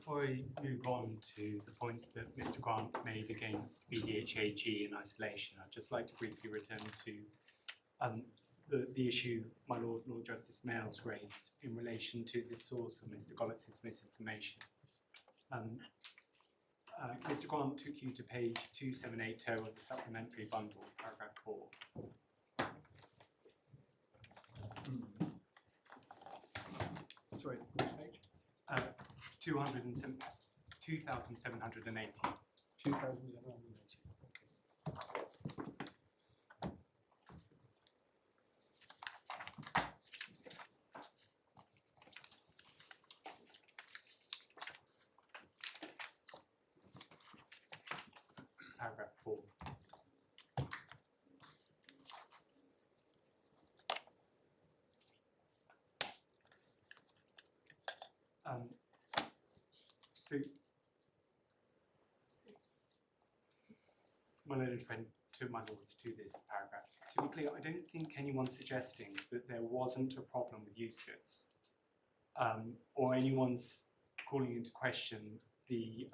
Before I move on to the points that Mr. Grant made against DHCJ in isolation, I'd just like to briefly return to the issue my Lord Justice Mayles raised in relation to the source of Mr. Gollitz's misinformation. Mr. Grant took you to page 2780 of the supplementary bundle, paragraph 4. Sorry, which page? 2780. 2,780. Okay. Paragraph 4. So, my learned friend to my lords to this paragraph. To be clear, I don't think anyone's suggesting that there wasn't a problem with UCITS, or anyone's calling into question the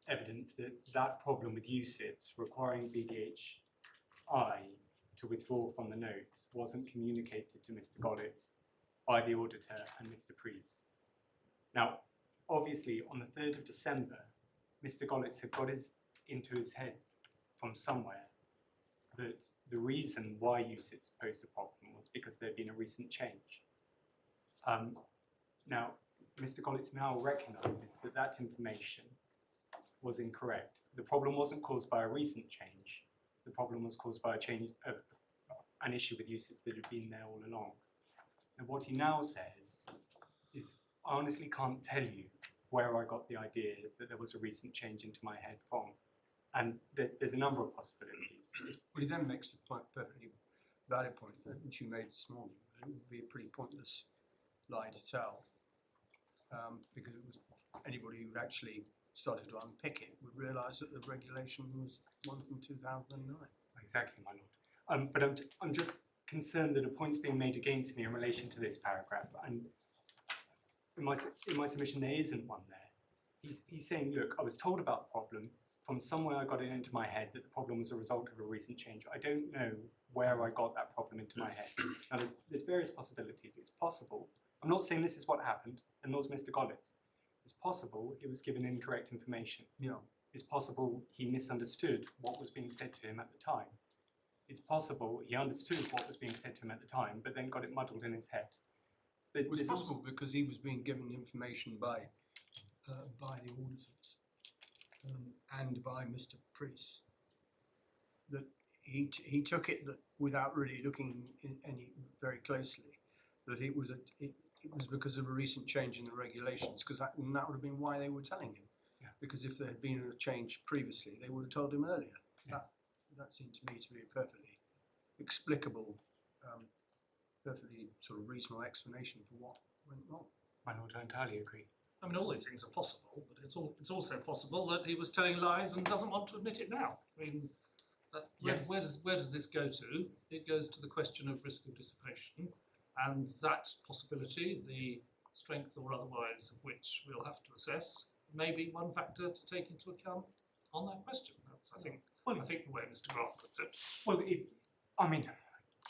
evidence that that problem with UCITS requiring BDHI to withdraw from the notes wasn't communicated to Mr. Gollitz by the auditor and Mr. Priest. Now, obviously, on the 3rd of December, Mr. Gollitz had got into his head from somewhere that the reason why UCITS posed a problem was because there had been a recent change. Now, Mr. Gollitz now recognises that that information was incorrect. The problem wasn't caused by a recent change. The problem was caused by a change, an issue with UCITS that had been there all along. And what he now says is, I honestly can't tell you where I got the idea that there was a recent change into my head from. And there's a number of possibilities. Well, he then makes the point, perfectly valid point that you made this morning. It would be a pretty pointless lie to tell, because it was anybody who actually started to unpick it would realise that the regulation was one from 2009. Exactly, my lord. But I'm just concerned that a point's being made against me in relation to this paragraph, and in my submission there isn't one there. He's saying, look, I was told about the problem. From somewhere I got it into my head that the problem was a result of a recent change. I don't know where I got that problem into my head. Now there's various possibilities. It's possible, I'm not saying this is what happened, and nor is Mr. Gollitz. It's possible he was given incorrect information. Yeah. It's possible he misunderstood what was being said to him at the time. It's possible he understood what was being said to him at the time, but then got it muddled in his head. But it was possible because he was being given information by the auditors and by Mr. Priest, that he took it that without really looking any very closely, that it was because of a recent change in the regulations, because that would have been why they were telling him. Yeah. Because if there had been a change previously, they would have told him earlier. Yes. That seemed to me to be a perfectly explicable, perfectly sort of reasonable explanation for what went wrong. My lord, I entirely agree. I mean, all these things are possible, but it's also possible that he was telling lies and doesn't want to admit it now. I mean, Yes. where does this go to? It goes to the question of risk of dissipation, and that possibility, the strength or otherwise of which we'll have to assess, may be one factor to take into account on that question. That's, I think the way Mr. Grant puts it. Well,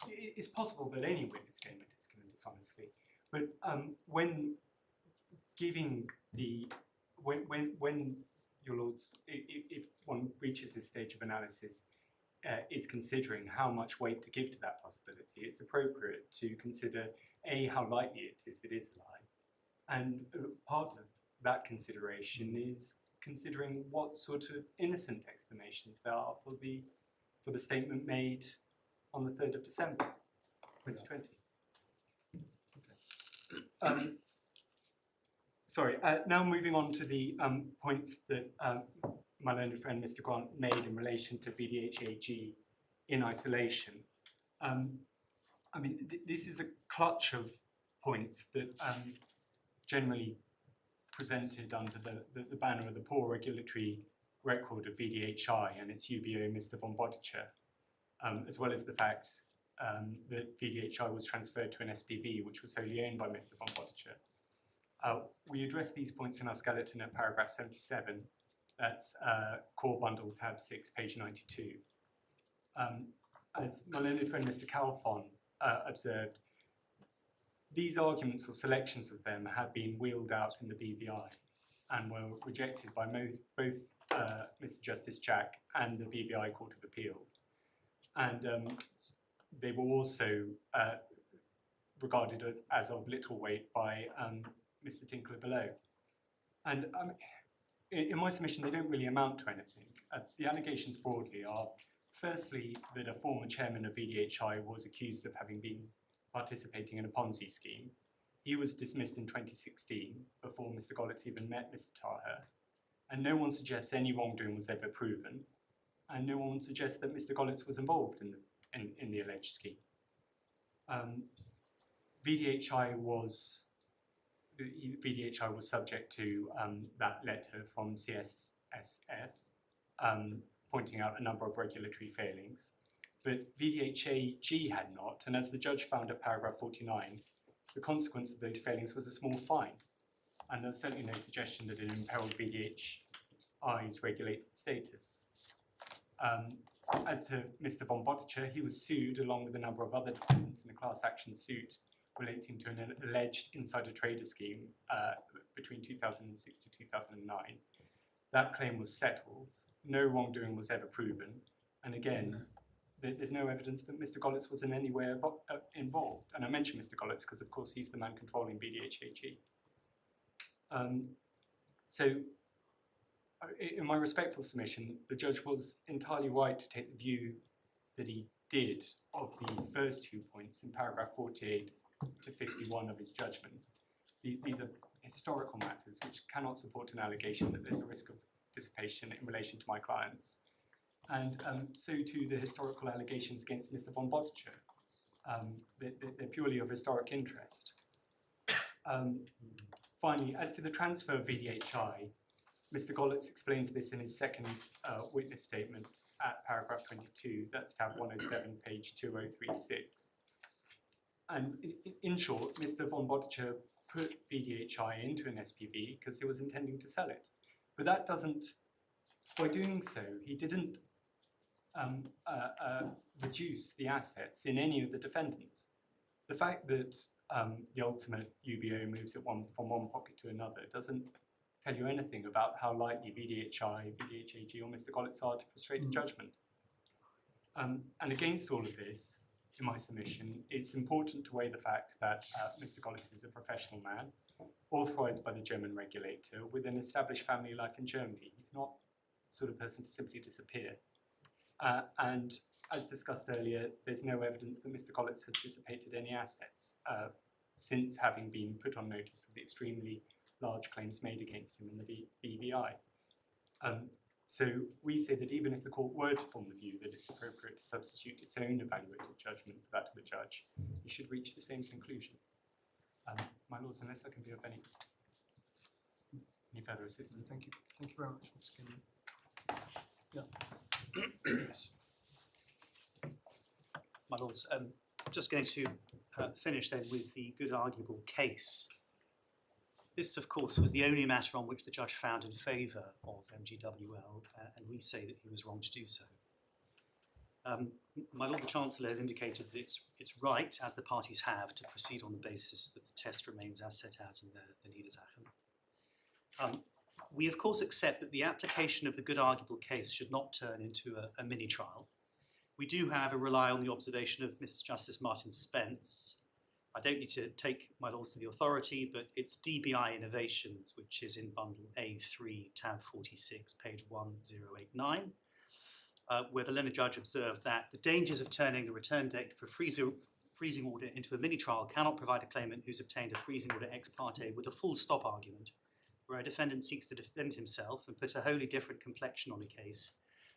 it's possible that any witness statement is given dishonestly, but when your lords, if one reaches this stage of analysis, is considering how much weight to give to that possibility, it's appropriate to consider A, how likely it is a lie, and part of that consideration is considering what sort of innocent explanations there are for the statement made on the 3rd of December 2020. Okay. Sorry, now moving on to the points that my learned friend Mr. Grant made in relation to VDHAG in isolation. I mean, this is a clutch of points that generally presented under the banner of the poor regulatory record of VDHI and its UBO, Mr. von Bodicher, as well as the fact that VDHI was transferred to an SPV which was solely owned by Mr. von Bodicher. We address these points in our skeleton at paragraph 77. That's core bundle tab 6, page 92. As my learned friend Mr. Calfon observed, these arguments or selections of them have been wheeled out in the BVI and were rejected by both Mr. Justice Jack and the BVI Court of Appeal. And they were also regarded as of little weight by Mr. Tinkler below. And in my submission, they don't really amount to anything. The allegations broadly are, firstly, that a former chairman of VDHI was accused of having been participating in a Ponzi scheme. He was dismissed in 2016 before Mr. Gollitz even met Mr. Taher, and no one suggests any wrongdoing was ever proven, and no one suggests that Mr. Gollitz was involved in the alleged scheme. VDHI was subject to that letter from CSSF pointing out a number of regulatory failings, but VDHG had not, and as the judge found at paragraph 49, the consequence of those failings was a small fine, and there's certainly no suggestion that it imperiled VDHI's regulated status. As to Mr. von Bottcher, he was sued along with a number of other defendants in a class action suit relating to an alleged insider trader scheme between 2006 to 2009. That claim was settled, no wrongdoing was ever proven, and again, there's no evidence that Mr. Gollitz was in any way involved. And I mention Mr. Gollitz because, of course, he's the man controlling BDHAG. So, in my respectful submission, the judge was entirely right to take the view that he did of the first 2 points in paragraph 48 to 51 of his judgment. These are historical matters which cannot support an allegation that there's a risk of dissipation in relation to my clients. And so too the historical allegations against Mr. von Bottcher. They're purely of historic interest. Finally, as to the transfer of VDHI, Mr. Gollitz explains this in his second witness statement at paragraph 22, that's tab 107, page 2036. And in short, Mr. von Bottcher put VDHI into an SPV because he was intending to sell it. But that doesn't, by doing so, he didn't reduce the assets in any of the defendants. The fact that the ultimate UBO moves it from one pocket to another doesn't tell you anything about how likely VDHI, VDHAG or Mr. Gollitz are to frustrate a judgment. And against all of this, in my submission, it's important to weigh the fact that Mr. Gollitz is a professional man, authorised by the German regulator, with an established family life in Germany. He's not the sort of person to simply disappear. And as discussed earlier, there's no evidence that Mr. Gollitz has dissipated any assets since having been put on notice of the extremely large claims made against him in the BVI. So we say that even if the court were to form the view that it's appropriate to substitute its own evaluated judgment for that of the judge, you should reach the same conclusion. My lords, unless I can be of any further assistance. Thank you. Thank you very much, Mr. Skinner. Yeah. Yes. My lords, I'm just going to finish then with the good arguable case. This, of course, was the only matter on which the judge found in favour of MGWL, and we say that he was wrong to do so. My Lord the Chancellor has indicated that it's right, as the parties have, to proceed on the basis that the test remains as set out in the Niedersachen. We, of course, accept that the application of the good arguable case should not turn into a mini-trial. We do, however, rely on the observation of Mr. Justice Martin Spence. I don't need to take my lords to the authority, but it's DBI Innovations, which is in bundle A3, tab 46, page 1089, where the learned judge observed that the dangers of turning the return date for freezing order into a mini-trial cannot provide a claimant who's obtained a freezing order ex parte with a full stop argument, where a defendant seeks to defend himself and put a wholly different complexion on a case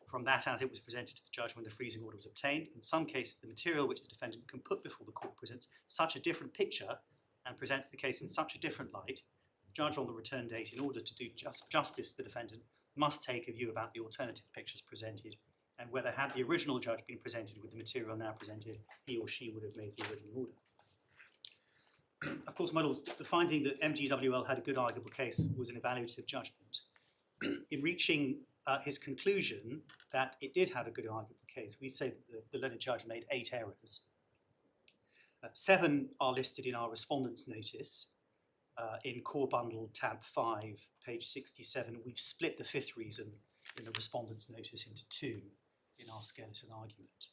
from that as it was presented to the judge when the freezing order was obtained. In some cases, the material which the defendant can put before the court presents such a different picture and presents the case in such a different light, the judge on the return date, in order to do justice to the defendant, must take a view about the alternative pictures presented and whether, had the original judge been presented with the material now presented, he or she would have made the original order. of course, my lords, the finding that MGWL had a good arguable case was an evaluative judgment. In reaching his conclusion that it did have a good arguable case, we say that the learned judge made 8 errors. 7 are listed in our respondents' notice. In core bundle tab 5, page 67, we've split the 5th reason in the respondents' notice into 2 in our skeleton argument.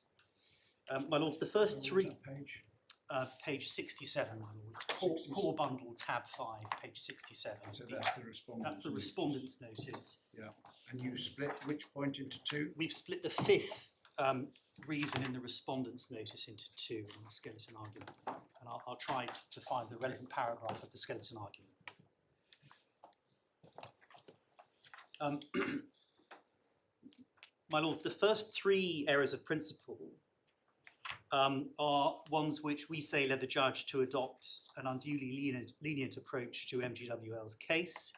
My lords, the first 3... Page? Page 67, my lord. Core bundle tab 5, page 67. So that's the respondent's. That's the respondent's notice. Yeah, and you split which point into 2? We've split the 5th reason in the respondent's notice into 2 in the skeleton argument. And I'll try to find the relevant paragraph of the skeleton argument. My lords, the first 3 errors of principle are ones which we say led the judge to adopt an unduly lenient approach to MGWL's case,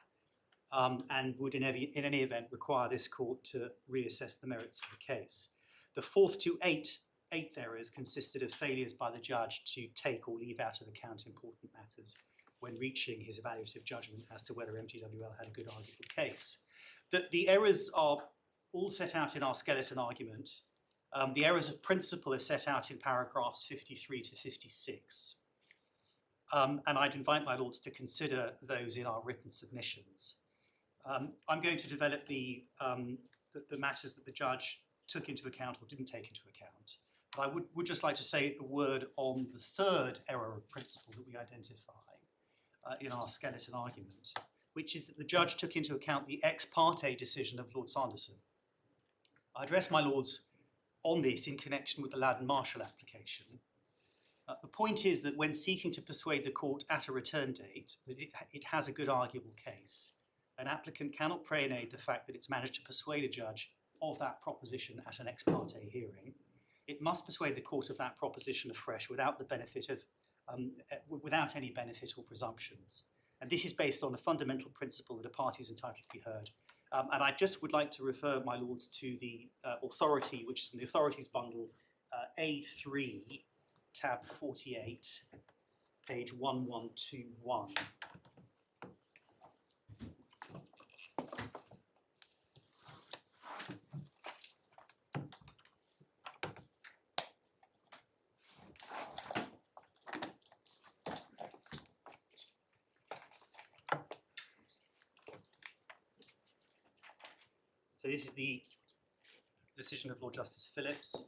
and would in any event require this court to reassess the merits of the case. The 4th to 8th errors consisted of failures by the judge to take or leave out of account important matters when reaching his evaluative judgment as to whether MGWL had a good arguable case. The errors are all set out in our skeleton argument. The errors of principle are set out in paragraphs 53 to 56. And I'd invite my lords to consider those in our written submissions. I'm going to develop the matters that the judge took into account or didn't take into account. But I would just like to say a word on the 3rd error of principle that we identify in our skeleton argument, which is that the judge took into account the ex parte decision of Lord Sanderson. I address my lords on this in connection with the Lavender Marshall application. The point is that when seeking to persuade the court at a return date that it has a good arguable case, an applicant cannot preannate the fact that it's managed to persuade a judge of that proposition at an ex parte hearing. It must persuade the court of that proposition afresh without the benefit of, without any benefit or presumptions. And this is based on the fundamental principle that a party is entitled to be heard. And I just would like to refer my lords to the authority, which is in the authorities bundle A3, tab 48, page 1121. So this is the decision of Lord Justice Phillips.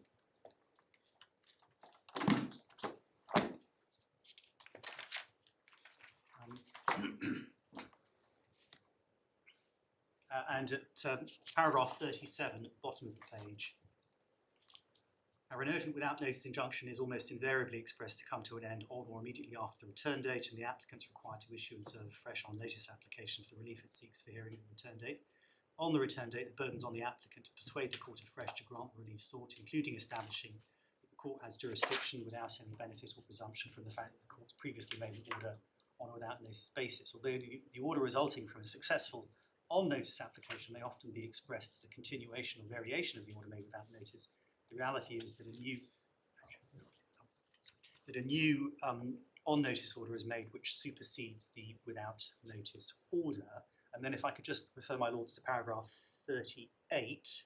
And at paragraph 37 at the bottom of the page, an urgent without notice injunction is almost invariably expressed to come to an end on or immediately after the return date, and the applicant is required to issue and serve afresh on notice application for the relief it seeks for hearing at the return date. On the return date, the burden is on the applicant to persuade the court afresh to grant the relief sought, including establishing that the court has jurisdiction without any benefit or presumption from the fact that the court's previously made an order on a without notice basis. Although the order resulting from a successful on-notice application may often be expressed as a continuation or variation of the order made without notice, the reality is that a new on-notice order is made which supersedes the without notice order. And then if I could just refer my lords to paragraph 38,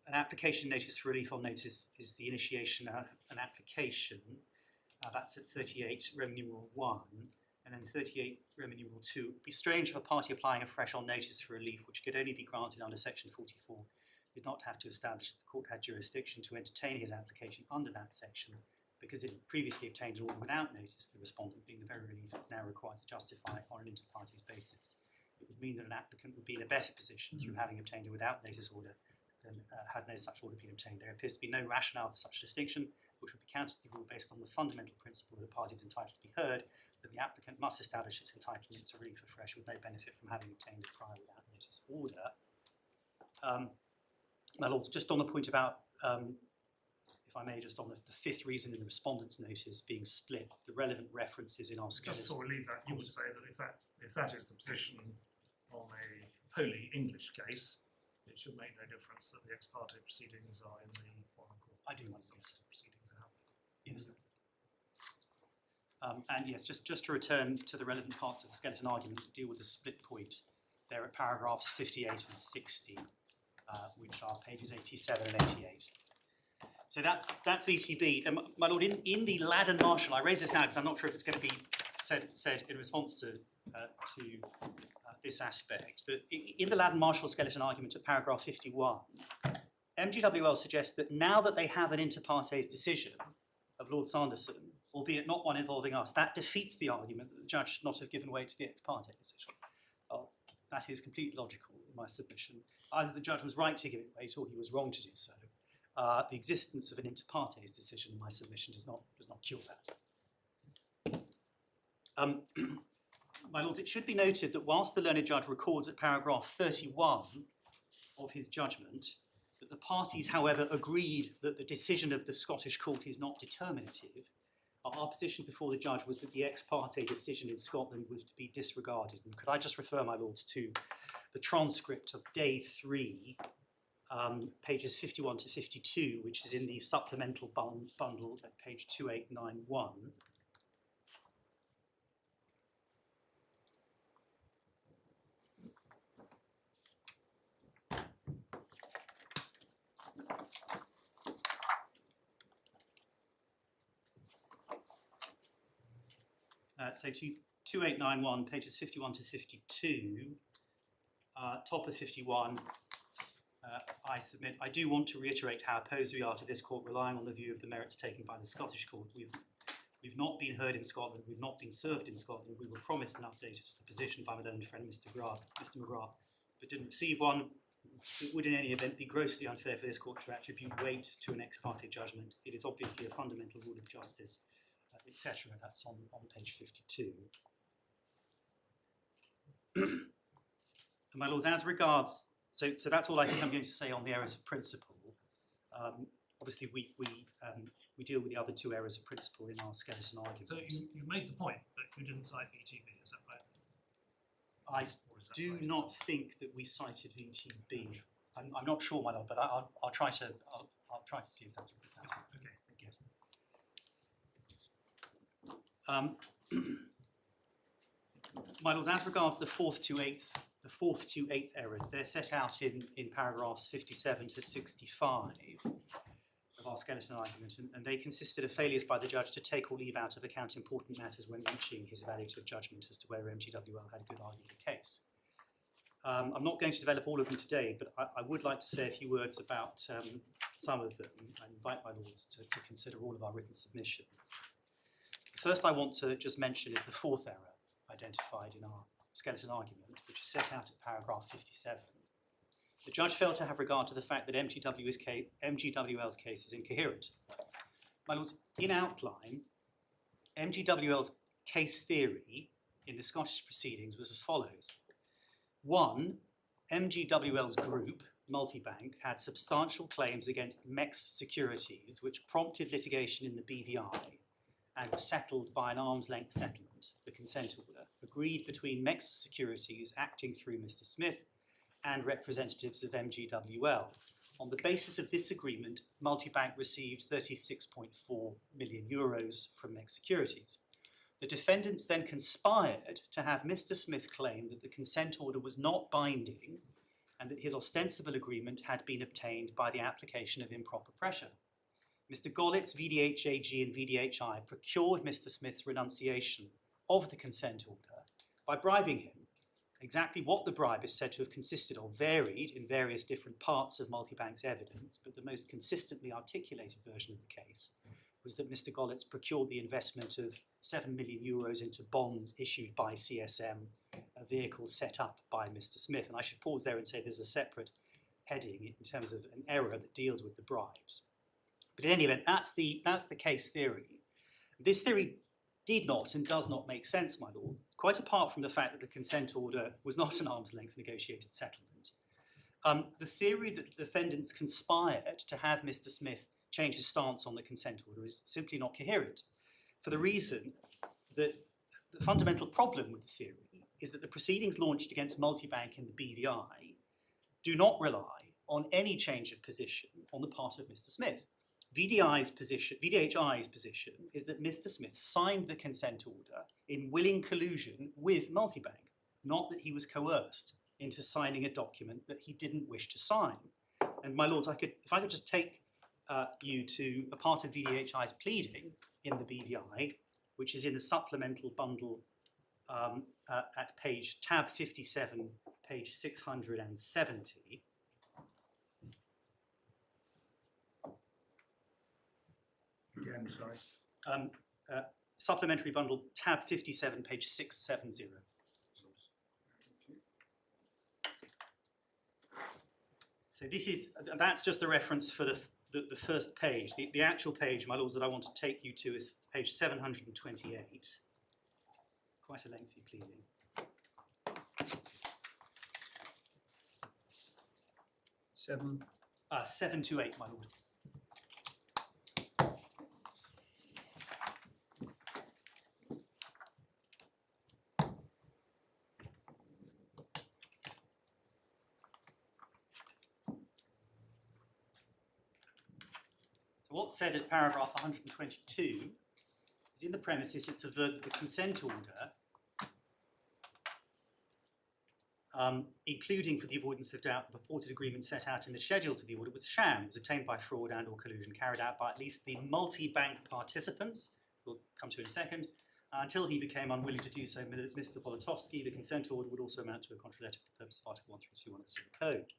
an application notice for relief on notice is the initiation of an application. That's at 38 Roman numeral 1, and then 38 Roman numeral 2. It would be strange if a party applying afresh on notice for relief, which could only be granted under section 44, did not have to establish that the court had jurisdiction to entertain his application under that section, because it had previously obtained an order without notice, the respondent, being the very relief, is now required to justify on an inter partes basis. It would mean that an applicant would be in a better position through having obtained a without notice order than had no such order been obtained. There appears to be no rationale for such distinction, which would be counter to the rule based on the fundamental principle that a party is entitled to be heard, that the applicant must establish its entitlement to relief afresh with no benefit from having obtained a prior without notice order. My lords, just on the point about if I may, just on the 5th reason in the respondent's notice being split, the relevant references in our skeleton. Just before we leave that, you would say that if that is the position on a wholly English case, it should make no difference that the ex parte proceedings are in the foreign court. I do, myself. Proceedings are happening. Yes. And yes, just to return to the relevant parts of the skeleton argument that deal with the split point, there are paragraphs 58 and 60, which are pages 87 and 88. So that's VTB. My lord, in the Ladder Marshall, I raise this now because I'm not sure if it's going to be said in response to this aspect, that in the Ladder Marshall skeleton argument at paragraph 51, MGWL suggests that now that they have an inter partes decision of Lord Sanderson, albeit not one involving us, that defeats the argument that the judge should not have given way to the ex parte decision. That is completely logical in my submission. Either the judge was right to give it weight or he was wrong to do so. The existence of an inter partes decision in my submission does not cure that. My lords, it should be noted that whilst the learned judge records at paragraph 31 of his judgment that the parties, however, agreed that the decision of the Scottish court is not determinative, our position before the judge was that the ex parte decision in Scotland was to be disregarded. And could I just refer, my lords, to the transcript of day 3, pages 51 to 52, which is in the supplemental bundle at page 2891. So 2891, pages 51 to 52, top of 51, I submit, I do want to reiterate how opposed we are to this court relying on the view of the merits taken by the Scottish court. We've not been heard in Scotland, we've not been served in Scotland, we were promised an update as to the position by my learned friend Mr. McGrath, but didn't receive one. It would in any event be grossly unfair for this court to attribute weight to an ex parte judgment. It is obviously a fundamental rule of justice, etc. That's on page 52. And my lords, as regards, so that's all I think I'm going to say on the errors of principle. Obviously, we deal with the other 2 errors of principle in our skeleton argument. So you made the point that you didn't cite VTB, is that right? I do not think that we cited VTB. I'm not sure, my lord, but I'll try to see if that's Okay. My lords, as regards the 4th to 8th errors, they're set out in paragraphs 57 to 65 of our skeleton argument, and they consisted of failures by the judge to take or leave out of account important matters when reaching his evaluative judgment as to whether MGWL had a good arguable case. I'm not going to develop all of them today, but I would like to say a few words about some of them and invite my lords to consider all of our written submissions. The first I want to just mention is the 4th error identified in our skeleton argument, which is set out at paragraph 57. The judge failed to have regard to the fact that MGWL's case is incoherent. My lords, in outline, MGWL's case theory in the Scottish proceedings was as follows. 1, MGWL's group, Multibank, had substantial claims against Mex Securities, which prompted litigation in the BVI and was settled by an arm's-length settlement, the consent order, agreed between Mex Securities acting through Mr. Smith and representatives of MGWL. On the basis of this agreement, Multibank received €36.4 million from Mex Securities. The defendants then conspired to have Mr. Smith claim that the consent order was not binding and that his ostensible agreement had been obtained by the application of improper pressure. Mr. Gollitz, VDHAG and VDHI procured Mr. Smith's renunciation of the consent order by bribing him. Exactly what the bribe is said to have consisted of varied in various different parts of Multibank's evidence, but the most consistently articulated version of the case was that Mr. Gollitz procured the investment of €7 million into bonds issued by CSM, a vehicle set up by Mr. Smith. And I should pause there and say there's a separate heading in terms of an error that deals with the bribes. But in any event, that's the case theory. This theory did not and does not make sense, my lords, quite apart from the fact that the consent order was not an arm's length negotiated settlement. The theory that the defendants conspired to have Mr. Smith change his stance on the consent order is simply not coherent, for the reason that the fundamental problem with the theory is that the proceedings launched against Multibank in the BVI do not rely on any change of position on the part of Mr. Smith. VDHI's position is that Mr. Smith signed the consent order in willing collusion with Multibank, not that he was coerced into signing a document that he didn't wish to sign. And my lords, if I could just take you to a part of VDHI's pleading in the BVI, which is in the supplemental bundle at tab 57, page 670. Again, sorry. Supplementary bundle, tab 57, page 670. So that's just the reference for the first page. The actual page, my lords, that I want to take you to is page 728. Quite a lengthy pleading. Seven. 728, my lord. What's said at paragraph 122 is in the premises it's averred that the consent order, including for the avoidance of doubt the purported agreement set out in the schedule to the order, was a sham, was obtained by fraud and or collusion carried out by at least the multi-bank participants, we'll come to in a second, until he became unwilling to do so, Mr. Politovsky, the consent order would also amount to a contraletter for the purpose of Article 1321 of the Civil Code.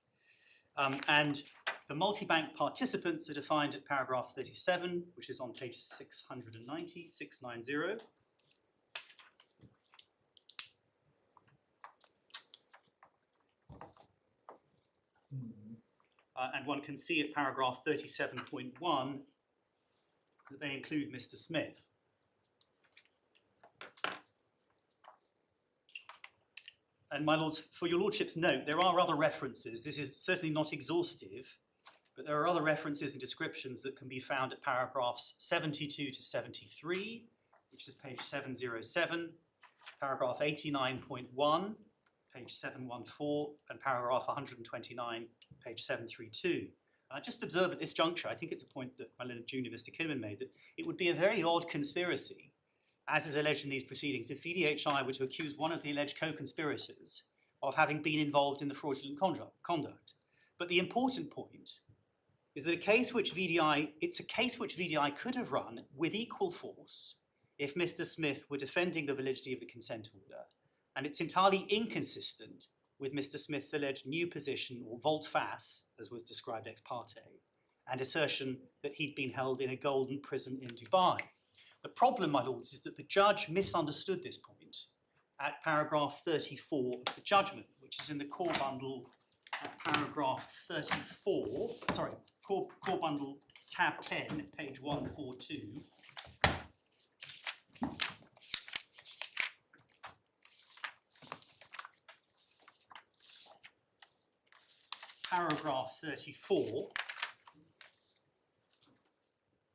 And the multi-bank participants are defined at paragraph 37, which is on page 690, 690. And one can see at paragraph 37.1 that they include Mr. Smith. And my lords, for your lordship's note, there are other references. This is certainly not exhaustive, but there are other references and descriptions that can be found at paragraphs 72 to 73, which is page 707, paragraph 89.1, page 714, and paragraph 129, page 732. Just observe at this juncture, I think it's a point that my learned junior, Mr. Kinman, made, that it would be a very odd conspiracy, as is alleged in these proceedings, if VDHI were to accuse one of the alleged co-conspirators of having been involved in the fraudulent conduct. But the important point is that it's a case which VDI could have run with equal force if Mr. Smith were defending the validity of the consent order, and it's entirely inconsistent with Mr. Smith's alleged new position, or volte-face, as was described ex parte, and assertion that he'd been held in a golden prison in Dubai. The problem, my lords, is that the judge misunderstood this point at paragraph 34 of the judgment, which is in the core bundle at paragraph 34, sorry, core bundle tab 10, page 142. Paragraph 34.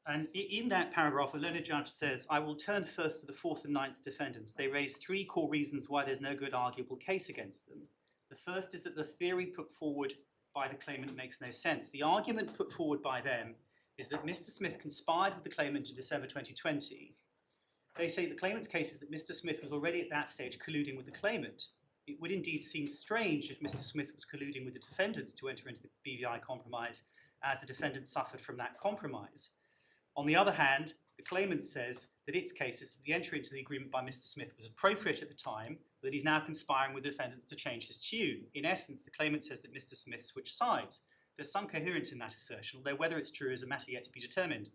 And in that paragraph, the learned judge says, I will turn first to the 4th and 9th defendants. They raise 3 core reasons why there's no good arguable case against them. The first is that the theory put forward by the claimant makes no sense. The argument put forward by them is that Mr. Smith conspired with the claimant in December 2020. They say the claimant's case is that Mr. Smith was already at that stage colluding with the claimant. It would indeed seem strange if Mr. Smith was colluding with the defendants to enter into the BVI compromise, as the defendants suffered from that compromise. On the other hand, the claimant says that its case is that the entry into the agreement by Mr. Smith was appropriate at the time, that he's now conspiring with the defendants to change his tune. In essence, the claimant says that Mr. Smith switched sides. There's some coherence in that assertion, although whether it's true is a matter yet to be determined.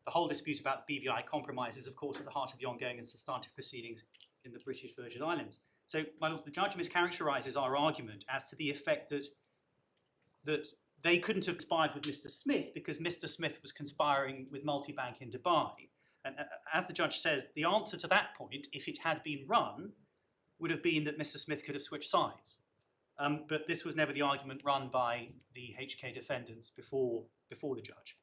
The whole dispute about the BVI compromise is, of course, at the heart of the ongoing and substantive proceedings in the British Virgin Islands. So, my lord, the judge mischaracterises our argument as to the effect that they couldn't have conspired with Mr. Smith because Mr. Smith was conspiring with Multibank in Dubai. And as the judge says, the answer to that point, if it had been run, would have been that Mr. Smith could have switched sides. But this was never the argument run by the HK defendants before the judge.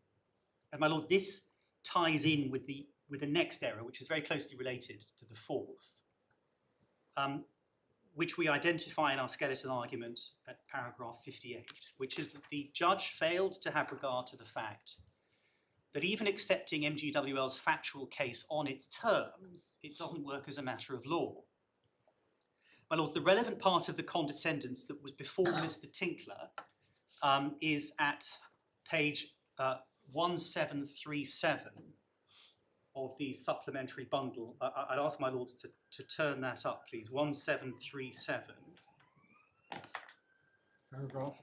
And my lord, this ties in with the next error, which is very closely related to the 4th, which we identify in our skeleton argument at paragraph 58, which is that the judge failed to have regard to the fact that even accepting MGWL's factual case on its terms, it doesn't work as a matter of law. My lords, the relevant part of the condescendence that was before Mr. Tinkler is at page 1737 of the supplementary bundle. I'd ask my lords to turn that up, please. 1737. Paragraph.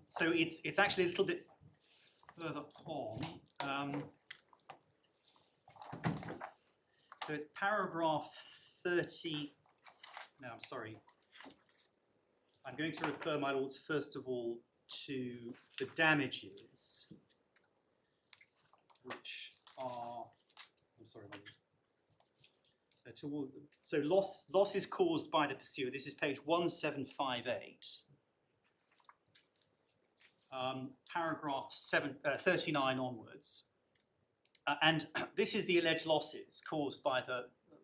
So it's actually a little bit further on. So it's paragraph 30. No, I'm sorry. I'm going to refer my lords first of all to the damages, which are, I'm sorry, my lords. So loss is caused by the pursuer. This is page 1758. Paragraph 39 onwards. And this is the alleged losses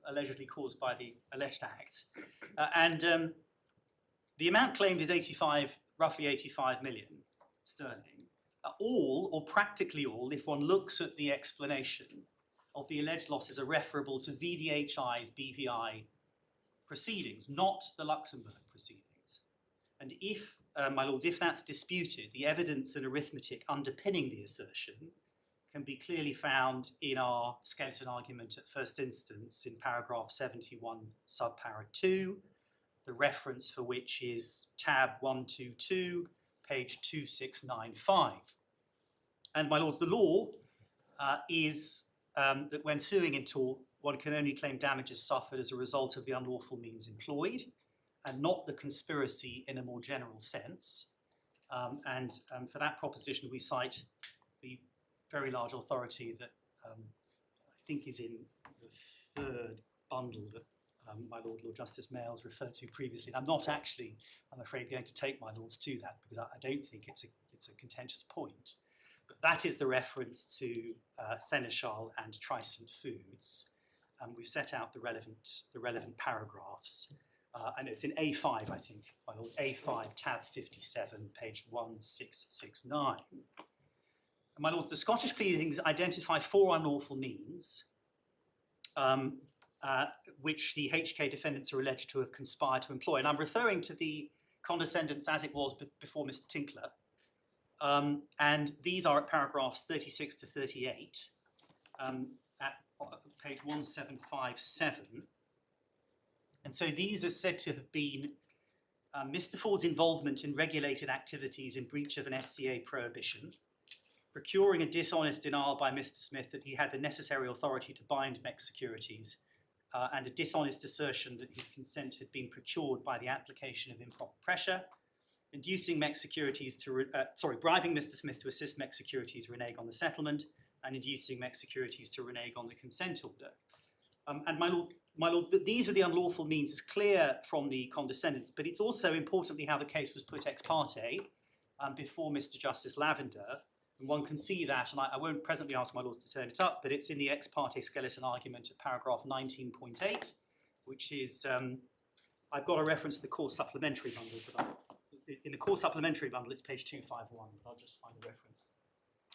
allegedly caused by the alleged acts. The amount claimed is roughly 85 million sterling. All, or practically all, if one looks at the explanation of the alleged losses, are referable to VDHI's BVI proceedings, not the Luxembourg proceedings. And if, my lords, if that's disputed, the evidence and arithmetic underpinning the assertion can be clearly found in our skeleton argument at first instance in paragraph 71 subpara 2, the reference for which is tab 122, page 2695. And my lords, the law is that when suing in tort, one can only claim damages suffered as a result of the unlawful means employed, and not the conspiracy in a more general sense. For that proposition, we cite the very large authority that I think is in the third bundle that my Lord Justice Mayles referred to previously. I'm not actually, I'm afraid, going to take my lords to that because I don't think it's a contentious point. But that is the reference to Seneschal and Tristant Foods. We've set out the relevant paragraphs. And it's in A5, I think, my lord, A5, tab 57, page 1669. And my lords, the Scottish pleadings identify 4 unlawful means which the HK defendants are alleged to have conspired to employ. And I'm referring to the condescendence as it was before Mr. Tinkler. And these are at paragraphs 36 to 38 at page 1757. And so these are said to have been Mr. Ford's involvement in regulated activities in breach of an SCA prohibition, procuring a dishonest denial by Mr. Smith that he had the necessary authority to bind Mex Securities, and a dishonest assertion that his consent had been procured by the application of improper pressure, inducing Mex Securities to, bribing Mr. Smith to assist Mex Securities renege on the settlement, and inducing Mex Securities to renege on the consent order. And my lord, these are the unlawful means. It's clear from the condescendence, but it's also importantly how the case was put ex parte before Mr. Justice Lavender. And one can see that, and I won't presently ask my lords to turn it up, but it's in the ex parte skeleton argument at paragraph 19.8, which is, I've got a reference to the core supplementary bundle, but in the core supplementary bundle, it's page 251, but I'll just find the reference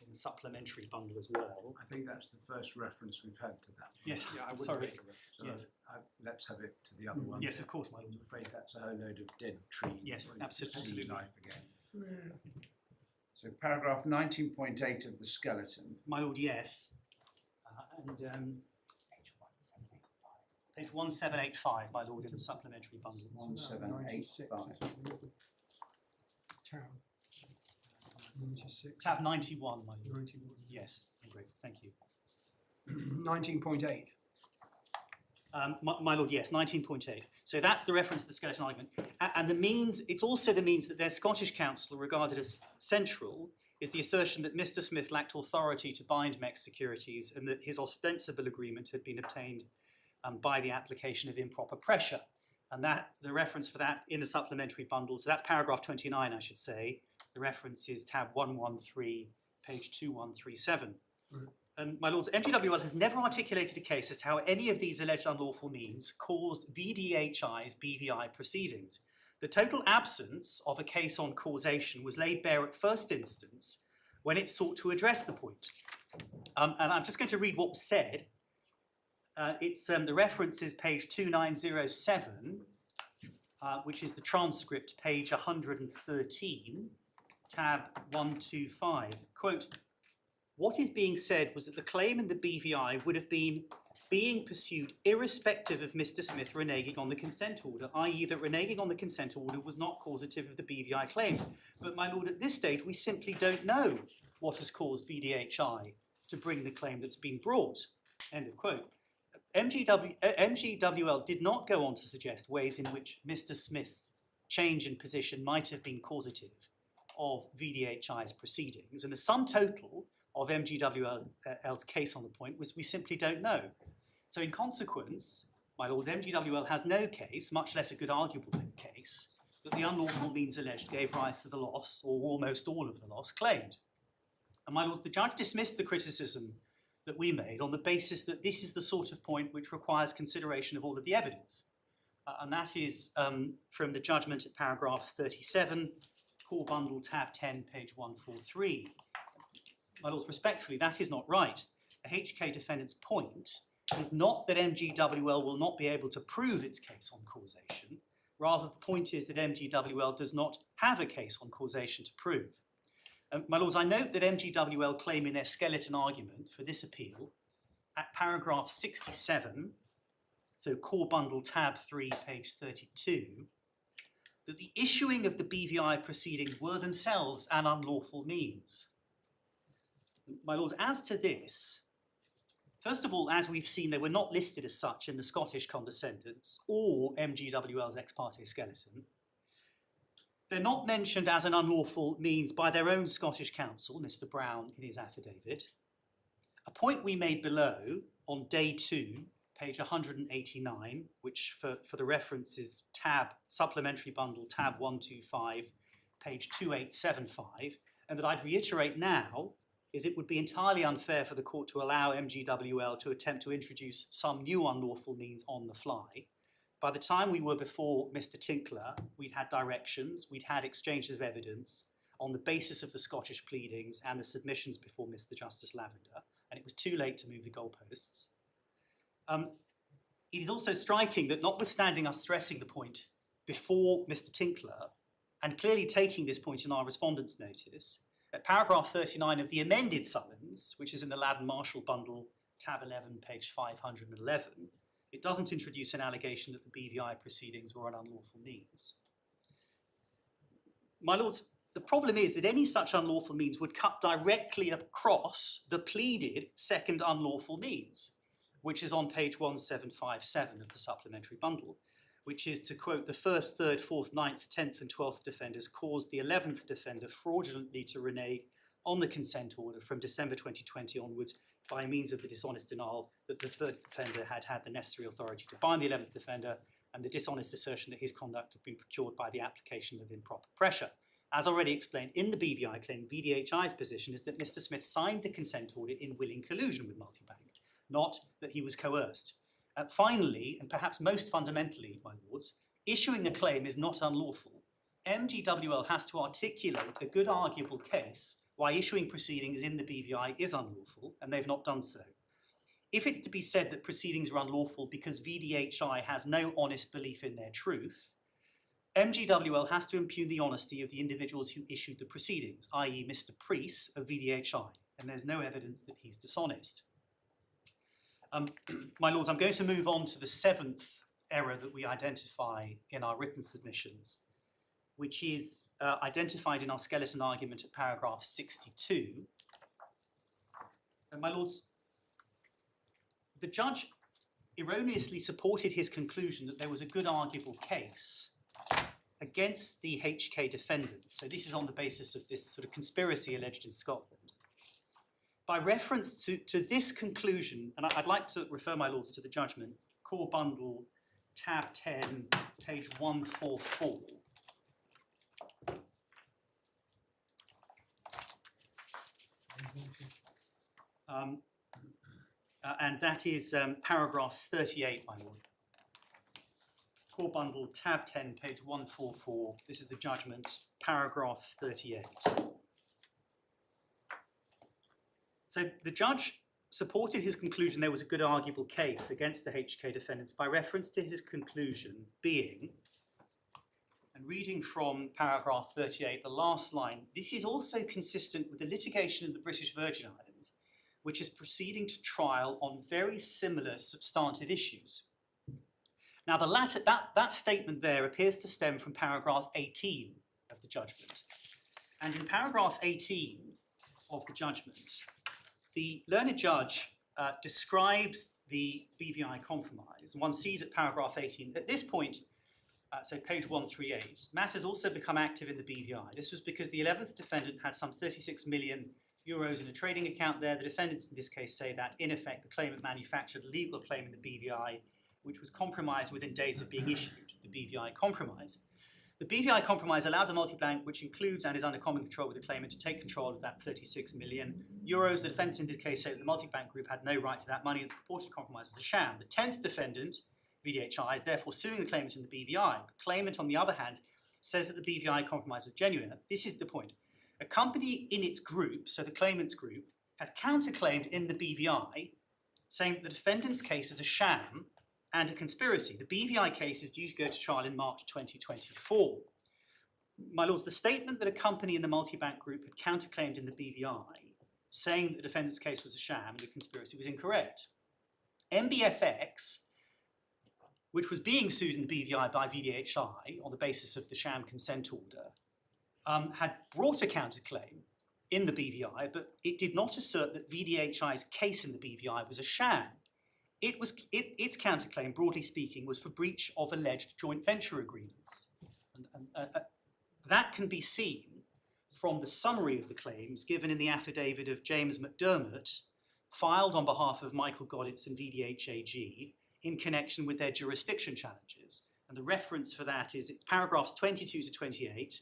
in the supplementary bundle as well. I think that's the first reference we've had to that. Yes, Yeah, I wouldn't sorry. make a reference. So Yes. let's have it to the other one. Yes, of course, my I'm lord. afraid that's a whole load of dead trees. Yes, waiting to absolutely. see life again. So paragraph 19.8 of the skeleton. My lord, yes. Page 1785, my lord, in the supplementary bundle. 1785. Tab 96. Tab 91, my lord. 91. Yes, great, thank you. 19.8. My lord, yes, 19.8. So that's the reference to the skeleton argument. And the means, it's also the means that their Scottish counsel regarded as central is the assertion that Mr. Smith lacked authority to bind Mex Securities and that his ostensible agreement had been obtained by the application of improper pressure. And that the reference for that in the supplementary bundle, so that's paragraph 29, I should say. The reference is tab 113, page 2137. Right. And my lords, MGWL has never articulated a case as to how any of these alleged unlawful means caused VDHI's BVI proceedings. The total absence of a case on causation was laid bare at first instance when it sought to address the point. And I'm just going to read what was said. The reference is page 2907, which is the transcript, page 113, tab 125. Quote, what is being said was that the claim in the BVI would have been being pursued irrespective of Mr. Smith reneging on the consent order, i.e. that reneging on the consent order was not causative of the BVI claim. But my lord, at this stage, we simply don't know what has caused VDHI to bring the claim that's been brought. End of quote. MGWL did not go on to suggest ways in which Mr. Smith's change in position might have been causative of VDHI's proceedings, and the sum total of MGWL's case on the point was we simply don't know. So in consequence, my lords, MGWL has no case, much less a good arguable case, that the unlawful means alleged gave rise to the loss, or almost all of the loss, claimed. And my lords, the judge dismissed the criticism that we made on the basis that this is the sort of point which requires consideration of all of the evidence. And that is from the judgment at paragraph 37, core bundle tab 10, page 143. My lords, respectfully, that is not right. The HK defendant's point is not that MGWL will not be able to prove its case on causation. Rather, the point is that MGWL does not have a case on causation to prove. My lords, I note that MGWL claim in their skeleton argument for this appeal at paragraph 67, so core bundle tab 3, page 32, that the issuing of the BVI proceedings were themselves an unlawful means. My lords, as to this, first of all, as we've seen, they were not listed as such in the Scottish condescendence or MGWL's ex parte skeleton. They're not mentioned as an unlawful means by their own Scottish counsel, Mr. Brown, in his affidavit. A point we made below on day 2, page 189, which for the reference is tab, supplementary bundle, tab 125, page 2875, and that I'd reiterate now, is it would be entirely unfair for the court to allow MGWL to attempt to introduce some new unlawful means on the fly. By the time we were before Mr. Tinkler, we'd had directions, we'd had exchanges of evidence on the basis of the Scottish pleadings and the submissions before Mr. Justice Lavender, and it was too late to move the goalposts. It is also striking that notwithstanding us stressing the point before Mr. Tinkler, and clearly taking this point in our respondent's notice, at paragraph 39 of the amended summons, which is in the Ladden Marshall bundle, tab 11, page 511, it doesn't introduce an allegation that the BVI proceedings were an unlawful means. My lords, the problem is that any such unlawful means would cut directly across the pleaded second unlawful means, which is on page 1757 of the supplementary bundle, which is to quote, the 1st, 3rd, 4th, 9th, 10th and 12th defenders caused the 11th defender fraudulently to renege on the consent order from December 2020 onwards by means of the dishonest denial that the 3rd defender had had the necessary authority to bind the 11th defender and the dishonest assertion that his conduct had been procured by the application of improper pressure. As already explained in the BVI claim, VDHI's position is that Mr. Smith signed the consent order in willing collusion with Multibank, not that he was coerced. Finally, and perhaps most fundamentally, my lords, issuing a claim is not unlawful. MGWL has to articulate a good arguable case why issuing proceedings in the BVI is unlawful, and they've not done so. If it's to be said that proceedings are unlawful because VDHI has no honest belief in their truth, MGWL has to impugn the honesty of the individuals who issued the proceedings, i.e. Mr. Preece of VDHI, and there's no evidence that he's dishonest. My lords, I'm going to move on to the 7th error that we identify in our written submissions, which is identified in our skeleton argument at paragraph 62. And my lords, the judge erroneously supported his conclusion that there was a good arguable case against the HK defendants. So this is on the basis of this sort of conspiracy alleged in Scotland. By reference to this conclusion, and I'd like to refer, my lords, to the judgment, core bundle, tab 10, page 144. And that is paragraph 38, my lord. Core bundle, tab 10, page 144. This is the judgment, paragraph 38. So the judge supported his conclusion there was a good arguable case against the HK defendants by reference to his conclusion being, and reading from paragraph 38, the last line, this is also consistent with the litigation of the British Virgin Islands, which is proceeding to trial on very similar substantive issues. Now, the latter, that statement there appears to stem from paragraph 18 of the judgment. And in paragraph 18 of the judgment, the learned judge describes the BVI compromise. And one sees at paragraph 18, at this point, so page 138, matters also become active in the BVI. This was because the 11th defendant had some 36 million euros in a trading account there. The defendants in this case say that, in effect, the claimant manufactured a legal claim in the BVI, which was compromised within days of being issued, the BVI compromise. The BVI compromise allowed the multi-bank, which includes and is under common control with the claimant, to take control of that 36 million euros. The defendants in this case say that the multi-bank group had no right to that money and the purported compromise was a sham. The 10th defendant, VDHI, is therefore suing the claimant in the BVI. The claimant, on the other hand, says that the BVI compromise was genuine. This is the point. A company in its group, so the claimant's group, has counterclaimed in the BVI, saying that the defendant's case is a sham and a conspiracy. The BVI case is due to go to trial in March 2024. My lords, the statement that a company in the multi-bank group had counterclaimed in the BVI, saying that the defendant's case was a sham and a conspiracy, was incorrect. MBFX, which was being sued in the BVI by VDHI on the basis of the sham consent order, had brought a counterclaim in the BVI, but it did not assert that VDHI's case in the BVI was a sham. Its counterclaim, broadly speaking, was for breach of alleged joint venture agreements. That can be seen from the summary of the claims given in the affidavit of James McDermott, filed on behalf of Michael Godditz and VDHAG in connection with their jurisdiction challenges. And the reference for that is, it's paragraphs 22 to 28.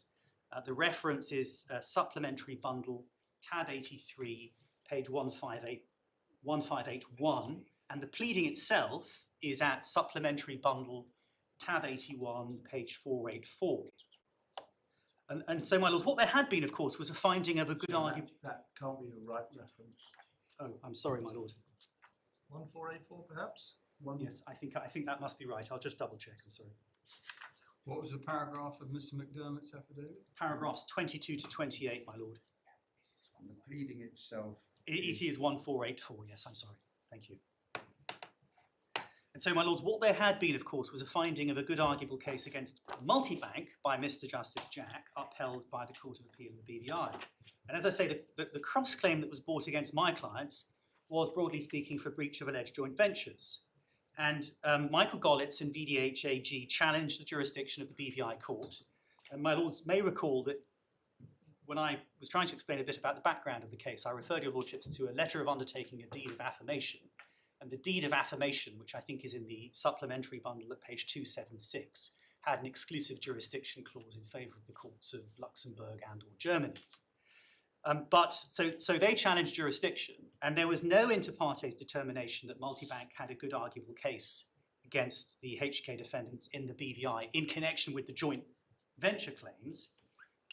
The reference is supplementary bundle, tab 83, page 1581, and the pleading itself is at supplementary bundle, tab 81, page 484. And so, my lords, what there had been, of course, was a finding of a good argument. That can't be the right reference. Oh, I'm sorry, my lord. 1484, perhaps? Yes, I think that must be right. I'll just double check. I'm sorry. What was the paragraph of Mr. McDermott's affidavit? Paragraphs 22 to 28, my lord. On the pleading itself. It is 1484. Yes, I'm sorry. Thank you. And so, my lords, what there had been, of course, was a finding of a good arguable case against Multibank by Mr. Justice Jack, upheld by the Court of Appeal in the BVI. And as I say, the cross-claim that was brought against my clients was, broadly speaking, for breach of alleged joint ventures. And Michael Gollitz and VDHAG challenged the jurisdiction of the BVI court. And my lords may recall that when I was trying to explain a bit about the background of the case, I referred your lordships to a letter of undertaking, a deed of affirmation. And the deed of affirmation, which I think is in the supplementary bundle at page 276, had an exclusive jurisdiction clause in favour of the courts of Luxembourg and or Germany. So they challenged jurisdiction, and there was no inter partes determination that Multibank had a good arguable case against the HK defendants in the BVI in connection with the joint venture claims.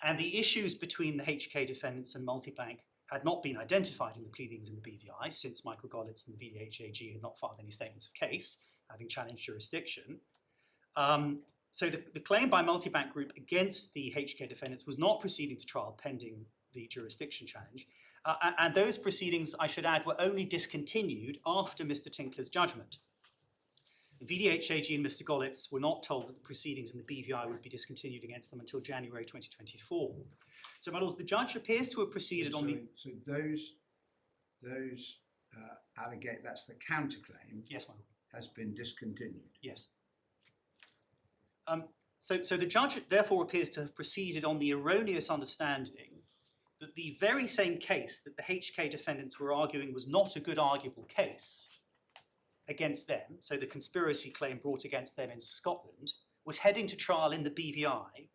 And the issues between the HK defendants and Multibank had not been identified in the pleadings in the BVI, since Michael Gollitz and the VDHAG had not filed any statements of case, having challenged jurisdiction. So the claim by Multibank Group against the HK defendants was not proceeding to trial pending the jurisdiction challenge. And those proceedings, I should add, were only discontinued after Mr. Tinkler's judgment. The VDHAG and Mr. Gollitz were not told that the proceedings in the BVI would be discontinued against them until January 2024. So, my lords, the judge appears to have proceeded on the... So those allegate, that's the counterclaim. Yes, my lord. Has been discontinued. Yes. So the judge therefore appears to have proceeded on the erroneous understanding that the very same case that the HK defendants were arguing was not a good arguable case against them, so the conspiracy claim brought against them in Scotland, was heading to trial in the BVI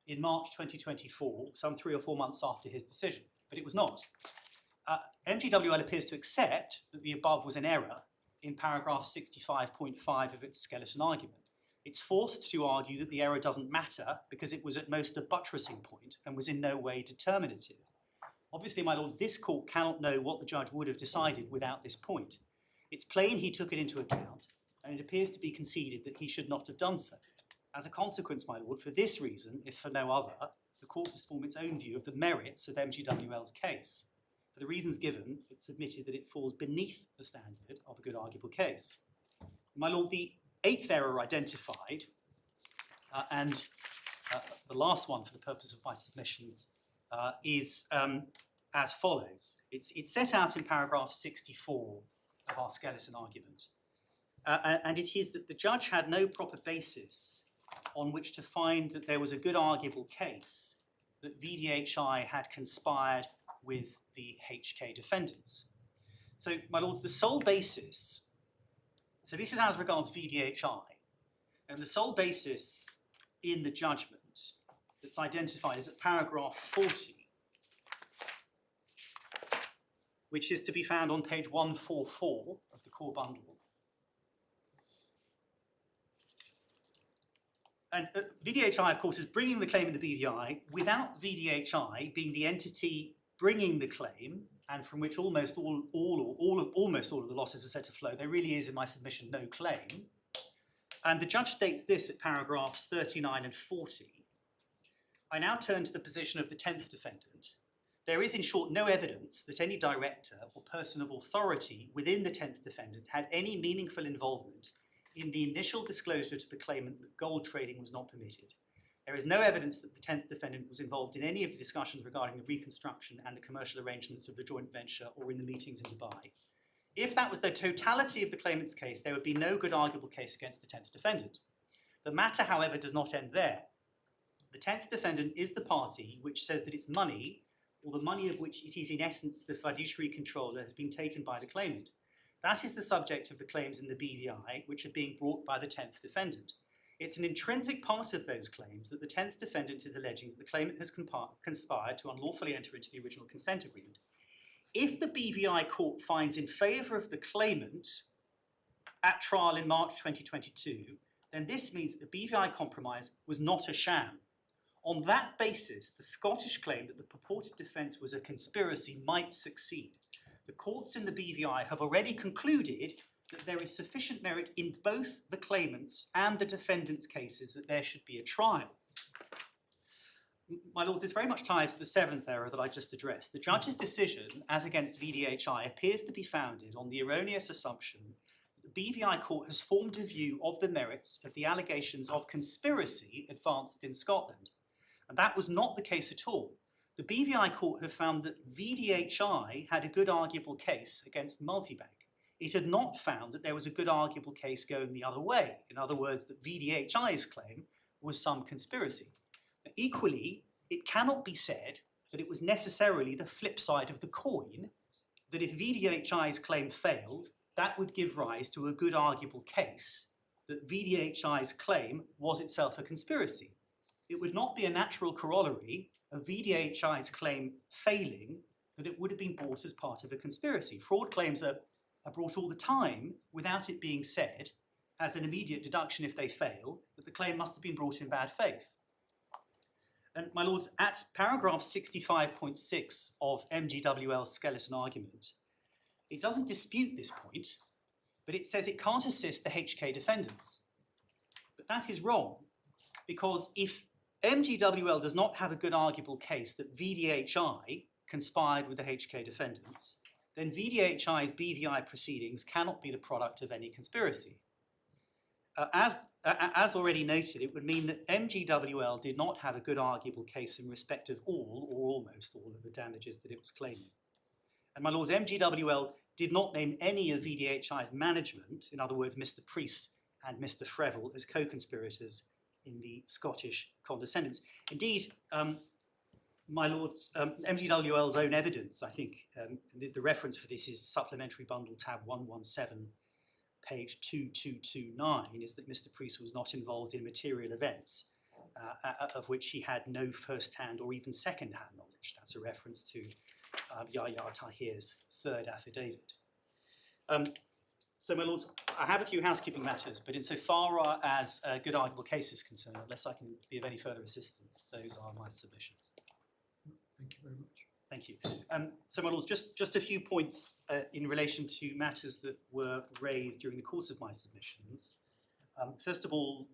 in March 2024, some 3 or 4 months after his decision, but it was not. MGWL appears to accept that the above was an error in paragraph 65.5 of its skeleton argument. It's forced to argue that the error doesn't matter because it was at most a buttressing point and was in no way determinative. Obviously, my lords, this court cannot know what the judge would have decided without this point. It's plain he took it into account, and it appears to be conceded that he should not have done so. As a consequence, my lord, for this reason, if for no other, the court must form its own view of the merits of MGWL's case. For the reasons given, it submitted that it falls beneath the standard of a good arguable case. My lord, the 8th error identified, and the last one for the purpose of my submissions, is as follows. It's set out in paragraph 64 of our skeleton argument. And it is that the judge had no proper basis on which to find that there was a good arguable case that VDHI had conspired with the HK defendants. So, my lords, the sole basis, so this is as regards VDHI, and the sole basis in the judgment that's identified is at paragraph 40, which is to be found on page 144 of the core bundle. And VDHI, of course, is bringing the claim in the BVI without VDHI being the entity bringing the claim and from which almost all of the losses are said to flow. There really is, in my submission, no claim. And the judge states this at paragraphs 39 and 40. I now turn to the position of the 10th defendant. There is, in short, no evidence that any director or person of authority within the 10th defendant had any meaningful involvement in the initial disclosure to the claimant that gold trading was not permitted. There is no evidence that the 10th defendant was involved in any of the discussions regarding the reconstruction and the commercial arrangements of the joint venture or in the meetings in Dubai. If that was the totality of the claimant's case, there would be no good arguable case against the 10th defendant. The matter, however, does not end there. The 10th defendant is the party which says that its money, or the money of which it is in essence the fiduciary controller, has been taken by the claimant. That is the subject of the claims in the BVI, which are being brought by the 10th defendant. It's an intrinsic part of those claims that the 10th defendant is alleging that the claimant has conspired to unlawfully enter into the original consent agreement. If the BVI court finds in favour of the claimant at trial in March 2022, then this means that the BVI compromise was not a sham. On that basis, the Scottish claim that the purported defence was a conspiracy might succeed. The courts in the BVI have already concluded that there is sufficient merit in both the claimant's and the defendant's cases that there should be a trial. My lords, this very much ties to the 7th error that I just addressed. The judge's decision, as against VDHI, appears to be founded on the erroneous assumption that the BVI court has formed a view of the merits of the allegations of conspiracy advanced in Scotland. And that was not the case at all. The BVI court had found that VDHI had a good arguable case against Multibank. It had not found that there was a good arguable case going the other way. In other words, that VDHI's claim was some conspiracy. But equally, it cannot be said that it was necessarily the flip side of the coin, that if VDHI's claim failed, that would give rise to a good arguable case that VDHI's claim was itself a conspiracy. It would not be a natural corollary of VDHI's claim failing that it would have been brought as part of a conspiracy. Fraud claims are brought all the time without it being said, as an immediate deduction if they fail, that the claim must have been brought in bad faith. And my lords, at paragraph 65.6 of MGWL's skeleton argument, it doesn't dispute this point, but it says it can't assist the HK defendants. But that is wrong, because if MGWL does not have a good arguable case that VDHI conspired with the HK defendants, then VDHI's BVI proceedings cannot be the product of any conspiracy. As already noted, it would mean that MGWL did not have a good arguable case in respect of all, or almost all, of the damages that it was claiming. And my lords, MGWL did not name any of VDHI's management, in other words, Mr. Priest and Mr. Freville, as co-conspirators in the Scottish condescendence. Indeed, my lords, MGWL's own evidence, I think, the reference for this is Supplementary Bundle tab 117, page 2229, is that Mr. Priest was not involved in material events of which he had no first-hand or even second-hand knowledge. That's a reference to Yahya Tahir's third affidavit. So, my lords, I have a few housekeeping matters, but insofar as a good arguable case is concerned, unless I can be of any further assistance, those are my submissions. Thank you very much. Thank Thank you. So, my lords, just a few points in relation to matters that were raised during the course of my submissions. First of all,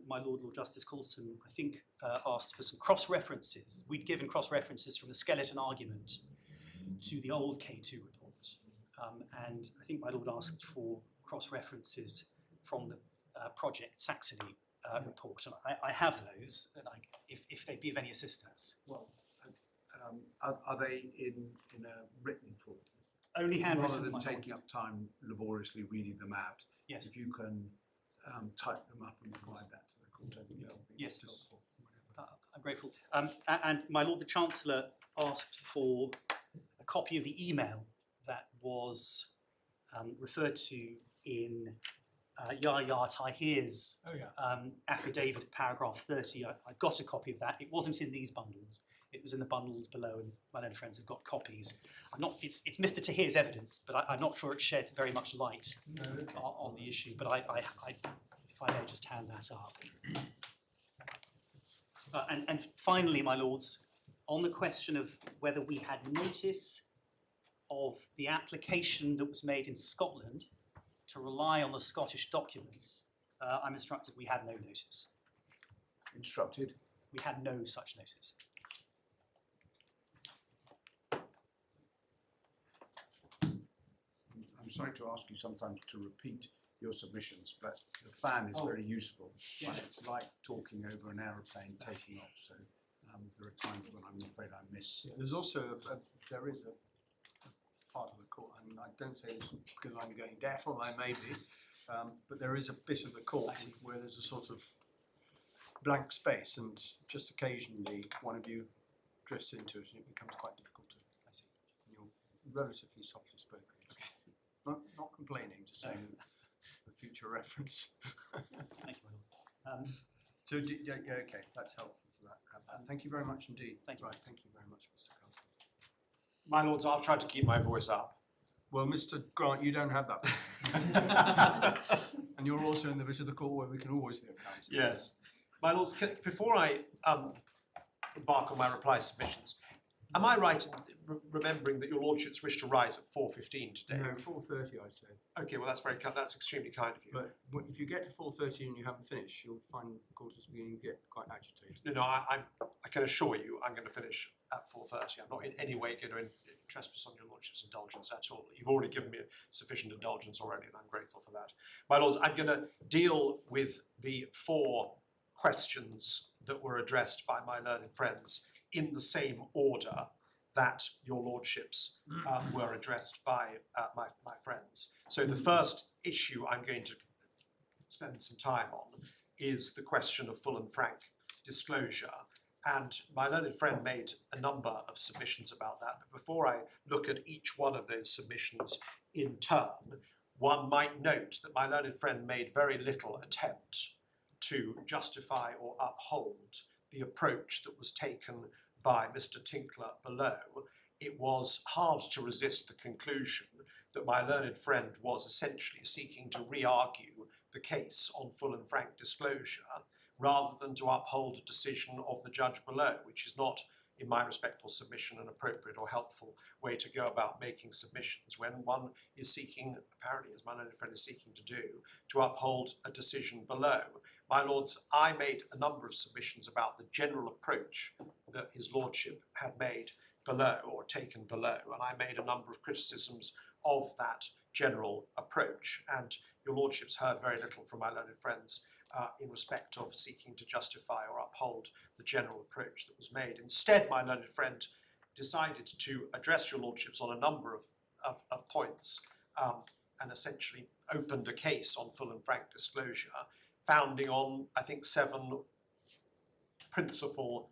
my Lord Justice Coulson, I think, asked for some cross-references. We'd given cross-references from the skeleton argument to the old K2 report. And I think my Lord asked for cross-references from the Project Saxony report. And I have those, and if they'd be of any assistance. Well, are they in a written form? Only handwritten. Rather than taking up time laboriously reading them out, yes. If you can type them up and provide that to the court, I think that would be yes, helpful. I'm grateful. And my Lord the Chancellor asked for a copy of the email that was referred to in Yahya Tahir's affidavit at paragraph 30. I got a copy of that. It wasn't in these bundles. It was in the bundles below, and my learned friends have got copies. It's Mr. Tahir's evidence, but I'm not sure it sheds very much light on the issue. But if I may just hand that up. And finally, my lords, on the question of whether we had notice of the application that was made in Scotland to rely on the Scottish documents, I'm instructed we had no notice. Instructed? We had no such notice. I'm sorry to ask you sometimes to repeat your submissions, but the fan is very useful. Yes. It's like talking over an aeroplane taking off, so there are times when I'm afraid I miss. Yeah, there's also there is a part of the court, and I don't say this because I'm going deaf, or I may be, but there is a bit of the court where there's a sort of blank space, and just occasionally one of you drifts into it, and it becomes quite difficult to. I see. You're relatively softly spoken. Okay. Not complaining, just saying for future reference. Thank you, my lord. So okay, that's helpful for that. Thank you very much indeed. Thank you. Right, thank you very much, Mr. Coulson. My lords, I'll try to keep my voice up. Well, Mr. Grant, you don't have that. And you're also in the bit of the court where we can always hear counsel. Yes. My lords, before I embark on my reply submissions, am I right in remembering that your lordships wish to rise at 4:15 today? No, 4:30 I said. Okay, well that's extremely kind of you. But if you get to 4:30 and you haven't finished, you'll find the court is beginning to get quite agitated. No, I can assure you I'm going to finish at 4:30. I'm not in any way going to trespass on your lordship's indulgence at all. You've already given me sufficient indulgence already, and I'm grateful for that. My lords, I'm going to deal with the 4 questions that were addressed by my learned friends in the same order that your lordships were addressed by my friends. So the first issue I'm going to spend some time on is the question of full and frank disclosure. And my learned friend made a number of submissions about that. But before I look at each one of those submissions in turn, one might note that my learned friend made very little attempt to justify or uphold the approach that was taken by Mr. Tinkler below. It was hard to resist the conclusion that my learned friend was essentially seeking to re-argue the case on full and frank disclosure rather than to uphold a decision of the judge below, which is not, in my respectful submission, an appropriate or helpful way to go about making submissions when one is seeking, apparently as my learned friend is seeking to do, to uphold a decision below. My lords, I made a number of submissions about the general approach that his lordship had made below or taken below, and I made a number of criticisms of that general approach, and your lordships heard very little from my learned friends in respect of seeking to justify or uphold the general approach that was made. Instead, my learned friend decided to address your lordships on a number of points and essentially opened a case on full and frank disclosure, founding on, I think, 7 principal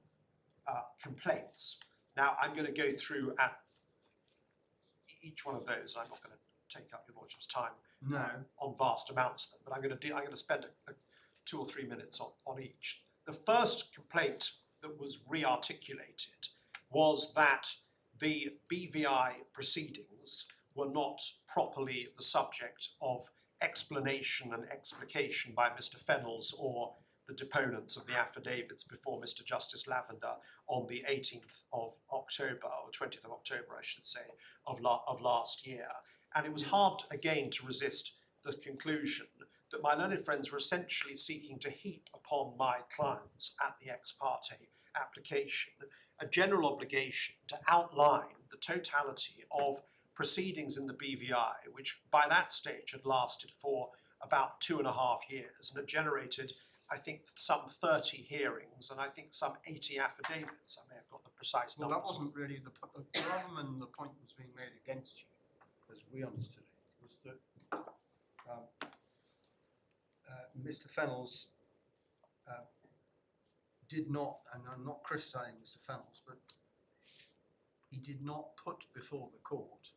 complaints. Now, I'm going to go through at each one of those. I'm not going to take up your lordship's time on vast amounts of them, but I'm going to spend 2 or 3 minutes on each. The first complaint that was re-articulated was that the BVI proceedings were not properly the subject of explanation and explication by Mr. Fennells or the deponents of the affidavits before Mr. Justice Lavender on the 18th of October, or 20th of October, I should say, of last year. And it was hard, again, to resist the conclusion that my learned friends were essentially seeking to heap upon my clients at the ex parte application a general obligation to outline the totality of proceedings in the BVI, which by that stage had lasted for about 2.5 years and had generated, I think, some 30 hearings and I think some 80 affidavits. I may have got the precise Well, numbers. that wasn't really the problem. The point was being made against you, as we understood it, was that Mr. Fennells did not, and I'm not criticising Mr. Fennells, but he did not put before the court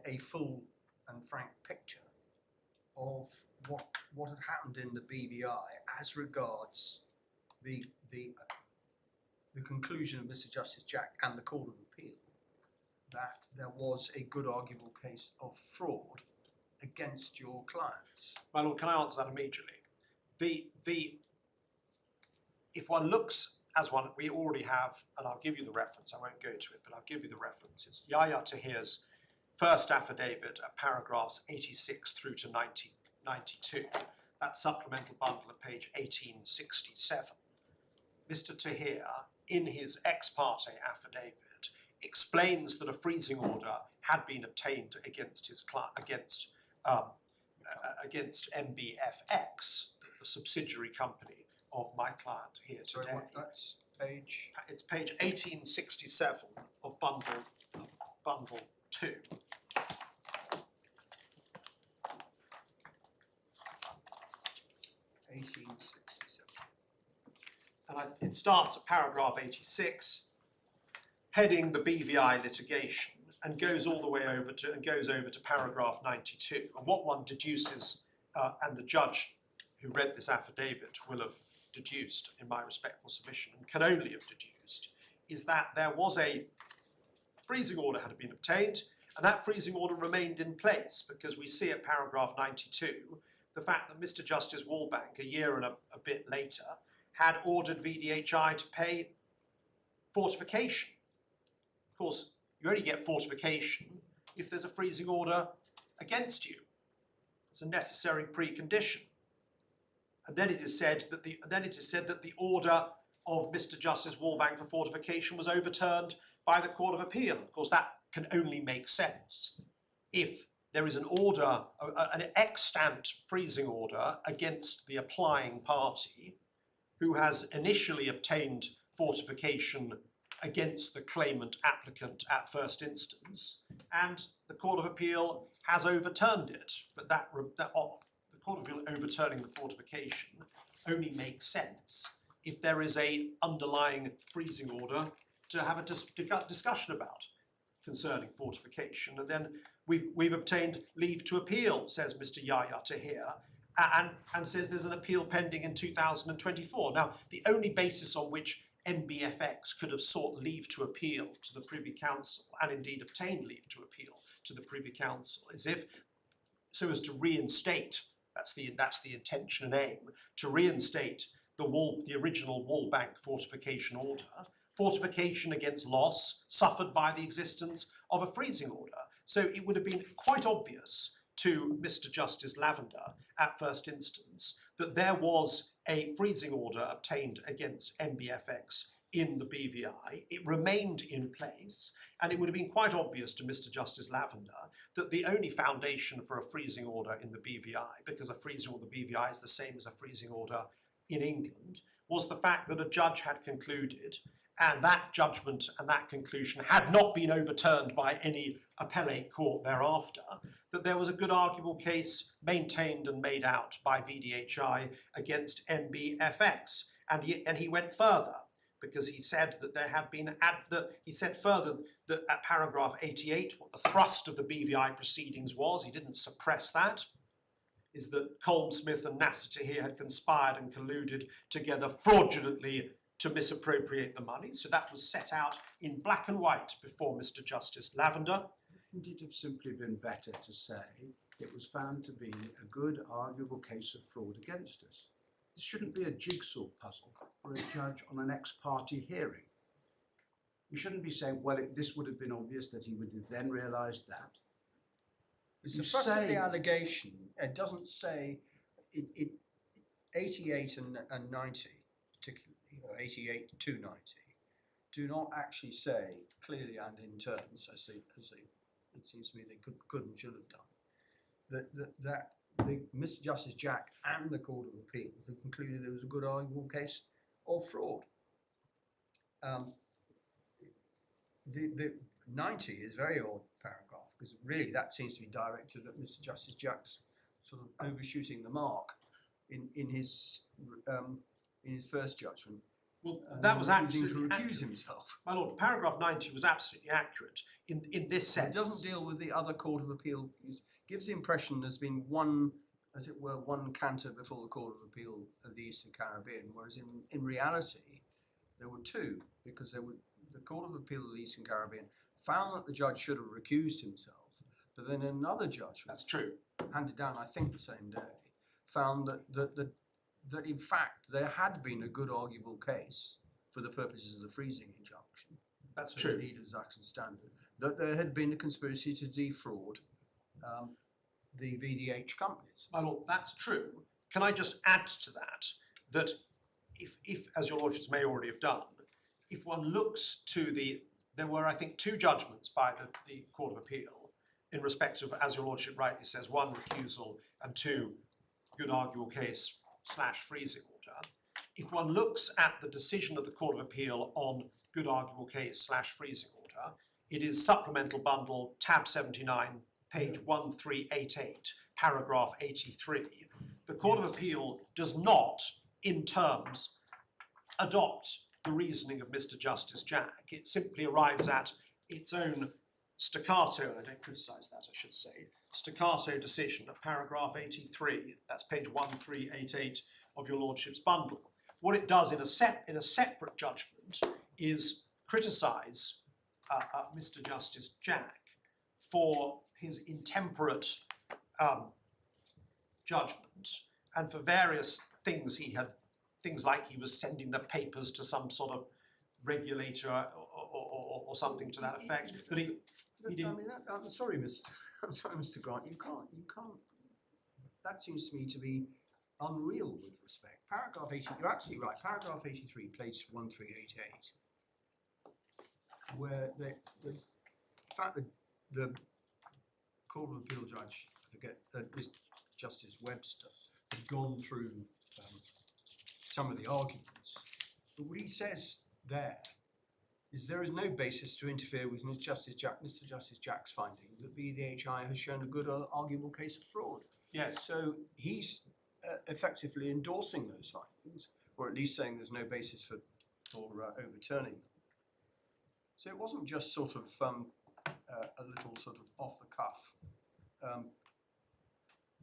a full and frank picture of what had happened in the BVI as regards the conclusion of Mr. Justice Jack and the Court of Appeal that there was a good arguable case of fraud against your clients. My lord, can I answer that immediately? If one looks as one, we already have, and I'll give you the reference, I won't go to it, but I'll give you the reference. It's Yahya Tahir's first affidavit at paragraphs 86 through to 92. That supplemental bundle at page 1867. Mr. Tahir, in his ex parte affidavit, explains that a freezing order had been obtained against his against MBFX, the subsidiary company of my client here Sorry, today. that's page. It's page 1867 of bundle 2. And it starts at paragraph 86, heading the BVI litigation, and goes all the way over to paragraph 92. And what one deduces, and the judge who read this affidavit will have deduced, in my respectful submission, and can only have deduced, is that there was a freezing order had been obtained, and that freezing order remained in place, because we see at paragraph 92 the fact that Mr. Justice Wallbank, a year and a bit later, had ordered VDHI to pay fortification. Of course, you only get fortification if there's a freezing order against you. It's a necessary precondition. And then it is said that the order of Mr. Justice Wallbank for fortification was overturned by the Court of Appeal. Of course, that can only make sense if there is an order, an extant freezing order against the applying party who has initially obtained fortification against the claimant applicant at first instance, and the Court of Appeal has overturned it. But the Court of Appeal overturning the fortification only makes sense if there is a underlying freezing order to have a discussion about concerning fortification. And then we've obtained leave to appeal, says Mr. Yahya Tahir, and says there's an appeal pending in 2024. Now, the only basis on which MBFX could have sought leave to appeal to the Privy Council, and indeed obtained leave to appeal to the Privy Council, is if so as to reinstate, that's the intention and aim, to reinstate the original Wallbank fortification order, fortification against loss suffered by the existence of a freezing order. So it would have been quite obvious to Mr. Justice Lavender at first instance that there was a freezing order obtained against MBFX in the BVI. It remained in place, and it would have been quite obvious to Mr. Justice Lavender that the only foundation for a freezing order in the BVI, because a freezing order in the BVI is the same as a freezing order in England, was the fact that a judge had concluded, and that judgment and that conclusion had not been overturned by any appellate court thereafter, that there was a good arguable case maintained and made out by VDHI against MBFX. And he went further, because he said that there had been, he said further that at paragraph 88, what the thrust of the BVI proceedings was, he didn't suppress that, is that Colm Smith and Nasser Tahir had conspired and colluded together fraudulently to misappropriate the money. So that was set out in black and white before Mr. Justice Lavender. Wouldn't it have simply been better to say it was found to be a good arguable case of fraud against us? This shouldn't be a jigsaw puzzle for a judge on an ex-parte hearing. We shouldn't be saying, well, this would have been obvious that he would have then realised that. It's You the thrust of say- the allegation. It doesn't say, 88 and 90 particularly, or 88 to 90, do not actually say clearly and in terms, as they it seems to me they could and should have done, that Mr. Justice Jack and the Court of Appeal have concluded there was a good arguable case of fraud. The 90 is a very odd paragraph, because really that seems to be directed at Mr. Justice Jack's sort of overshooting the mark in his first judgment. Well, that was refusing absolutely to recuse accurate. himself. My lord, paragraph 90 was absolutely accurate in this sense. It doesn't deal with the other Court of Appeal. It gives the impression there's been one, as it were, one canter before the Court of Appeal of the Eastern Caribbean, whereas in reality there were two, because the Court of Appeal of the Eastern Caribbean found that the judge should have recused himself, but then another judgment, That's true. handed down I think the same day, found that in fact there had been a good arguable case for the purposes of the freezing injunction. That's So true. the Leaders Action Standard, that there had been a conspiracy to defraud the VDH companies. My lord, that's true. Can I just add to that if as your lordships may already have done, if one looks to there were, I think, two judgments by the Court of Appeal in respect of, as your lordship rightly says, one recusal and two good arguable case / freezing order. If one looks at the decision of the Court of Appeal on good arguable case / freezing order, it is supplemental bundle tab 79, page 1388, paragraph 83. The Court of Appeal does not, in terms, adopt the reasoning of Mr. Justice Jack. It simply arrives at its own staccato, and I don't criticise that, I should say, staccato decision at paragraph 83. That's page 1388 of your lordship's bundle. What it does in a separate judgment is criticise Mr. Justice Jack for his intemperate judgment and for various things things like he was sending the papers to some sort of regulator or something to that effect. That he didn't. I mean, I'm sorry, Mr. Grant. You can't. That seems to me to be unreal with respect. Paragraph 80. You're absolutely right. Paragraph 83, page 1388, where the fact that the Court of Appeal judge, I forget, Mr. Justice Webster, has gone through some of the arguments, but what he says there is no basis to interfere with Mr. Justice Jack's finding that VDHI has shown a good arguable case of fraud. Yes. So he's effectively endorsing those findings, or at least saying there's no basis for overturning them. So it wasn't just sort of a little sort of off the cuff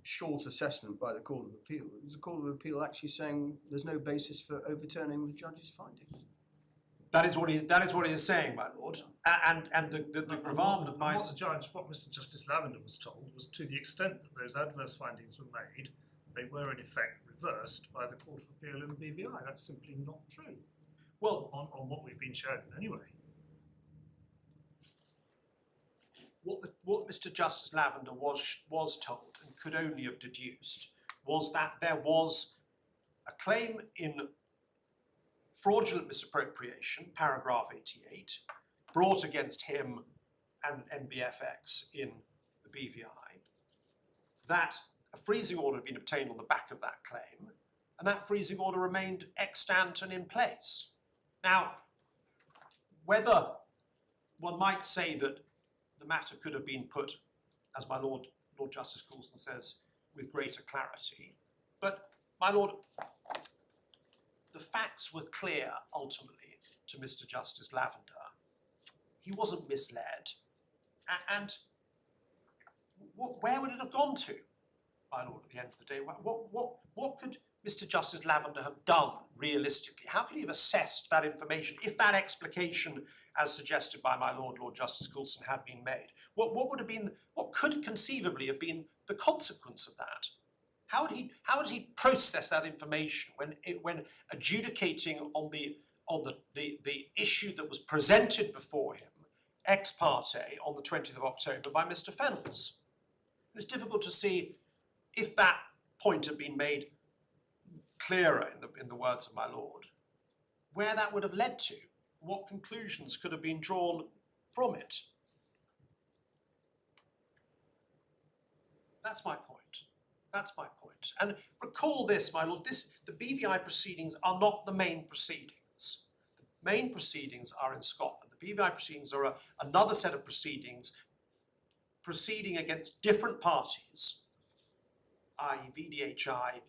short assessment by the Court of Appeal. It was the Court of Appeal actually saying there's no basis for overturning the judge's findings. That is what he is saying, my lord. And the gravamen of my... What Mr. Justice Lavender was told was, to the extent that those adverse findings were made, they were in effect reversed by the Court of Appeal in the BVI. That's simply not true. Well, on what we've been shown, anyway. what Mr. Justice Lavender was told and could only have deduced was that there was a claim in fraudulent misappropriation, paragraph 88, brought against him and NBFX in the BVI, that a freezing order had been obtained on the back of that claim, and that freezing order remained extant and in place. Now, whether one might say that the matter could have been put, as my Lord Justice Coulson says, with greater clarity, but my Lord, the facts were clear ultimately to Mr. Justice Lavender. He wasn't misled, and where would it have gone to, my Lord, at the end of the day? What could Mr. Justice Lavender have done realistically? How could he have assessed that information if that explication, as suggested by my Lord Justice Coulson, had been made? What would have been? What could conceivably have been the consequence of that? How would he process that information when adjudicating on the issue that was presented before him ex parte on the 20th of October by Mr. Fennels? It's difficult to see, if that point had been made clearer in the words of my lord, where that would have led to, what conclusions could have been drawn from it. That's my point. That's my point. And recall this, my lord, the BVI proceedings are not the main proceedings. The main proceedings are in Scotland. The BVI proceedings are another set of proceedings proceeding against different parties, i.e. VDHI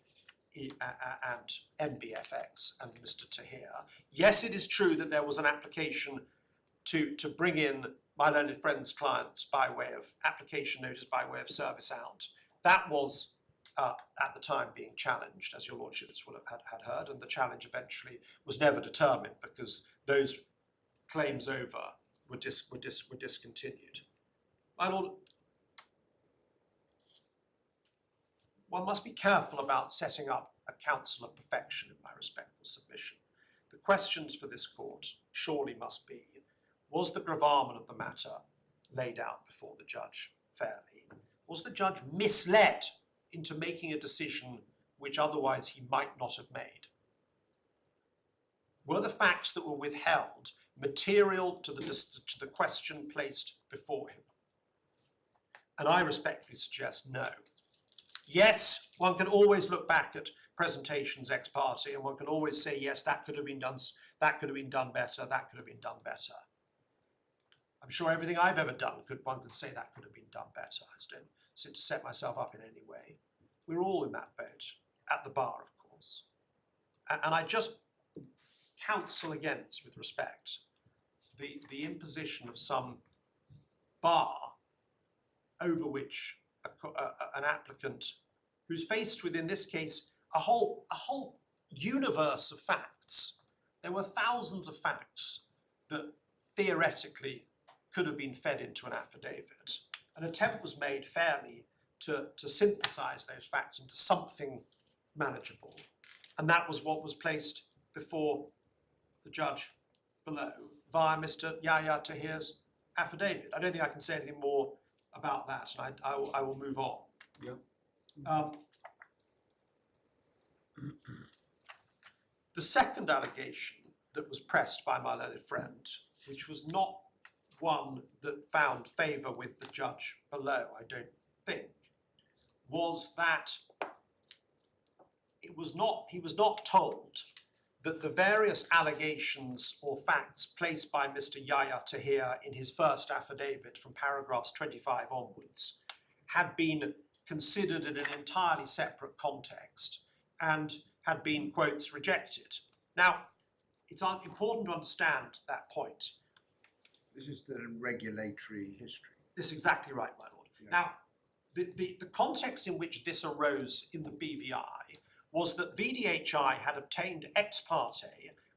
and MBFX and Mr. Tahir. Yes, it is true that there was an application to bring in my learned friend's clients by way of application notice, by way of service out. That was at the time being challenged, as your lordships would have had heard, and the challenge eventually was never determined because those claims over were discontinued. My lord, one must be careful about setting up a counsel of perfection, in my respectful submission. The questions for this court surely must be, was the gravamen of the matter laid out before the judge fairly? Was the judge misled into making a decision which otherwise he might not have made? Were the facts that were withheld material to the question placed before him? And I respectfully suggest no. Yes, one can always look back at presentations ex parte, and one can always say, yes, that could have been done better, that could have been done better. I'm sure everything I've ever done, one could say that could have been done better. I just don't sit to set myself up in any way. We're all in that boat, at the bar, of course. And I just counsel against, with respect, the imposition of some bar over which an applicant who's faced with, in this case, a whole universe of facts. There were thousands of facts that theoretically could have been fed into an affidavit. An attempt was made fairly to synthesize those facts into something manageable. And that was what was placed before the judge below via Mr. Yahya Tahir's affidavit. I don't think I can say anything more about that, and I will move on. Yeah. The second allegation that was pressed by my learned friend, which was not one that found favour with the judge below, I don't think, was that he was not told that the various allegations or facts placed by Mr. Yahya Tahir in his first affidavit from paragraphs 25 onwards had been considered in an entirely separate context and had been, quotes, rejected. Now, it's important to understand that point. This is the regulatory history. This is exactly right, my lord. Yeah. Now, the context in which this arose in the BVI was that VDHI had obtained ex parte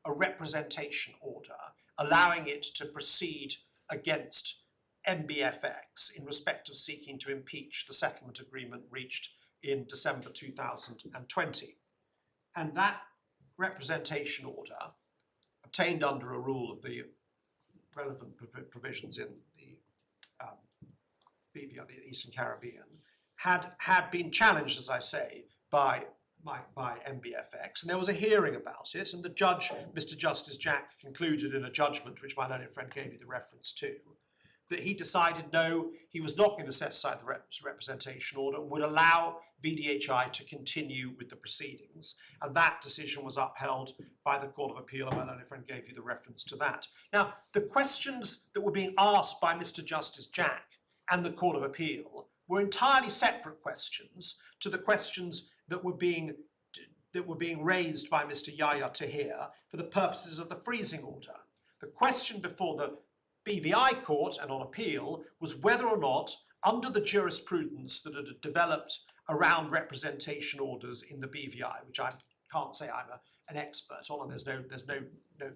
a representation order allowing it to proceed against MBFX in respect of seeking to impeach the settlement agreement reached in December 2020. And that representation order, obtained under a rule of the relevant provisions in the BVI, the Eastern Caribbean, had been challenged, as I say, by MBFX, and there was a hearing about it, and the judge, Mr. Justice Jack, concluded in a judgment, which my learned friend gave you the reference to, that he decided no, he was not going to set aside the representation order and would allow VDHI to continue with the proceedings, and that decision was upheld by the Court of Appeal, and my learned friend gave you the reference to that. Now, the questions that were being asked by Mr. Justice Jack and the Court of Appeal were entirely separate questions to the questions that were being raised by Mr. Yahya Tahir for the purposes of the freezing order. The question before the BVI court and on appeal was whether or not, under the jurisprudence that had developed around representation orders in the BVI, which I can't say I'm an expert on, and there's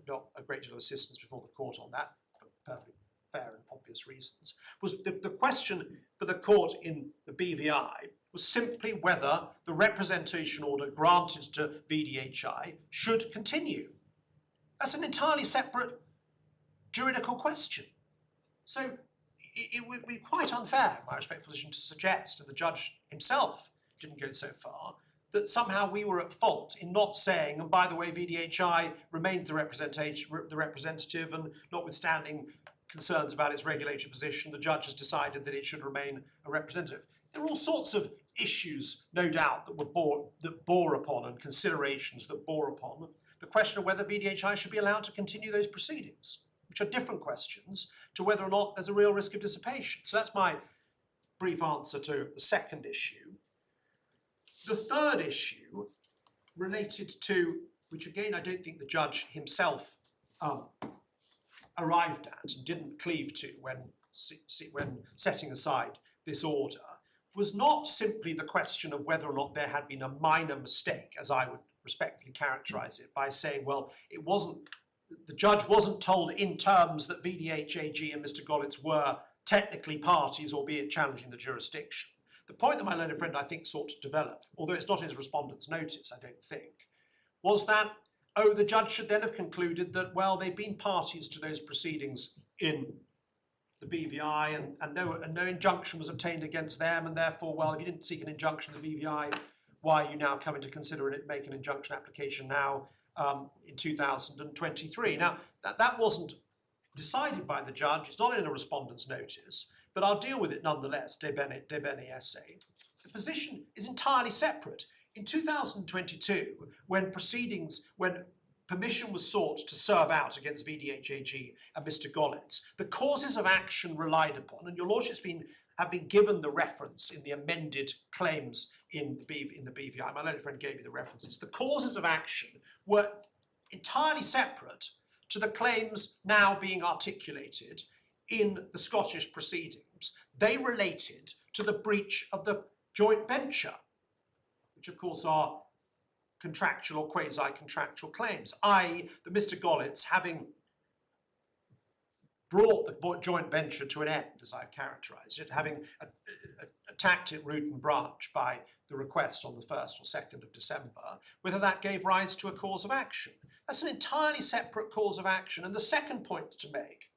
not a great deal of assistance before the court on that, for perfectly fair and obvious reasons, was the question for the court in the BVI was simply whether the representation order granted to VDHI should continue. That's an entirely separate juridical question. So it would be quite unfair, in my respectful position, to suggest, and the judge himself didn't go so far, that somehow we were at fault in not saying, and by the way, VDHI remains the representative, and notwithstanding concerns about its regulatory position, the judge has decided that it should remain a representative. There are all sorts of issues, no doubt, that bore upon, and considerations that bore upon the question of whether VDHI should be allowed to continue those proceedings, which are different questions to whether or not there's a real risk of dissipation. So that's my brief answer to the second issue. The third issue related to, which again I don't think the judge himself arrived at and didn't cleave to when setting aside this order, was not simply the question of whether or not there had been a minor mistake, as I would respectfully characterise it, by saying, well, it wasn't, the judge wasn't told in terms that VDHAG and Mr. Gollitz were technically parties, albeit challenging the jurisdiction. The point that my learned friend, I think, sought to develop, although it's not in his respondent's notice, I don't think, was that, oh, the judge should then have concluded that, well, they've been parties to those proceedings in the BVI and no injunction was obtained against them, and therefore, well, if you didn't seek an injunction in the BVI, why are you now coming to consider it, make an injunction application now in 2023? Now, that wasn't decided by the judge, it's not in a respondent's notice, but I'll deal with it nonetheless, de bene esse. The position is entirely separate. In 2022, when permission was sought to serve out against VDHAG and Mr. Gollitz, the causes of action relied upon, and your lordship's have been given the reference in the amended claims in the BVI, my learned friend gave you the references, the causes of action were entirely separate to the claims now being articulated in the Scottish proceedings. They related to the breach of the joint venture, which of course are contractual or quasi-contractual claims, i.e. that Mr. Gollitz, having brought the joint venture to an end, as I've characterised it, having attacked it root and branch by the request on the 1st or 2nd of December, whether that gave rise to a cause of action. That's an entirely separate cause of action. And the second point to make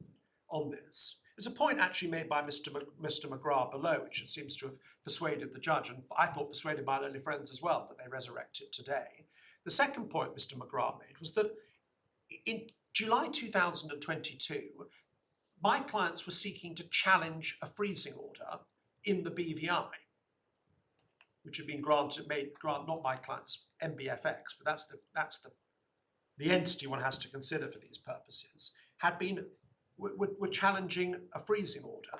on this is a point actually made by Mr. McGrath below, which it seems to have persuaded the judge, and I thought persuaded my early friends as well, but they resurrect it today. The second point Mr. McGrath made was that in July 2022, my clients were seeking to challenge a freezing order in the BVI, which had been granted, not my clients, MBFX, but that's the entity one has to consider for these purposes, were challenging a freezing order.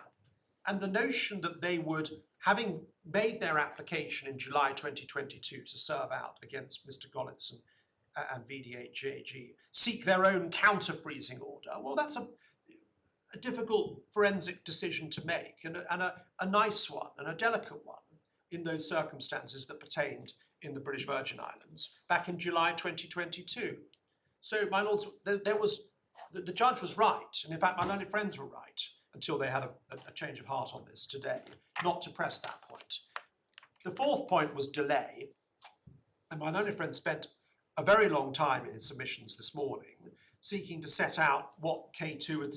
And the notion that they would, having made their application in July 2022 to serve out against Mr. Gollitz and VDHAG, seek their own counter-freezing order, well, that's a difficult forensic decision to make, and a nice one, and a delicate one, in those circumstances that pertained in the British Virgin Islands back in July 2022. So, my lords, the judge was right, and in fact my learned friends were right, until they had a change of heart on this today, not to press that point. The fourth point was delay, and my learned friend spent a very long time in his submissions this morning seeking to set out what K2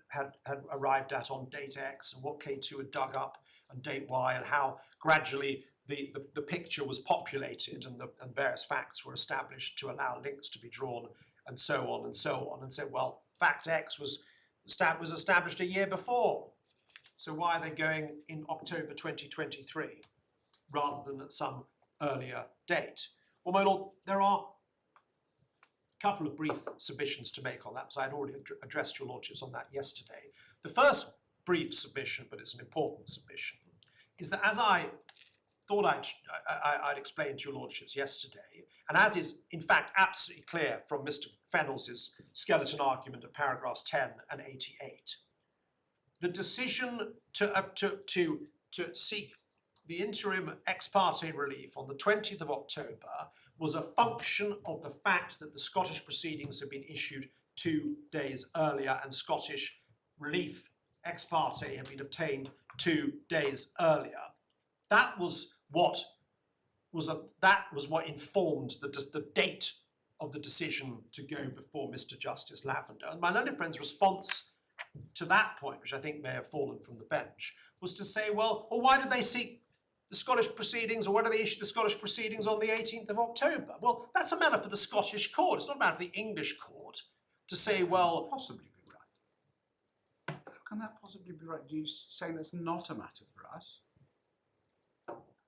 had arrived at on date X and what K2 had dug up on date Y, and how gradually the picture was populated and various facts were established to allow links to be drawn, and so on and so on, and said, well, fact X was established a year before, so why are they going in October 2023 rather than at some earlier date? Well, my lord, there are a couple of brief submissions to make on that, because I had already addressed your lordships on that yesterday. The first brief submission, but it's an important submission, is that as I thought I'd explained to your lordships yesterday, and as is in fact absolutely clear from Mr. Fennell's skeleton argument at paragraphs 10 and 88, the decision to seek the interim ex parte relief on the 20th of October was a function of the fact that the Scottish proceedings had been issued 2 days earlier, and Scottish relief ex parte had been obtained 2 days earlier. That was what informed the date of the decision to go before Mr. Justice Lavender. And my learned friend's response to that point, which I think may have fallen from the bench, was to say, well, why did they seek the Scottish proceedings, or why did they issue the Scottish proceedings on the 18th of October? Well, that's a matter for the Scottish court. It's not a matter for the English court to say, well, Possibly be right. How can that possibly be right? Do you say that's not a matter for us?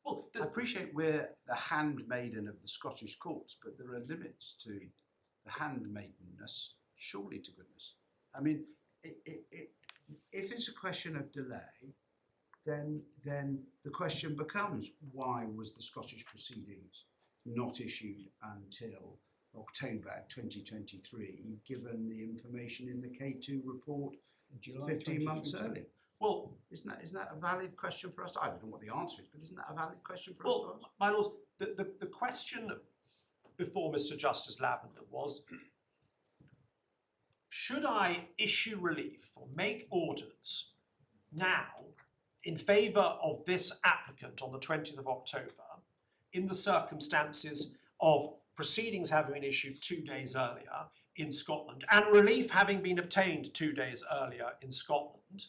well, I appreciate we're the handmaiden of the Scottish courts, but there are limits to the handmaidenness, surely to goodness. I mean, if it's a question of delay, then the question becomes, why was the Scottish proceedings not issued until October 2023, given the information in the K2 report July 15 months 2022. earlier? well, Isn't that a valid question for us? I don't know what the answer is, but isn't that a valid question for us to well, ask? my lords, the question before Mr. Justice Lavender was, should I issue relief or make orders now in favour of this applicant on the 20th of October in the circumstances of proceedings having been issued 2 days earlier in Scotland and relief having been obtained 2 days earlier in Scotland,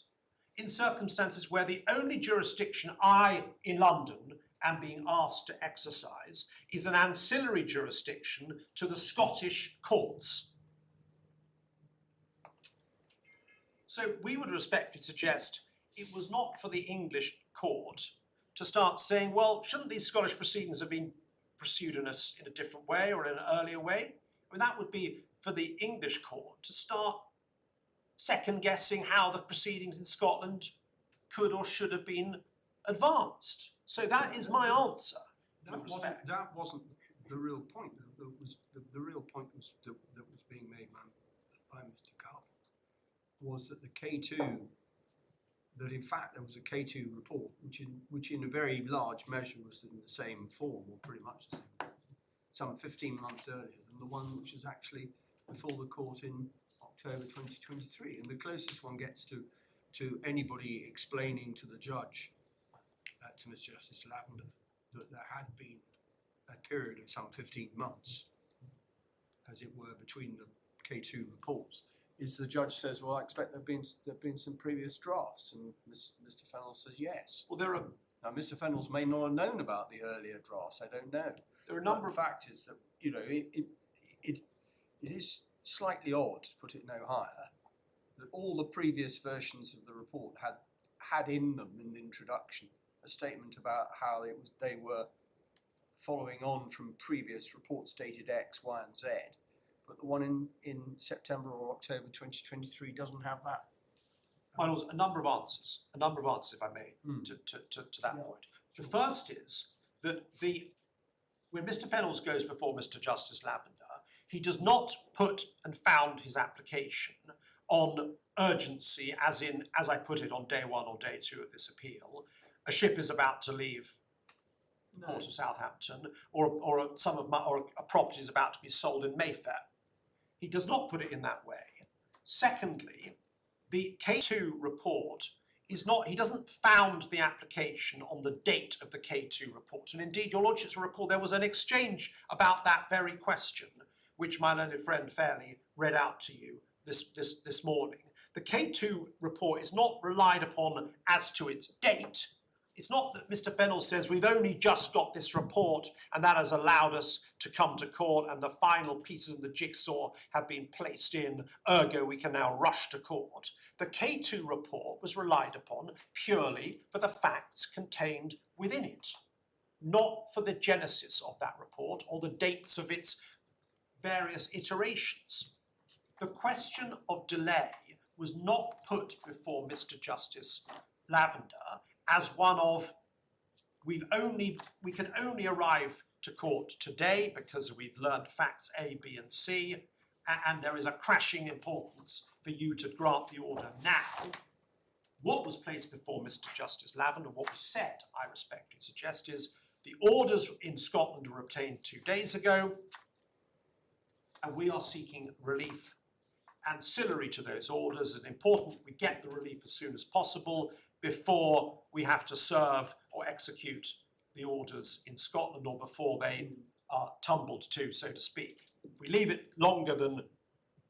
in circumstances where the only jurisdiction I, in London, am being asked to exercise is an ancillary jurisdiction to the Scottish courts? So we would respectfully suggest it was not for the English court to start saying, well, shouldn't these Scottish proceedings have been pursued in a different way or in an earlier way? I mean, that would be for the English court to start second guessing how the proceedings in Scotland could or should have been advanced. So that is my answer. That wasn't the real point. The real point that was being made by Mr. Carver was that the K2, that in fact there was a K2 report, which in a very large measure was in the same form, or pretty much the same form, some 15 months earlier than the one which is actually before the court in October 2023. And the closest one gets to anybody explaining to the judge, to Mr. Justice Lavender, that there had been a period of some 15 months, as it were, between the K2 reports, is the judge says, well, I expect there have been some previous drafts, and Mr. Fennell says yes. Well, there are Mr. Fennell's may not have known about the earlier drafts, I don't know. a number of factors that, it is slightly odd, to put it no higher, that all the previous versions of the report had in them, in the introduction, a statement about how they were following on from previous reports dated X, Y, and Z. But the one in September or October 2023 doesn't have that. my lords, a number of answers, if I may, to that point. The first is that when Mr. Fennells goes before Mr. Justice Lavender, he does not put and found his application on urgency, as I put it, on day 1 or day 2 of this appeal. A ship is about to leave the port of Southampton, or a property is about to be sold in Mayfair. He does not put it in that way. Secondly, the K2 report is not, he doesn't found the application on the date of the K2 report. And indeed, your lordships will recall there was an exchange about that very question, which my learned friend Fairley read out to you this morning. The K2 report is not relied upon as to its date. It's not that Mr. Fennell says we've only just got this report and that has allowed us to come to court and the final pieces of the jigsaw have been placed in, ergo we can now rush to court. The K2 report was relied upon purely for the facts contained within it, not for the genesis of that report or the dates of its various iterations. The question of delay was not put before Mr. Justice Lavender as one of we can only arrive to court today because we've learned facts A, B, and C, and there is a crashing importance for you to grant the order now. What was placed before Mr. Justice Lavender, what was said, I respectfully suggest, is the orders in Scotland were obtained 2 days ago, and we are seeking relief ancillary to those orders, and important we get the relief as soon as possible before we have to serve, or execute the orders in Scotland or before they are tumbled to, so to speak. If we leave it longer than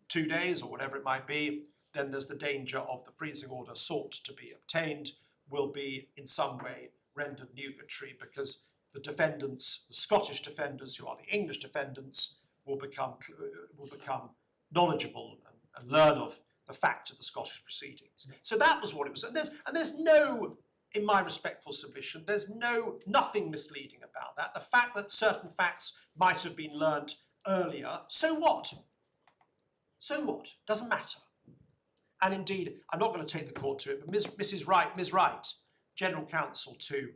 2 days or whatever it might be, then there's the danger of the freezing order sought to be obtained will be in some way rendered nugatory, because the defendants, the Scottish defenders who are the English defendants, will become knowledgeable and learn of the fact of the Scottish proceedings. So that was what it was. And there's no, in my respectful submission, there's nothing misleading about that. The fact that certain facts might have been learnt earlier, so what? So what? Doesn't matter. And indeed, I'm not going to take the court to it, but Ms. Wright, General Counsel to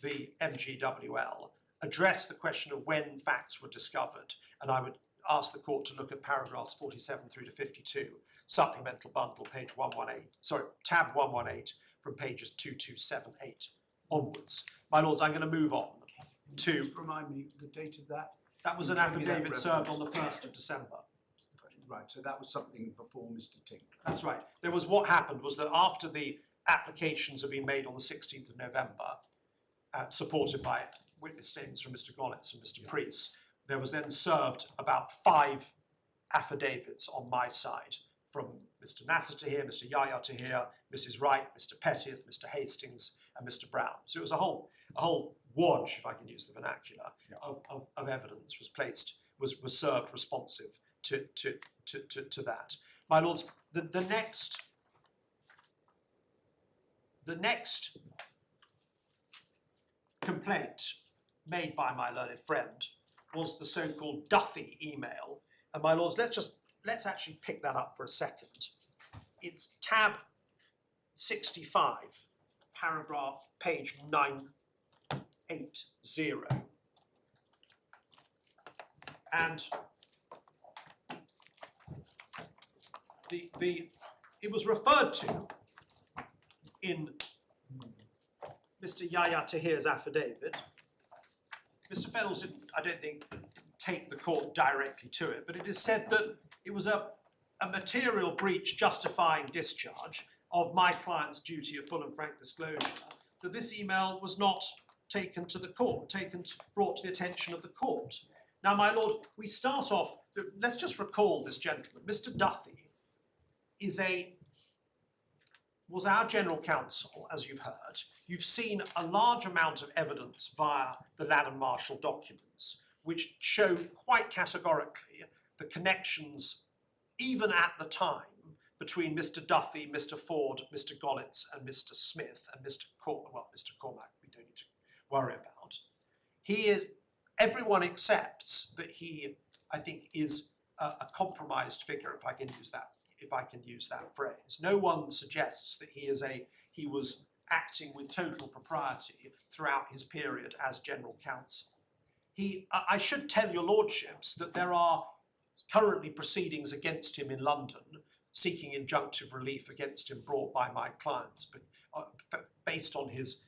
the MGWL, addressed the question of when facts were discovered, and I would ask the court to look at paragraphs 47 through to 52, supplemental bundle, page 118, sorry, tab 118, from pages 2278 onwards. My lords, I'm going to move on to... Just remind me the date of that? That was an Give me that affidavit served on reference. the 1st of December. Right, so that was something before Mr. Tinkler. That's right. There was, what happened was that after the applications had been made on the 16th of November, supported by witness statements from Mr. Gollitz and Mr. Preece, there was then served about 5 affidavits on my side from Mr. Nasser to here, Mr. Yahya to here, Mrs. Wright, Mr. Pettieth, Mr. Hastings, and Mr. Brown. So it was a whole wodge, if I can use the vernacular, of evidence was served responsive to that. My lords, the next complaint made by my learned friend was the so-called Duthie email. And my lords, let's actually pick that up for a second. It's tab 65, paragraph, page 980. And it was referred to in Mr. Yahya Tahir's affidavit. Mr. Fennells didn't, I don't think, take the court directly to it, but it is said that it was a material breach justifying discharge of my client's duty of full and frank disclosure, that this email was not taken to the court, brought to the attention of the court. Now, my lord, we start off, let's just recall this gentleman. Mr. Duthie was our general counsel, as you've heard. You've seen a large amount of evidence via the Ladd Marshall documents, which show quite categorically the connections, even at the time, between Mr. Duthie, Mr. Ford, Mr. Gollitz, and Mr. Smith, and Mr. Cormack, we don't need to worry about. Everyone accepts that he, I think, is a compromised figure, if I can use that phrase. No one suggests that he was acting with total propriety throughout his period as general counsel. I should tell your lordships that there are currently proceedings against him in London, seeking injunctive relief against him brought by my clients, but based on his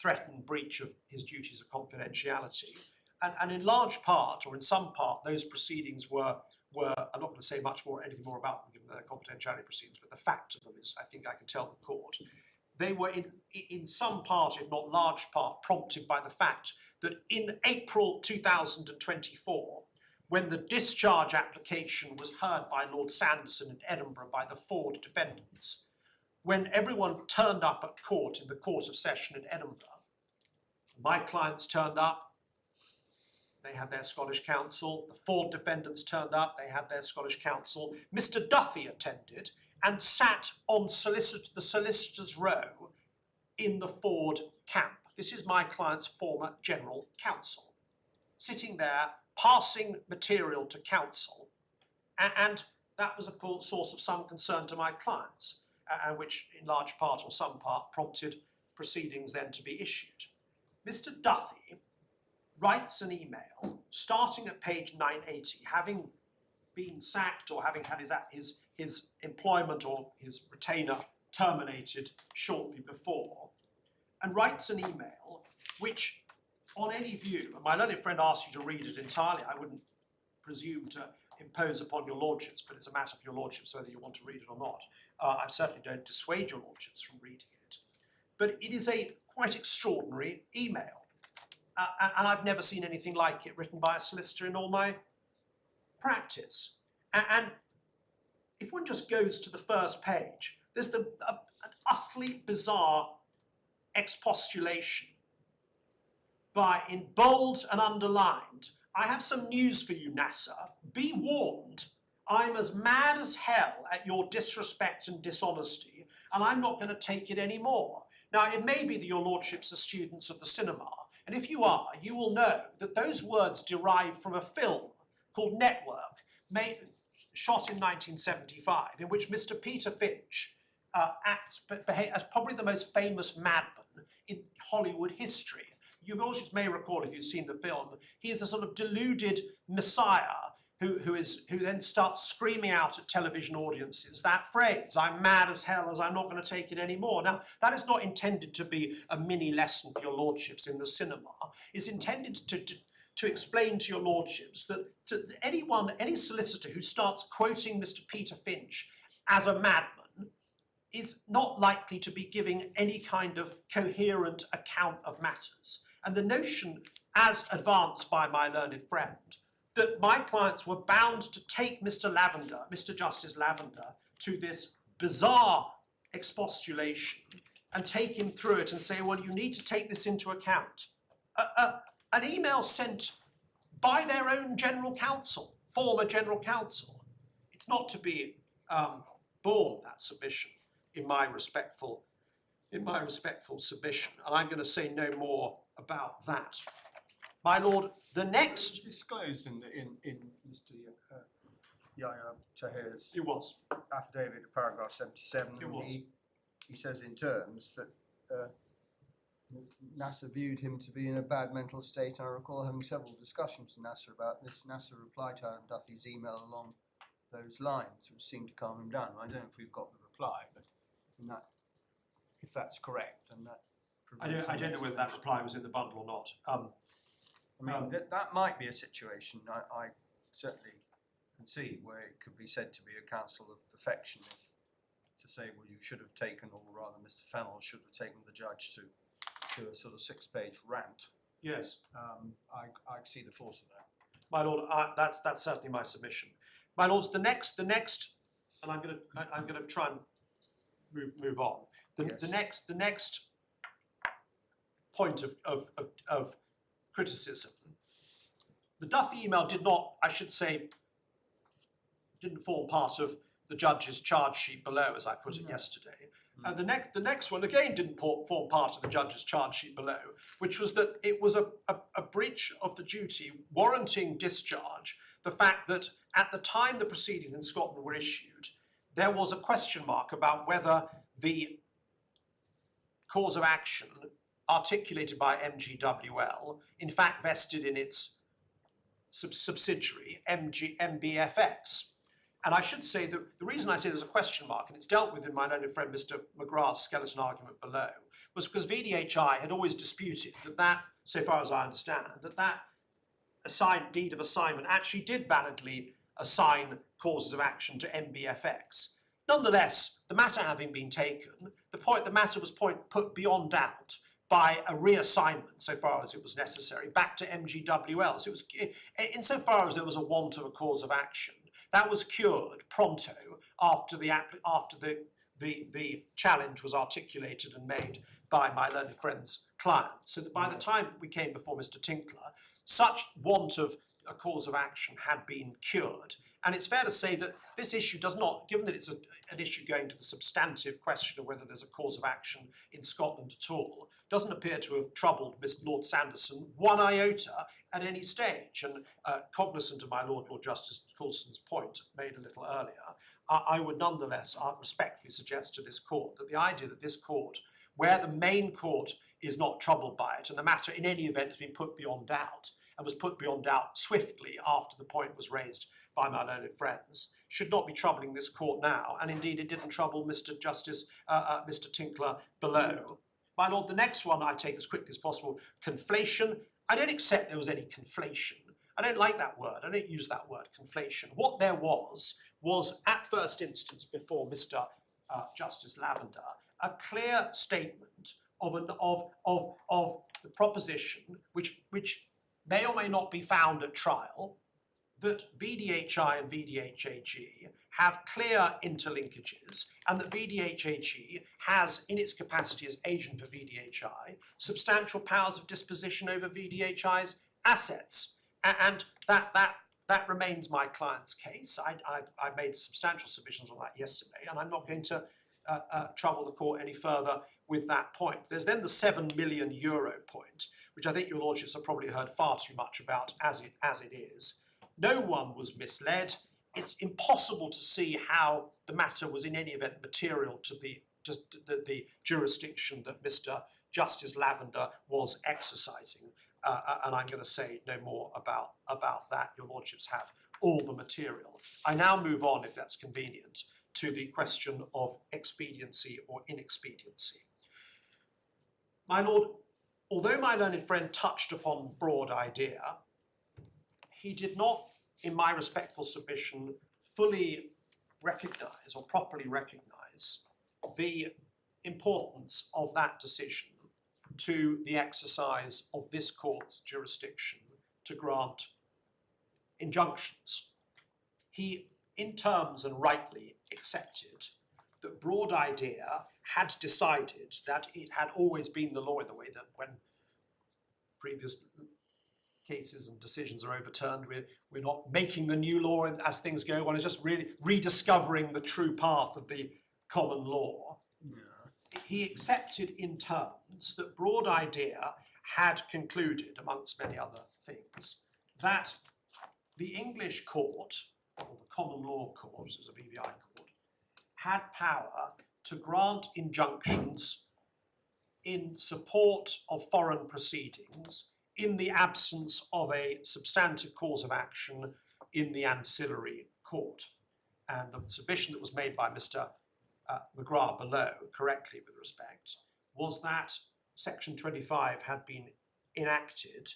threatened breach of his duties of confidentiality. And in large part, or in some part, those proceedings were I'm not going to say anything more about them given their confidentiality proceedings, but the fact of them is, I think I can tell the court, they were in some part, if not large part, prompted by the fact that in April 2024, when the discharge application was heard by Lord Sanderson in Edinburgh by the Ford defendants, when everyone turned up at court in the Court of Session in Edinburgh, my clients turned up, they had their Scottish counsel. The Ford defendants turned up, they had their Scottish counsel. Mr. Duthie attended and sat on the solicitor's row in the Ford camp. This is my client's former general counsel, sitting there, passing material to counsel, and that was a source of some concern to my clients, and which in large part or some part prompted proceedings then to be issued. Mr. Duthie writes an email starting at page 980, having been sacked or having had his employment or his retainer terminated shortly before, and writes an email which, on any view, and my learned friend asked you to read it entirely, I wouldn't presume to impose upon your lordships, but it's a matter for your lordships whether you want to read it or not. I certainly don't dissuade your lordships from reading it. But it is quite extraordinary email. And I've never seen anything like it written by a solicitor in all my practice. And if one just goes to the first page, there's an utterly bizarre expostulation in bold and underlined, "I have some news for you, Nasser. Be warned, I'm as mad as hell at your disrespect and dishonesty, and I'm not going to take it anymore." Now, it may be that your lordships are students of the cinema, and if you are, you will know that those words derive from a film called Network, shot in 1975, in which Mr. Peter Finch acts as probably the most famous madman in Hollywood history. You lordships may recall, if you've seen the film, he is a sort of deluded messiah who then starts screaming out at television audiences that phrase, "I'm mad as hell as I'm not going to take it anymore." Now, that is not intended to be a mini lesson for your lordships in the cinema. It's intended to explain to your lordships that any solicitor who starts quoting Mr. Peter Finch as a madman is not likely to be giving any kind of coherent account of matters. And the notion, as advanced by my learned friend, that my clients were bound to take Mr. Justice Lavender, to this bizarre expostulation and take him through it and say, well, you need to take this into account. An email sent by their own general counsel, former general counsel. It's not to be borne, that submission, in my respectful submission, and I'm going to say no more about that. My lord, the next... Disclosed in Mr. Yahya Tahir's It was. affidavit, paragraph 77. It was. He says in terms that Nasser viewed him to be in a bad mental state. I recall having several discussions with Nasser about this. Nasser replied to Adam Duthie's email along those lines, which seemed to calm him down. I don't know if we've got the reply, but if that's correct, then that... I don't know whether that reply was in the bundle or not. That might be a situation I certainly can see where it could be said to be a counsel of perfection, to say, well, you should have taken, or rather Mr. Fennell should have taken the judge to a sort of 6-page rant. Yes. I see the force of that. My lord, that's certainly my submission. My lords, the next, and I'm going to try and move on. The next point of criticism. The Duthie email did not, I should say, didn't form part of the judge's charge sheet below, as I put it yesterday. And the next one again didn't form part of the judge's charge sheet below, which was that it was a breach of the duty warranting discharge. The fact that at the time the proceedings in Scotland were issued, there was a question mark about whether the cause of action articulated by MGWL in fact vested in its subsidiary MBFX. And I should say that the reason I say there's a question mark, and it's dealt with in my learned friend Mr. McGrath's skeleton argument below, was because VDHI had always disputed that, so far as I understand, that assigned deed of assignment actually did validly assign causes of action to MBFX. Nonetheless, the matter having been taken, the matter was put beyond doubt by a reassignment, so far as it was necessary, back to MGWL. So it was, insofar as there was a want of a cause of action, that was cured pronto after the challenge was articulated and made by my learned friend's client. So that by the time we came before Mr. Tinkler, such want of a cause of action had been cured. And it's fair to say that this issue does not, given that it's an issue going to the substantive question of whether there's a cause of action in Scotland at all, doesn't appear to have troubled Mr. Lord Sanderson one iota at any stage. And cognizant of my Lord Justice Coulson's point made a little earlier, I would nonetheless respectfully suggest to this court that the idea that this court, where the main court is not troubled by it, and the matter in any event has been put beyond doubt, and was put beyond doubt swiftly after the point was raised by my learned friends, should not be troubling this court now, and indeed it didn't trouble Mr. Justice, Mr. Tinkler below. My lord, the next one I take as quickly as possible, conflation. I don't accept there was any conflation. I don't like that word. I don't use that word, conflation. What there was at first instance before Mr. Justice Lavender, a clear statement of the proposition, which may or may not be found at trial, that VDHI and VDHAG have clear interlinkages, and that VDHAG has, in its capacity as agent for VDHI, substantial powers of disposition over VDHI's assets, and that remains my client's case. I made substantial submissions on that yesterday, and I'm not going to trouble the court any further with that point. There's then the €7 million point, which I think your lordships have probably heard far too much about as it is. No one was misled. It's impossible to see how the matter was in any event material to the jurisdiction that Mr. Justice Lavender was exercising. And I'm going to say no more about that. Your lordships have all the material. I now move on, if that's convenient, to the question of expediency or inexpediency. My lord, although my learned friend touched upon broad idea, he did not, in my respectful submission, fully recognise or properly recognise the importance of that decision to the exercise of this court's jurisdiction to grant injunctions. He, in terms and rightly, accepted that broad idea had decided that it had always been the law, in the way that when previous cases and decisions are overturned, we're not making the new law as things go on, it's just really rediscovering the true path of the common law. Yeah. He accepted in terms that broad idea had concluded, amongst many other things, that the English court, or the common law court, as a BVI court, had power to grant injunctions in support of foreign proceedings in the absence of a substantive cause of action in the ancillary court. And the submission that was made by Mr. McGrath below, correctly with respect, was that Section 25 had been enacted,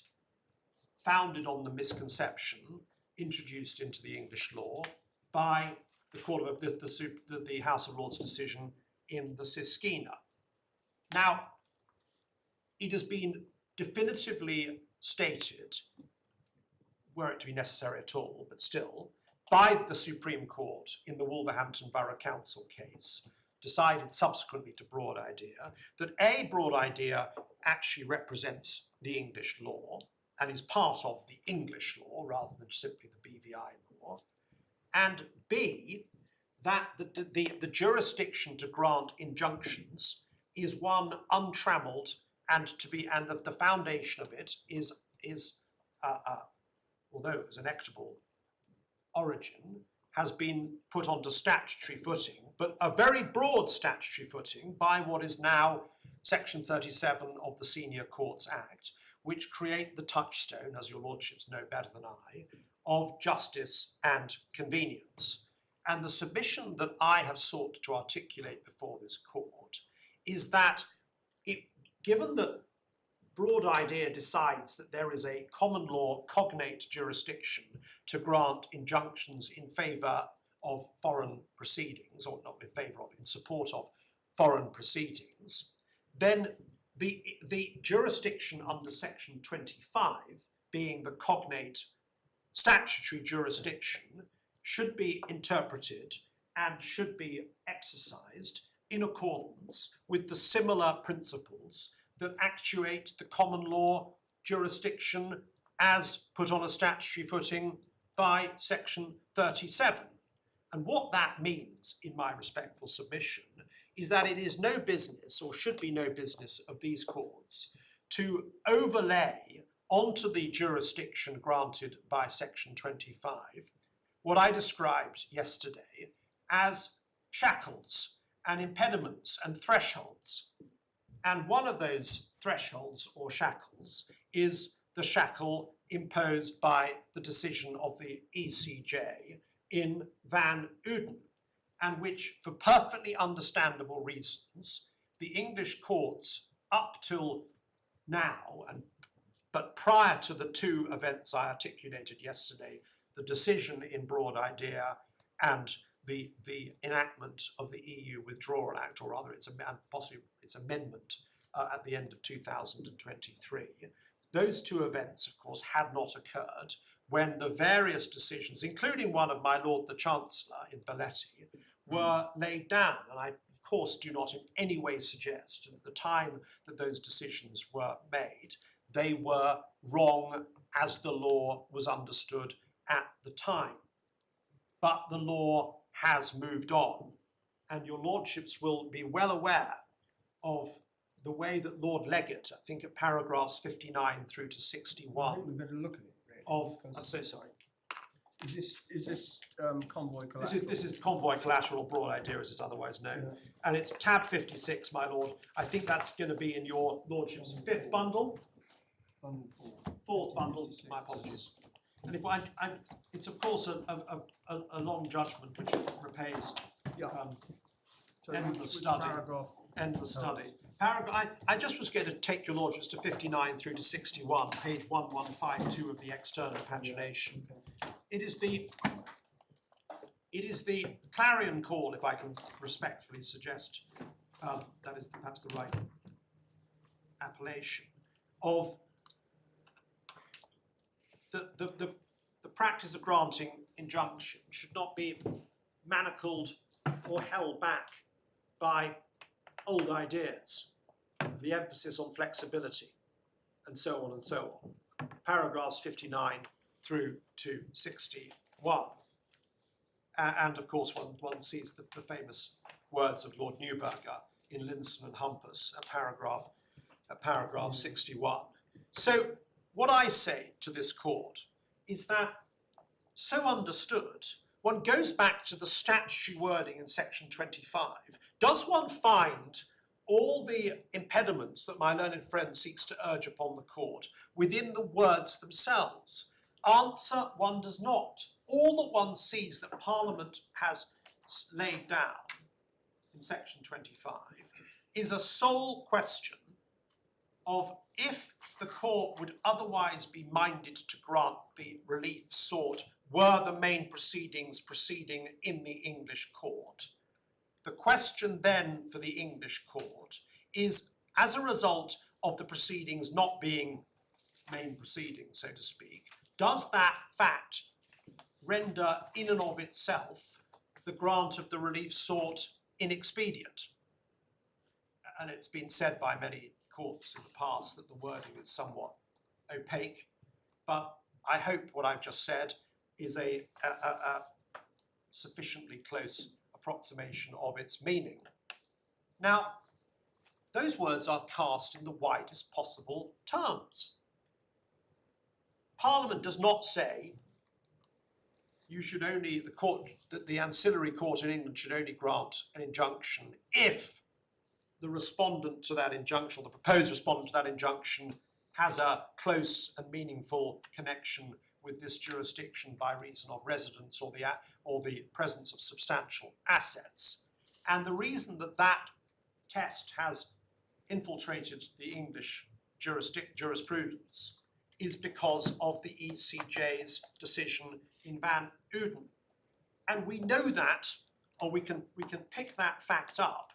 founded on the misconception introduced into the English law by the Court of the House of Lords decision in the Siskina. Now, it has been definitively stated, were it to be necessary at all, but still, by the Supreme Court in the Wolverhampton Borough Council case, decided subsequently to broad idea, that A, broad idea actually represents the English law and is part of the English law rather than simply the BVI law, and B, that the jurisdiction to grant injunctions is one untrammelled and the foundation of it is although it was an equitable origin, has been put onto statutory footing, but a very broad statutory footing by what is now Section 37 of the Senior Courts Act, which create the touchstone, as your lordships know better than I, of justice and convenience. And the submission that I have sought to articulate before this court is that given that broad idea decides that there is a common law cognate jurisdiction to grant injunctions in favour of foreign proceedings, or not in favour of, in support of foreign proceedings, then the jurisdiction under Section 25, being the cognate statutory jurisdiction, should be interpreted and should be exercised in accordance with the similar principles that actuate the common law jurisdiction as put on a statutory footing by Section 37. And what that means, in my respectful submission, is that it is no business, or should be no business, of these courts to overlay onto the jurisdiction granted by Section 25 what I described yesterday as shackles and impediments and thresholds. And one of those thresholds or shackles is the shackle imposed by the decision of the ECJ in Van Uden, and which, for perfectly understandable reasons, the English courts up till now, but prior to the two events I articulated yesterday, the decision in broad idea and the enactment of the EU Withdrawal Act, or rather possibly its amendment at the end of 2023. Those two events, of course, had not occurred when the various decisions, including one of my Lord the Chancellor in Belletti, were laid down. And I, of course, do not in any way suggest that at the time that those decisions were made, they were wrong as the law was understood at the time. But the law has moved on, and your lordships will be well aware of the way that Lord Legate, I think at paragraphs 59 through to I 61 think we better look at it, really. of, because I'm so sorry, Is this convoy this collateral? is convoy collateral, broad idea as it's otherwise known. Yeah. And it's tab 56, my lord. I think that's going to be in your lordship's fifth bundle, Bundle 4. fourth bundle, 56. my apologies. And if it's of course a long judgment which repays Yeah. So endless which study. paragraph? endless study. I just was going to take your lordships to 59 through to 61, page 1152 of the external pagination. Okay. It is the clarion call, if I can respectfully suggest that is perhaps the right appellation, of the practice of granting injunction should not be manacled or held back by old ideas, the emphasis on flexibility, and so on and so on. Paragraphs 59 through to 61. And of course one sees the famous words of Lord Neuberger in Linson and Humpus at paragraph 61. So what I say to this court is that, so understood, one goes back to the statutory wording in section 25. Does one find all the impediments that my learned friend seeks to urge upon the court within the words themselves? Answer, one does not. All that one sees that Parliament has laid down in section 25 is a sole question of if the court would otherwise be minded to grant the relief sought were the main proceedings proceeding in the English court. The question then for the English court is, as a result of the proceedings not being main proceedings, so to speak, does that fact render in and of itself the grant of the relief sought inexpedient? And it's been said by many courts in the past that the wording is somewhat opaque, but I hope what I've just said is a sufficiently close approximation of its meaning. Now, those words are cast in the widest possible terms. Parliament does not say you should only, the ancillary court in England should only grant an injunction if the respondent to that injunction, or the proposed respondent to that injunction, has a close and meaningful connection with this jurisdiction by reason of residence or the presence of substantial assets. And the reason that that test has infiltrated the English jurisprudence is because of the ECJ's decision in Van Uden. And we know that, or we can pick that fact up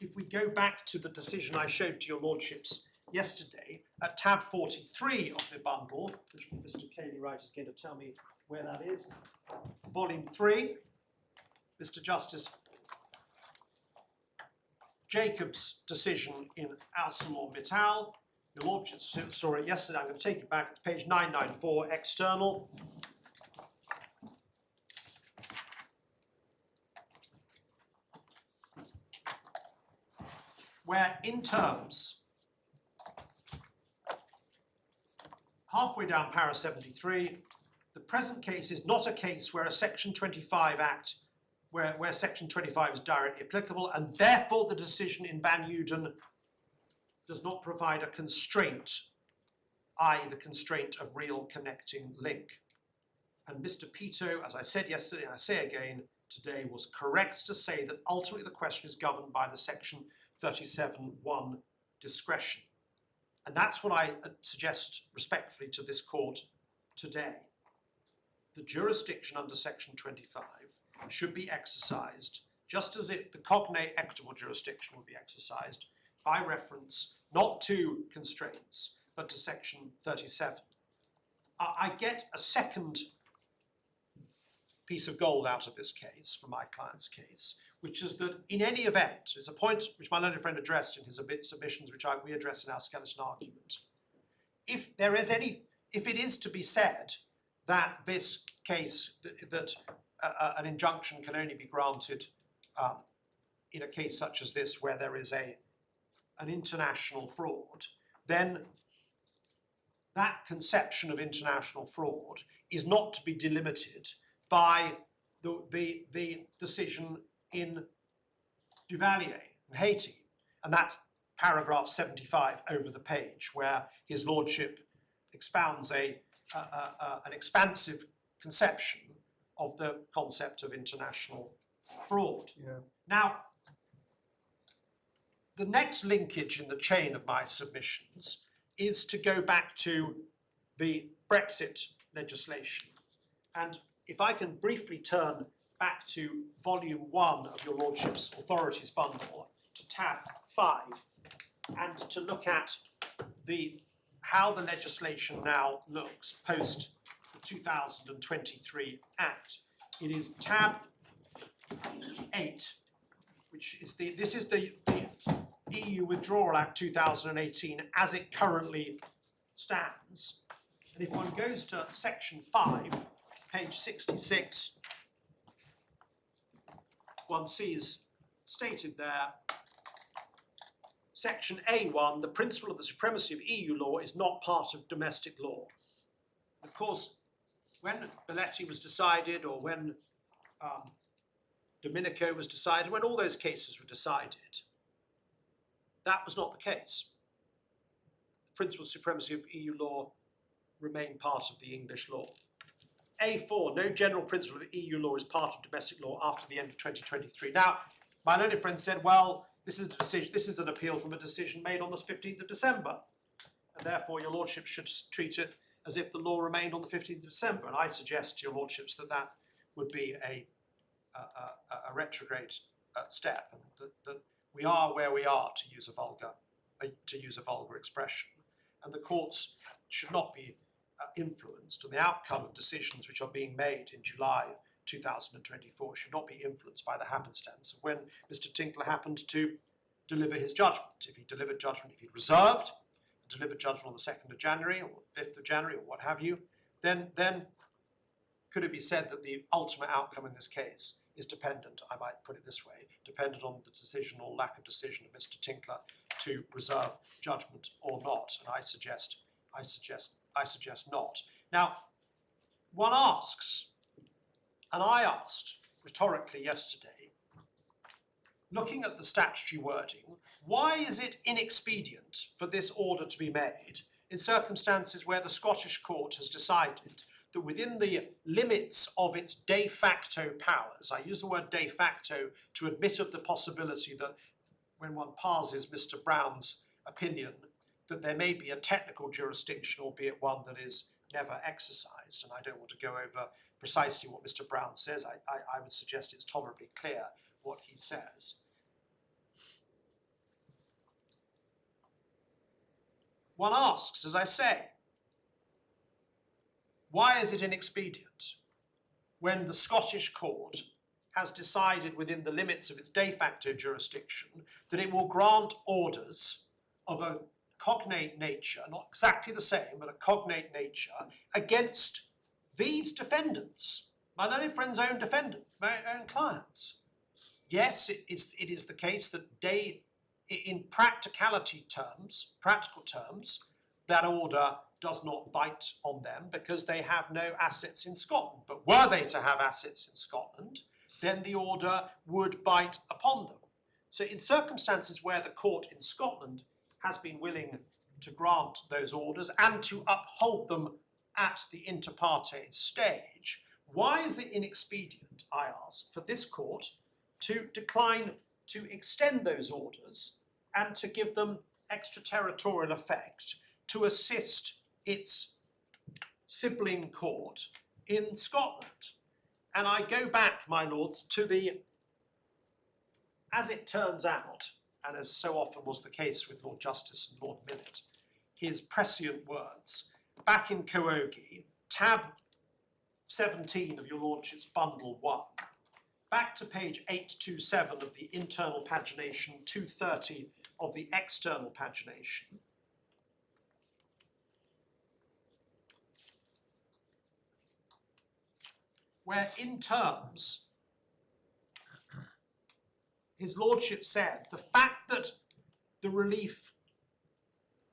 if we go back to the decision I showed to your lordships yesterday at tab 43 of the bundle, which Mr. Cayley Wright is going to tell me where that is. Volume 3, Mr. Justice Jacobs' decision in ArcelorMittal. Your lordships saw it yesterday. I'm going to take it back. It's page 994, external. Where in terms, halfway down para 73, the present case is not a case where a section 25 act, where section 25 is directly applicable, and therefore the decision in Van Uden does not provide a constraint, i.e. the constraint of real connecting link. And Mr. Pito, as I said yesterday, and I say again today, was correct to say that ultimately the question is governed by the section 37(1) discretion. And that's what I suggest respectfully to this court today. The jurisdiction under section 25 should be exercised just as the cognate equitable jurisdiction would be exercised by reference not to constraints, but to section 37. I get a second piece of gold out of this case, from my client's case, which is that in any event, is a point which my learned friend addressed in his submissions, which we address in our skeleton argument. If it is to be said that this case, that an injunction can only be granted in a case such as this, where there is an international fraud, then that conception of international fraud is not to be delimited by the decision in Duvalier in Haiti. And that's paragraph 75 over the page, where his lordship expounds an expansive conception of the concept of international fraud. Yeah. Now, the next linkage in the chain of my submissions is to go back to the Brexit legislation. And if I can briefly turn back to volume 1 of your lordship's authorities bundle, to tab 5, and to look at how the legislation now looks post the 2023 Act. It is tab 8, which is this is the EU Withdrawal Act 2018 as it currently stands. And if one goes to section 5, page 66, one sees stated there, section A1, the principle of the supremacy of EU law is not part of domestic law. Of course, when Belletti was decided, or when Domenico was decided, when all those cases were decided, that was not the case. The principle of supremacy of EU law remained part of the English law. A4, no general principle of EU law is part of domestic law after the end of 2023. Now, my learned friend said, well, this is an appeal from a decision made on the 15th of December, and therefore your lordship should treat it as if the law remained on the 15th of December. And I suggest to your lordships that that would be a retrograde step, and that we are where we are, to use a vulgar expression, and the courts should not be influenced, and the outcome of decisions which are being made in July 2024 should not be influenced by the happenstance of when Mr. Tinkler happened to deliver his judgment. If he delivered judgment, if he'd reserved, delivered judgment on the 2nd of January or 5th of January or what have you, then could it be said that the ultimate outcome in this case is dependent, I might put it this way, dependent on the decision or lack of decision of Mr. Tinkler to reserve judgment or not? And I suggest not. Now, one asks, and I asked rhetorically yesterday, looking at the statutory wording, why is it inexpedient for this order to be made in circumstances where the Scottish court has decided that within the limits of its de facto powers, I use the word de facto to admit of the possibility that when one parses Mr. Brown's opinion, that there may be a technical jurisdiction, albeit one that is never exercised, and I don't want to go over precisely what Mr. Brown says. I would suggest it's tolerably clear what he says. One asks, as I say, why is it inexpedient when the Scottish court has decided within the limits of its de facto jurisdiction that it will grant orders of a cognate nature, not exactly the same, but a cognate nature, against these defendants, my learned friend's own defendant, my own clients? Yes, it is the case that in practical terms, that order does not bite on them because they have no assets in Scotland. But were they to have assets in Scotland, then the order would bite upon them. So in circumstances where the court in Scotland has been willing to grant those orders and to uphold them at the inter partes stage, why is it inexpedient, I ask, for this court to decline to extend those orders and to give them extraterritorial effect to assist its sibling court in Scotland? And I go back, my lords, to as it turns out, and as so often was the case with Lord Justice and Lord Millett, his prescient words. Back in Coogee, tab 17 of your Lordship's bundle 1, back to page 827 of the internal pagination, 230 of the external pagination, where in terms, his Lordship said the fact that the relief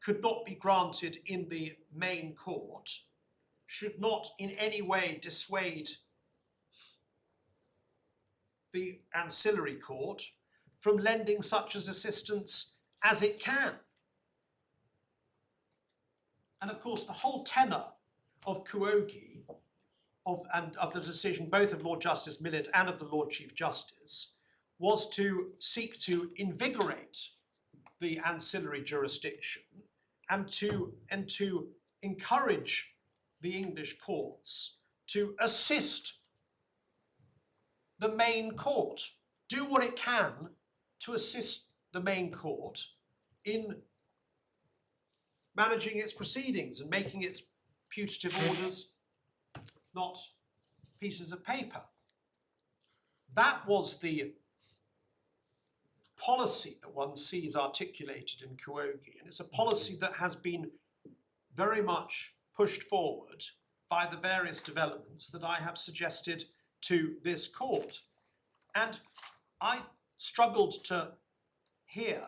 could not be granted in the main court should not in any way dissuade the ancillary court from lending such as assistance as it can. And of course, the whole tenor of Coogee, of the decision both of Lord Justice Millett and of the Lord Chief Justice, was to seek to invigorate the ancillary jurisdiction and to encourage the English courts to assist the main court, do what it can to assist the main court in managing its proceedings and making its putative orders not pieces of paper. That was the policy that one sees articulated in Coogee, and it's a policy that has been very much pushed forward by the various developments that I have suggested to this court. And I struggled to hear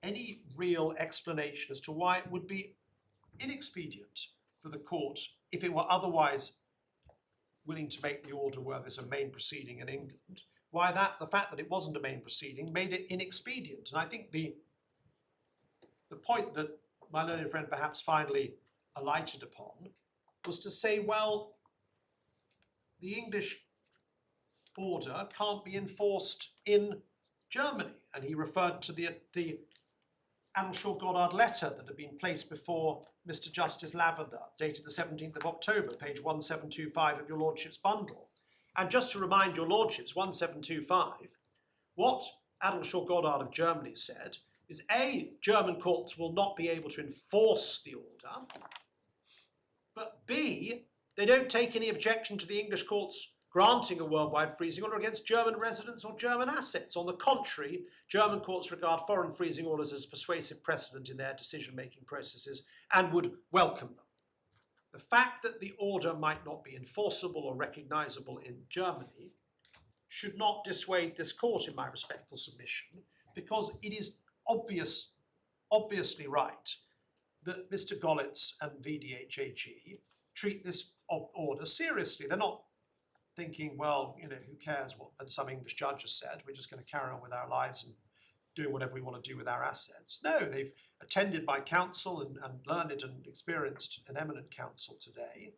any real explanation as to why it would be inexpedient for the court, if it were otherwise willing to make the order were this a main proceeding in England, why the fact that it wasn't a main proceeding made it inexpedient. And I think the point that my learned friend perhaps finally alighted upon was to say, well, the English order can't be enforced in Germany. And he referred to the Adelshaw-Goddard letter that had been placed before Mr. Justice Lavender, dated the 17th of October, page 1725 of your Lordship's bundle. And just to remind your Lordships, 1725, what Adelshaw-Goddard of Germany said is A, German courts will not be able to enforce the order, but B, they don't take any objection to the English courts granting a worldwide freezing order against German residents or German assets. On the contrary, German courts regard foreign freezing orders as persuasive precedent in their decision-making processes and would welcome them. The fact that the order might not be enforceable or recognisable in Germany should not dissuade this court, in my respectful submission, because it is obviously right that Mr. Gollitz and VDHAG treat this order seriously. They're not thinking, well, you know, who cares what some English judge has said, we're just going to carry on with our lives and doing whatever we want to do with our assets. No, they've attended by counsel and learned and experienced and eminent counsel today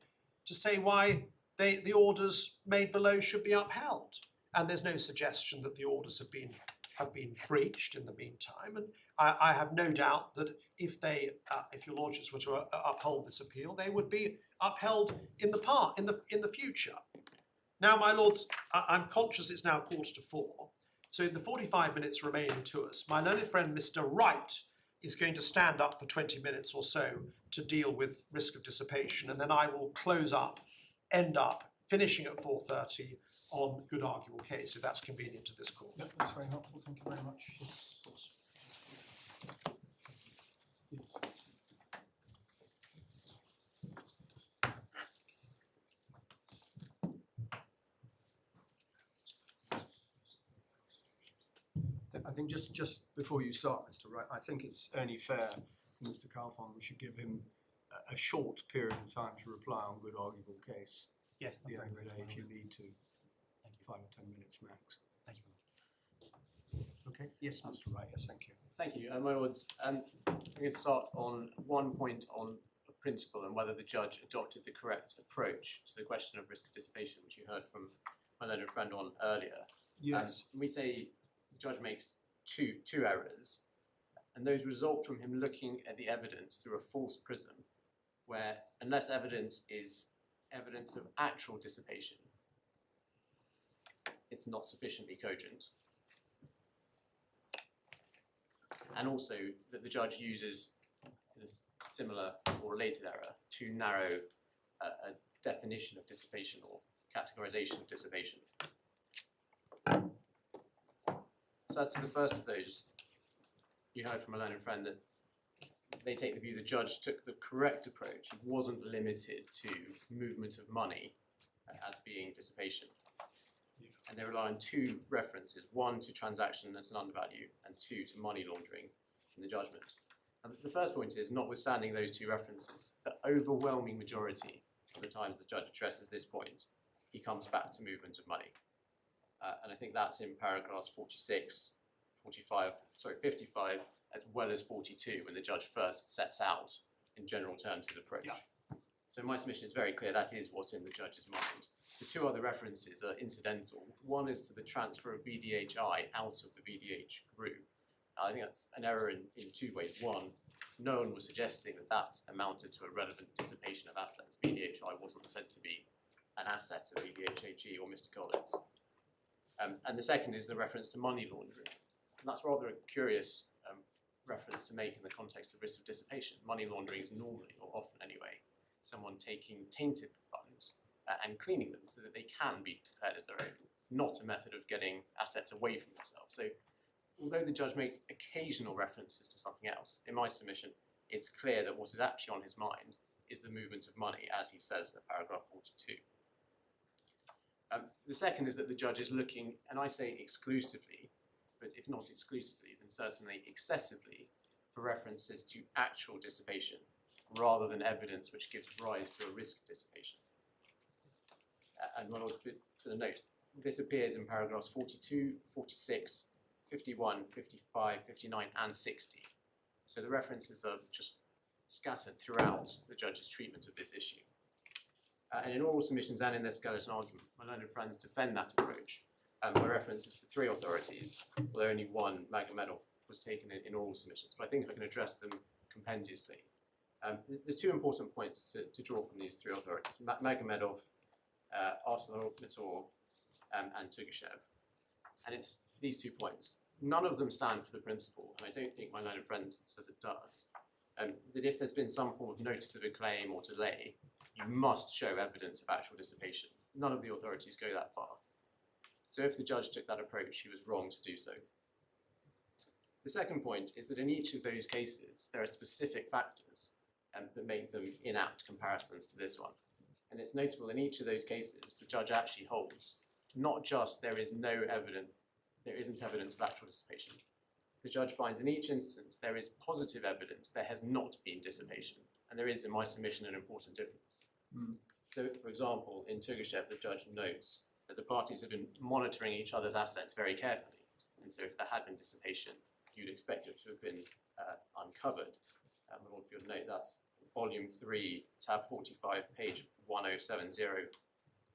to say why the orders made below should be upheld. And there's no suggestion that the orders have been breached in the meantime. And I have no doubt that if your Lordships were to uphold this appeal, they would be upheld in the future. Now, my Lords, I'm conscious it's now 3:45, so in the 45 minutes remaining to us, my learned friend Mr. Wright is going to stand up for 20 minutes or so to deal with risk of dissipation, and then I will end up finishing at 4:30 on good arguable case, if that's convenient to this court. Yep, that's very helpful. Thank you very much. Yes. I think just before you start, Mr. Wright, I think it's only fair to Mr. Calfon we should give him a short period of time to reply on good arguable case. Yes. At the end of the day, if you need to. Thank you. 5 or 10 minutes max. Thank you. Okay. Yes, Mr. Wright. Yes, thank you. Thank you. My Lords, I'm going to start on one point on principle and whether the judge adopted the correct approach to the question of risk of dissipation, which you heard from my learned friend on earlier. Yes. We say the judge makes two errors, and those result from him looking at the evidence through a false prism, where unless evidence is evidence of actual dissipation, it's not sufficiently cogent. and also that the judge uses in a similar or related error too narrow a definition of dissipation or categorization of dissipation. So as to the first of those, you heard from a learned friend that they take the view the judge took the correct approach. He wasn't limited to movement of money as being dissipation. And they rely on two references, one to transaction as an undervalue and two to money laundering in the judgment. And the first point is, notwithstanding those two references, the overwhelming majority of the times the judge addresses this point, he comes back to movement of money. And I think that's in paragraphs 56, 55, as well as 42, when the judge first sets out in general terms his approach. Yeah. So my submission is very clear, that is what's in the judge's mind. The two other references are incidental. One is to the transfer of VDHI out of the VDH group. Now, I think that's an error in two ways. One, no one was suggesting that that amounted to a relevant dissipation of assets. VDHI wasn't said to be an asset of VDHAG or Mr. Collins. And the second is the reference to money laundering. And that's rather a curious reference to make in the context of risk of dissipation. Money laundering is normally, or often anyway, someone taking tainted funds and cleaning them so that they can be declared as their own, not a method of getting assets away from themselves. So although the judge makes occasional references to something else, in my submission, it's clear that what is actually on his mind is the movement of money, as he says in paragraph 42. The second is that the judge is looking, and I say exclusively, but if not exclusively, then certainly excessively, for references to actual dissipation, rather than evidence which gives rise to a risk of dissipation. And my lord, for the note, this appears in paragraphs 42, 46, 51, 55, 59, and 60. So the references are just scattered throughout the judge's treatment of this issue. And in oral submissions and in their skeleton argument, my learned friends defend that approach by references to three authorities, although only one, Magomedov, was taken in oral submissions. But I think I can address them compendiously. There's two important points to draw from these three authorities, Magomedov, ArcelorMittal, and Tugashev. And it's these 2 points. None of them stand for the principle, and I don't think my learned friend says it does, that if there's been some form of notice of a claim or delay, you must show evidence of actual dissipation. None of the authorities go that far. So if the judge took that approach, he was wrong to do so. The second point is that in each of those cases, there are specific factors that make them inapt comparisons to this one. And it's notable in each of those cases, the judge actually holds not just there isn't evidence of actual dissipation. The judge finds in each instance there is positive evidence there has not been dissipation. And there is, in my submission, an important difference. So, for example, in Tugashev, the judge notes that the parties have been monitoring each other's assets very carefully. And so if there had been dissipation, you'd expect it to have been uncovered. But if you'll note, that's volume 3, tab 45, page 1070,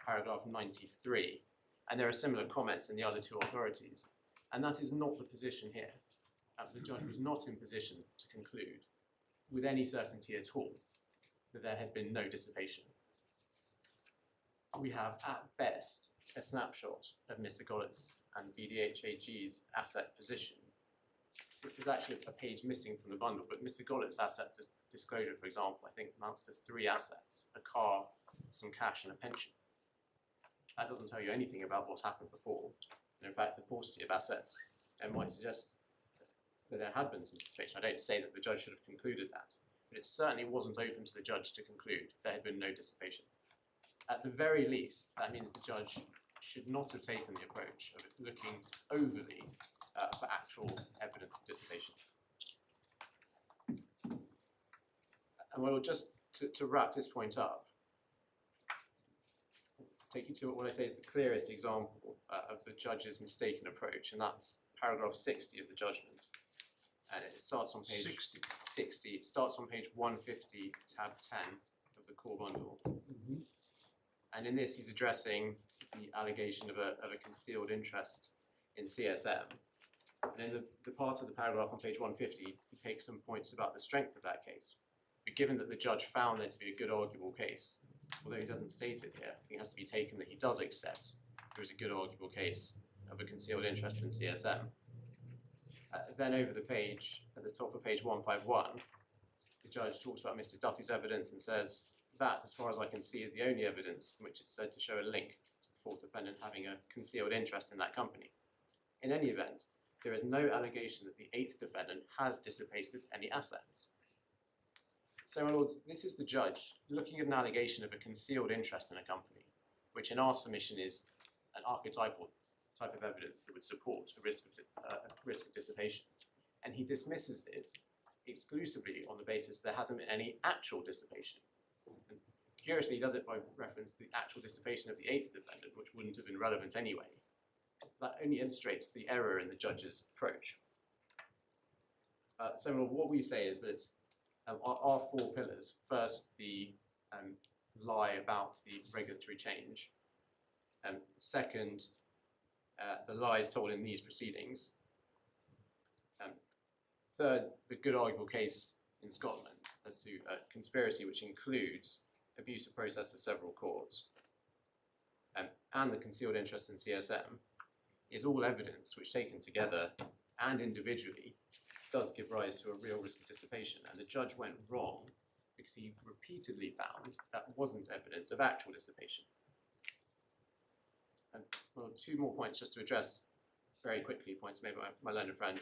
paragraph 93. And there are similar comments in the other two authorities. And that is not the position here. The judge was not in position to conclude with any certainty at all that there had been no dissipation. We have, at best, a snapshot of Mr. Gollitz's and VDHAG's asset position. There's actually a page missing from the bundle, but Mr. Gollitz's asset disclosure, for example, I think amounts to 3 assets, a car, some cash, and a pension. That doesn't tell you anything about what's happened before. And in fact, the paucity of assets might suggest that there had been some dissipation. I don't say that the judge should have concluded that, but it certainly wasn't open to the judge to conclude there had been no dissipation. At the very least, that means the judge should not have taken the approach of looking overly for actual evidence of dissipation. And well, just to wrap this point up, take you to what I say is the clearest example of the judge's mistaken approach, and that's paragraph 60 of the judgment. And it starts on page 60. It starts on page 150, tab 10 of the core bundle. And in this, he's addressing the allegation of a concealed interest in CSM. And in the part of the paragraph on page 150, he takes some points about the strength of that case. But given that the judge found there to be a good arguable case, although he doesn't state it here, it has to be taken that he does accept there is a good arguable case of a concealed interest in CSM. Then over the page, at the top of page 151, the judge talks about Mr. Duffy's evidence and says that, as far as I can see, is the only evidence from which it's said to show a link to the fourth defendant having a concealed interest in that company. In any event, there is no allegation that the eighth defendant has dissipated any assets. So, my lords, this is the judge looking at an allegation of a concealed interest in a company, which in our submission is an archetypal type of evidence that would support a risk of dissipation. And he dismisses it exclusively on the basis there hasn't been any actual dissipation. And curiously, he does it by reference to the actual dissipation of the eighth defendant, which wouldn't have been relevant anyway. That only illustrates the error in the judge's approach. So what we say is that our four pillars, first the lie about the regulatory change, second, the lies told in these proceedings, third, the good arguable case in Scotland as to a conspiracy which includes abuse of process of several courts, and the concealed interest in CSM, is all evidence which, taken together and individually, does give rise to a real risk of dissipation. And the judge went wrong because he repeatedly found that wasn't evidence of actual dissipation. And well, two more points just to address very quickly, points made by my learned friend.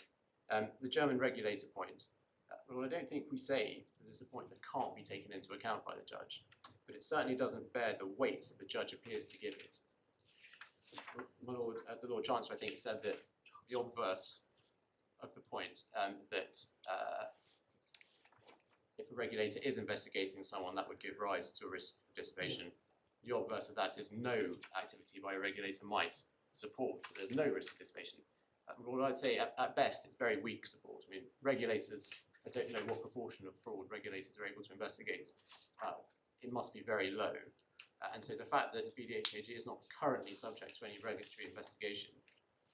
The German regulator point. Well, I don't think we say that there's a point that can't be taken into account by the judge, but it certainly doesn't bear the weight that the judge appears to give it. My Lord, the Lord Chancellor, I think, said that the obverse of the point that if a regulator is investigating someone, that would give rise to a risk of dissipation. The obverse of that is no activity by a regulator might support that there's no risk of dissipation. Well, I'd say at best it's very weak support. I mean, regulators, I don't know what proportion of fraud regulators are able to investigate. It must be very low. And so the fact that DHCJ is not currently subject to any regulatory investigation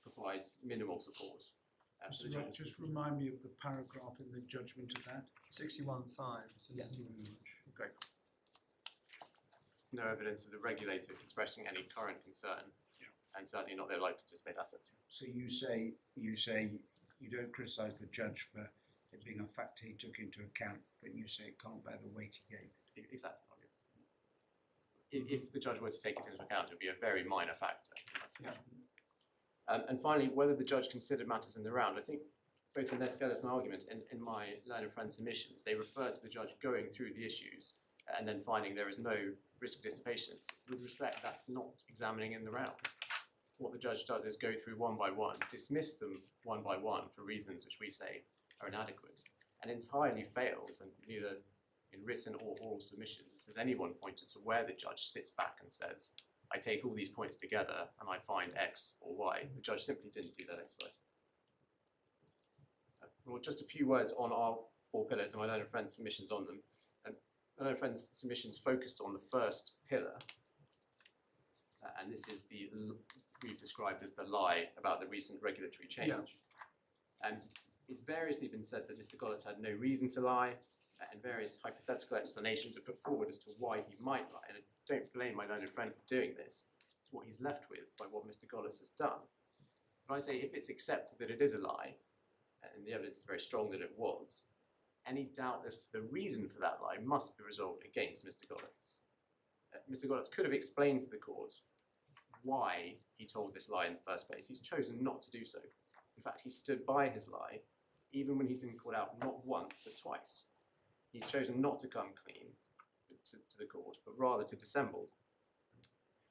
provides minimal support. Mr. Wright, just remind me of the paragraph in the judgment of that. 61(5). Yes. Great. There's no evidence of the regulator expressing any current concern, and certainly not their likely to dissipate assets. So you say you don't criticise the judge for it being a factor he took into account, but you say it can't bear the weight he gave it. Exactly. If the judge were to take it into account, it would be a very minor factor. And finally, whether the judge considered matters in the round, I think both in their skeleton argument and in my learned friend's submissions, they refer to the judge going through the issues and then finding there is no risk of dissipation. With respect, that's not examining in the round. What the judge does is go through one by one, dismiss them one by one for reasons which we say are inadequate, and entirely fails, and neither in written or oral submissions has anyone pointed to where the judge sits back and says, I take all these points together and I find X or Y. The judge simply didn't do that exercise. Well, just a few words on our four pillars and my learned friend's submissions on them. My learned friend's submissions focused on the first pillar, and this is the we've described as the lie about the recent regulatory change. And it's variously been said that Mr. Gollitz had no reason to lie, and various hypothetical explanations are put forward as to why he might lie. And I don't blame my learned friend for doing this. It's what he's left with by what Mr. Gollitz has done. But I say if it's accepted that it is a lie, and the evidence is very strong that it was, any doubt as to the reason for that lie must be resolved against Mr. Gollitz. Mr. Gollitz could have explained to the court why he told this lie in the first place. He's chosen not to do so. In fact, he stood by his lie, even when he's been called out not once, but twice. He's chosen not to come clean to the court, but rather to dissemble.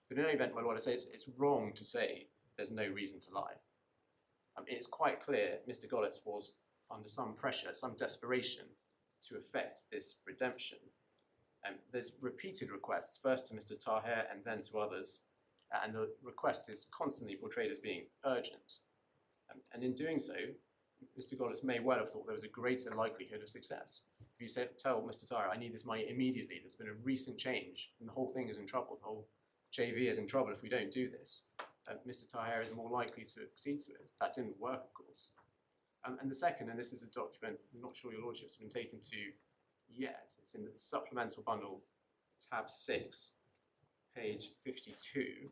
But in any event, my lord, I say it's wrong to say there's no reason to lie. It's quite clear Mr. Gollitz was under some pressure, some desperation to effect this redemption. There's repeated requests, first to Mr. Taher and then to others, and the request is constantly portrayed as being urgent. And in doing so, Mr. Gollitz may well have thought there was a greater likelihood of success. If you tell Mr. Taher, I need this money immediately, there's been a recent change, and the whole thing is in trouble, the whole JV is in trouble if we don't do this, Mr. Taher is more likely to accede to it. That didn't work, of course. And the second, and this is a document I'm not sure your lordships have been taken to yet, it's in the supplemental bundle, tab 6, page 52.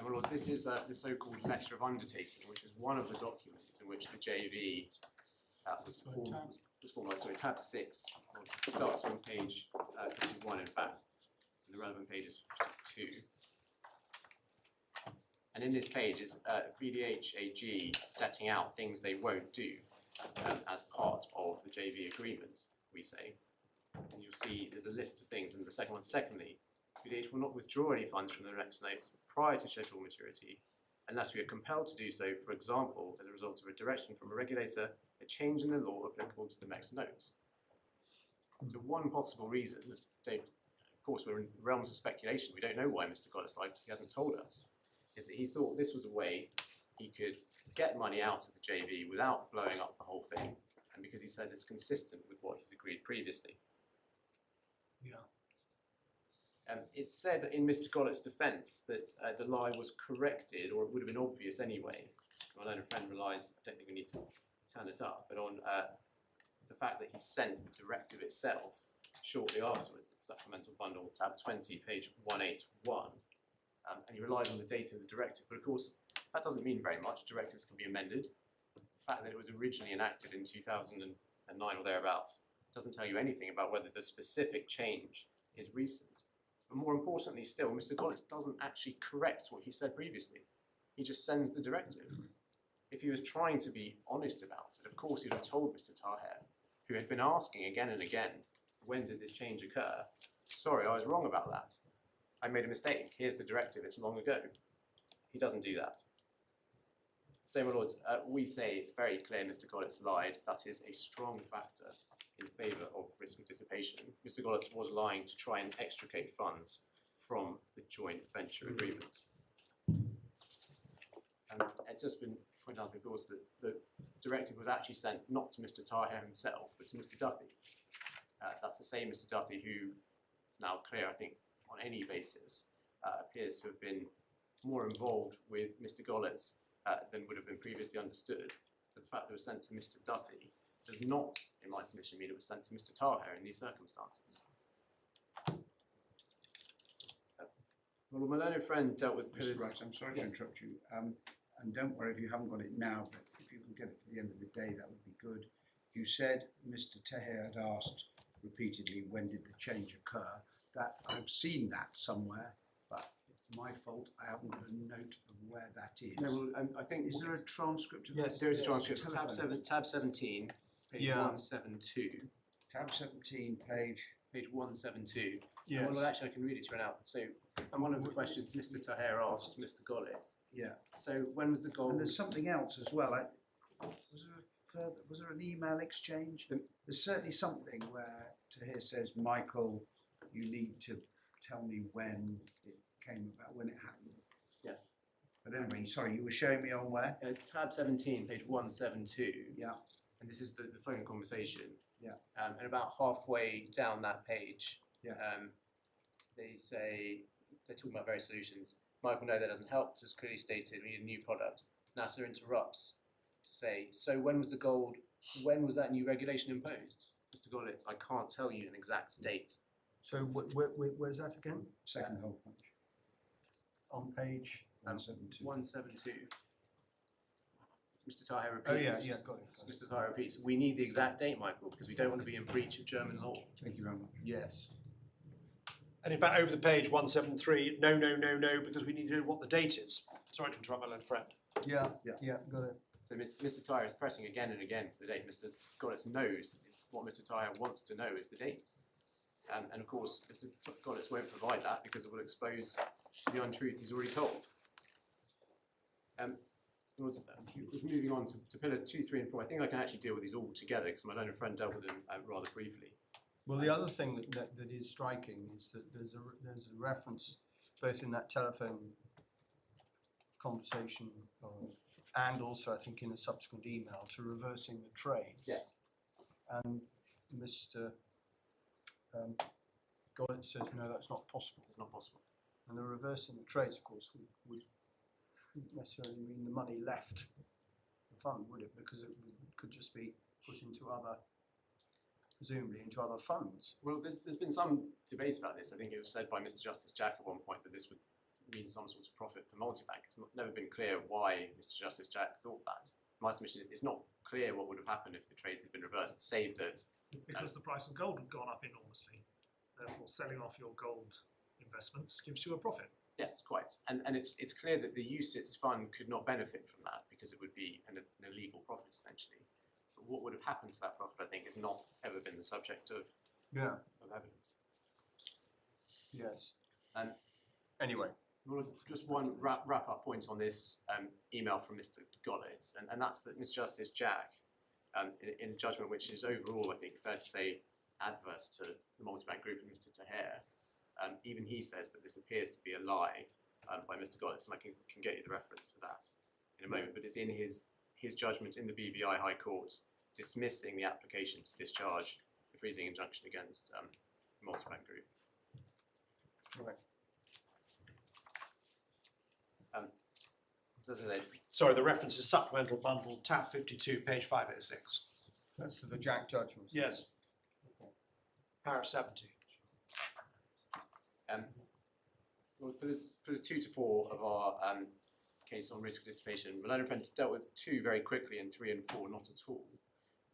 Well, Lords, this is the so-called letter of undertaking, which is one of the documents in which the JV was formed. Sorry, tab 6 starts on page 51, in fact. The relevant page is 52. And in this page is DHCJ setting out things they won't do as part of the JV agreement, we say. And you'll see there's a list of things, and the second one, secondly, VDH will not withdraw any funds from the Mex notes prior to schedule maturity unless we are compelled to do so, for example, as a result of a direction from a regulator, a change in the law applicable to the Mex notes. So one possible reason, of course we're in realms of speculation, we don't know why Mr. Goddess lied because he hasn't told us, is that he thought this was a way he could get money out of the JV without blowing up the whole thing, and because he says it's consistent with what he's agreed previously. Yeah. It's said in Mr. Gollett's defence that the lie was corrected, or it would have been obvious anyway. My learned friend relies, I don't think we need to turn it up, but on the fact that he sent the directive itself shortly afterwards. It's supplemental bundle, tab 20, page 181. And he relied on the date of the directive, but of course that doesn't mean very much. Directives can be amended. The fact that it was originally enacted in 2009 or thereabouts doesn't tell you anything about whether the specific change is recent. But more importantly still, Mr. Collins doesn't actually correct what he said previously. He just sends the directive. If he was trying to be honest about it, of course he would have told Mr. Taher, who had been asking again and again, when did this change occur? Sorry, I was wrong about that. I made a mistake. Here's the directive, it's long ago. He doesn't do that. So, my lords, we say it's very clear Mr. Goddess lied. That is a strong factor in favour of risk of dissipation. Mr. Goddess was lying to try and extricate funds from the joint venture agreement. And it's just been pointed out, of course, that the directive was actually sent not to Mr. Taher himself, but to Mr. Duthie. That's the same Mr. Duthie who, it's now clear, I think, on any basis, appears to have been more involved with Mr. Gollets than would have been previously understood. So the fact that it was sent to Mr. Duthie does not, in my submission, mean it was sent to Mr. Taher in these circumstances. Well, my learned friend dealt with Mr. Rice, I'm sorry to interrupt you. And don't worry if you haven't got it now, but if you can get it for the end of the day, that would be good. You said Mr. Taher had asked repeatedly, when did the change occur? That I've seen that somewhere, but it's my fault. I haven't got a note of where that is. No, well, I think Is there a transcript of Yes, this? there is a transcript. Telephone. Tab 17, page Yeah. 172. Tab 17, page. Page 172. Yes. Well, actually, I can read it to you now. So, and one of the questions Mr. Taher asked Mr. Gollets. Yeah. So, when was the goal? And there's something else as well. Was there an email exchange? There's certainly something where Taher says, Michael, you need to tell me when it came about, when it happened. Yes. But anyway, sorry, you were showing me on where? Tab 17, page 172. Yeah. And this is the phone conversation. Yeah. And about halfway down that page, Yeah. they say, they're talking about various solutions. Michael, no, that doesn't help. Just clearly stated, we need a new product. NASA interrupts to say, so when was that new regulation imposed? Mr. Gollets, I can't tell you an exact date. So where's that again? Second whole punch. On page. 172. 172. Mr. Taher repeats. Oh yeah, got it. Mr. Taher repeats. We need the exact date, Michael, because we don't want to be in breach of German law. Thank you very much. Yes. And in fact, over the page 173, no, because we need to know what the date is. Sorry to interrupt my learned friend. Yeah, Yeah. got it. So Mr. Taher is pressing again and again for the date. Mr. Gollets knows that what Mr. Taher wants to know is the date. And of course, Mr. Gollets won't provide that because it will expose the untruth he's already told. Moving on to pillars 2, 3 and 4, I think I can actually deal with these all together because my learned friend dealt with them rather briefly. Well, the other thing that is striking is that there's a reference both in that telephone conversation and also I think in a subsequent email to reversing the trades. Yes. And Mr. Gollett says no, that's not possible. It's not possible. And the reversing the trades, of course, would not necessarily mean the money left the fund, would it? Because it could just be put into other, presumably into other funds. Well, there's been some debate about this. I think it was said by Mr. Justice Jack at one point that this would means some sort of profit for multibank. It's never been clear why Mr. Justice Jack thought that. My submission is it's not clear what would have happened if the trades had been reversed, save that Because the price of gold had gone up enormously. Therefore, selling off your gold investments gives you a profit. yes, quite. And it's clear that the UCITS fund could not benefit from that because it would be an illegal profit essentially. But what would have happened to that profit, I think, has not ever been the subject of evidence. Yes. Anyway. Well, just one wrap-up point on this email from Mr. Gollitz, and that's that Mr. Justice Jack, in a judgment which is overall, I think, fair to say, adverse to the multibank group and Mr. Taher, even he says that this appears to be a lie by Mr. Gollitz, and I can get you the reference for that in a moment, but it's in his judgment in the BVI High Court dismissing the application to discharge the freezing injunction against the multibank group. Right. So as I said, Sorry, the reference is supplemental bundle, tab 52, page 506. That's to the Jack judgments. Yes. Para 70. Well, put 2 to 4 of our case on risk of dissipation. Malone and Friends dealt with 2 very quickly and 3 and 4 not at all.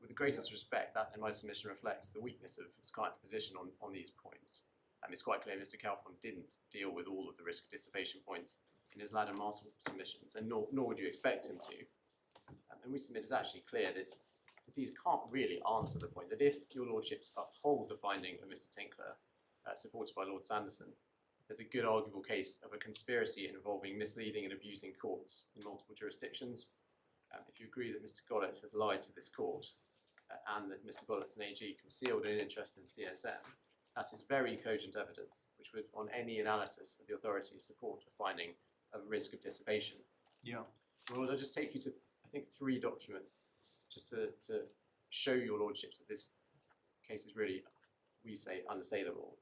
With the greatest respect, that in my submission reflects the weakness of his client's position on these points. It's quite clear Mr. Calfon didn't deal with all of the risk of dissipation points in his Ladder Marshall submissions, and nor would you expect him to. And we submit is actually clear that these can't really answer the point that if your lordships uphold the finding of Mr. Tinkler, supported by Lord Sanderson, there's a good arguable case of a conspiracy involving misleading and abusing courts in multiple jurisdictions. If you agree that Mr. Gollitz has lied to this court, and that Mr. Gollitz and AG concealed an interest in CSM, that is very cogent evidence, which would, on any analysis of the authority, support a finding of risk of dissipation. Yeah. Well, I'll just take you to, I think, 3 documents, just to show your lordships that this case is really, we say, unassailable.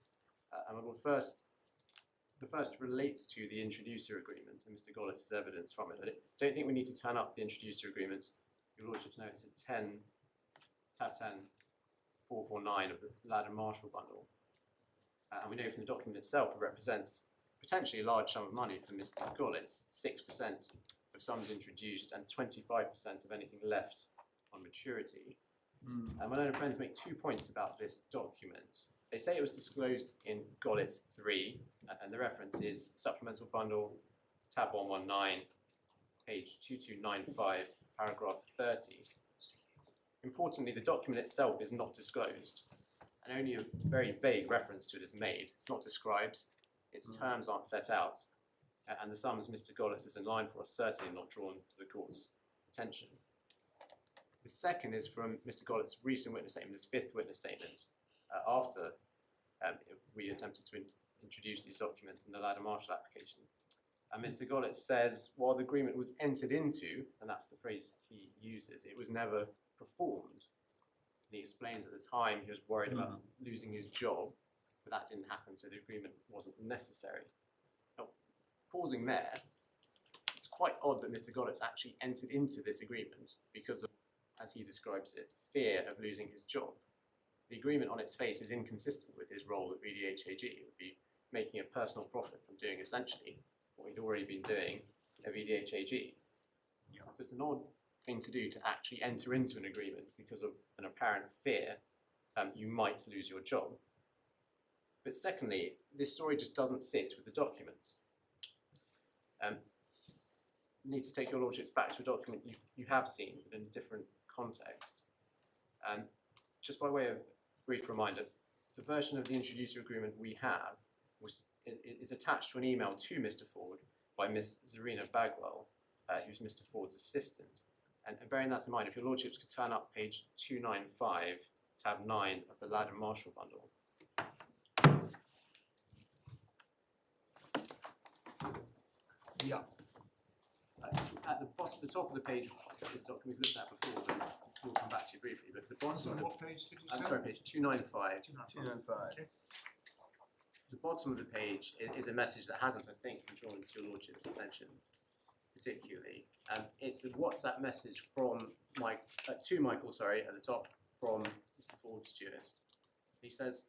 And the first relates to the introducer agreement and Mr. Gollitz's evidence from it. I don't think we need to turn up the introducer agreement. Your lordships know it's at tab 10, 449 of the Ladder Marshall bundle. And we know from the document itself it represents potentially a large sum of money for Mr. Gollitz, 6% of sums introduced and 25% of anything left on maturity. My learned friends make 2 points about this document. They say it was disclosed in Gollitz 3, and the reference is supplemental bundle, tab 119, page 2295, paragraph 30. Importantly, the document itself is not disclosed, and only a very vague reference to it is made. It's not described, its terms aren't set out, and the sums Mr. Gollitz is in line for are certainly not drawn to the court's attention. The second is from Mr. Gollitz's recent witness statement, his 5th witness statement, after we attempted to introduce these documents in the Ladder Marshall application. And Mr. Gollitz says, while the agreement was entered into, and that's the phrase he uses, it was never performed. And he explains at the time he was worried about losing his job, but that didn't happen, so the agreement wasn't necessary. Now, pausing there, it's quite odd that Mr. Gollitz actually entered into this agreement because of, as he describes it, fear of losing his job. The agreement on its face is inconsistent with his role at VDHAG. It would be making a personal profit from doing essentially what he'd already been doing at VDHAG. Yeah. So it's an odd thing to do to actually enter into an agreement because of an apparent fear you might lose your job. But secondly, this story just doesn't sit with the documents. Need to take your lordships back to a document you have seen in a different context. Just by way of brief reminder, the version of the introducer agreement we have is attached to an email to Mr. Ford by Miss Zarina Bagwell, who's Mr. Ford's assistant. And bearing that in mind, if your lordships could turn up page 295, tab 9 of the Ladder Marshall bundle. Yeah. At the bottom, the top of the page is a document we've looked at before, but we'll come back to you briefly. But the bottom of the, What page did you say? I'm sorry, page 295. 295. Okay. The bottom of the page is a message that hasn't, I think, been drawn to your lordship's attention particularly. It's the WhatsApp message from to Michael, sorry, at the top from Mr. Ford Stewart. He says,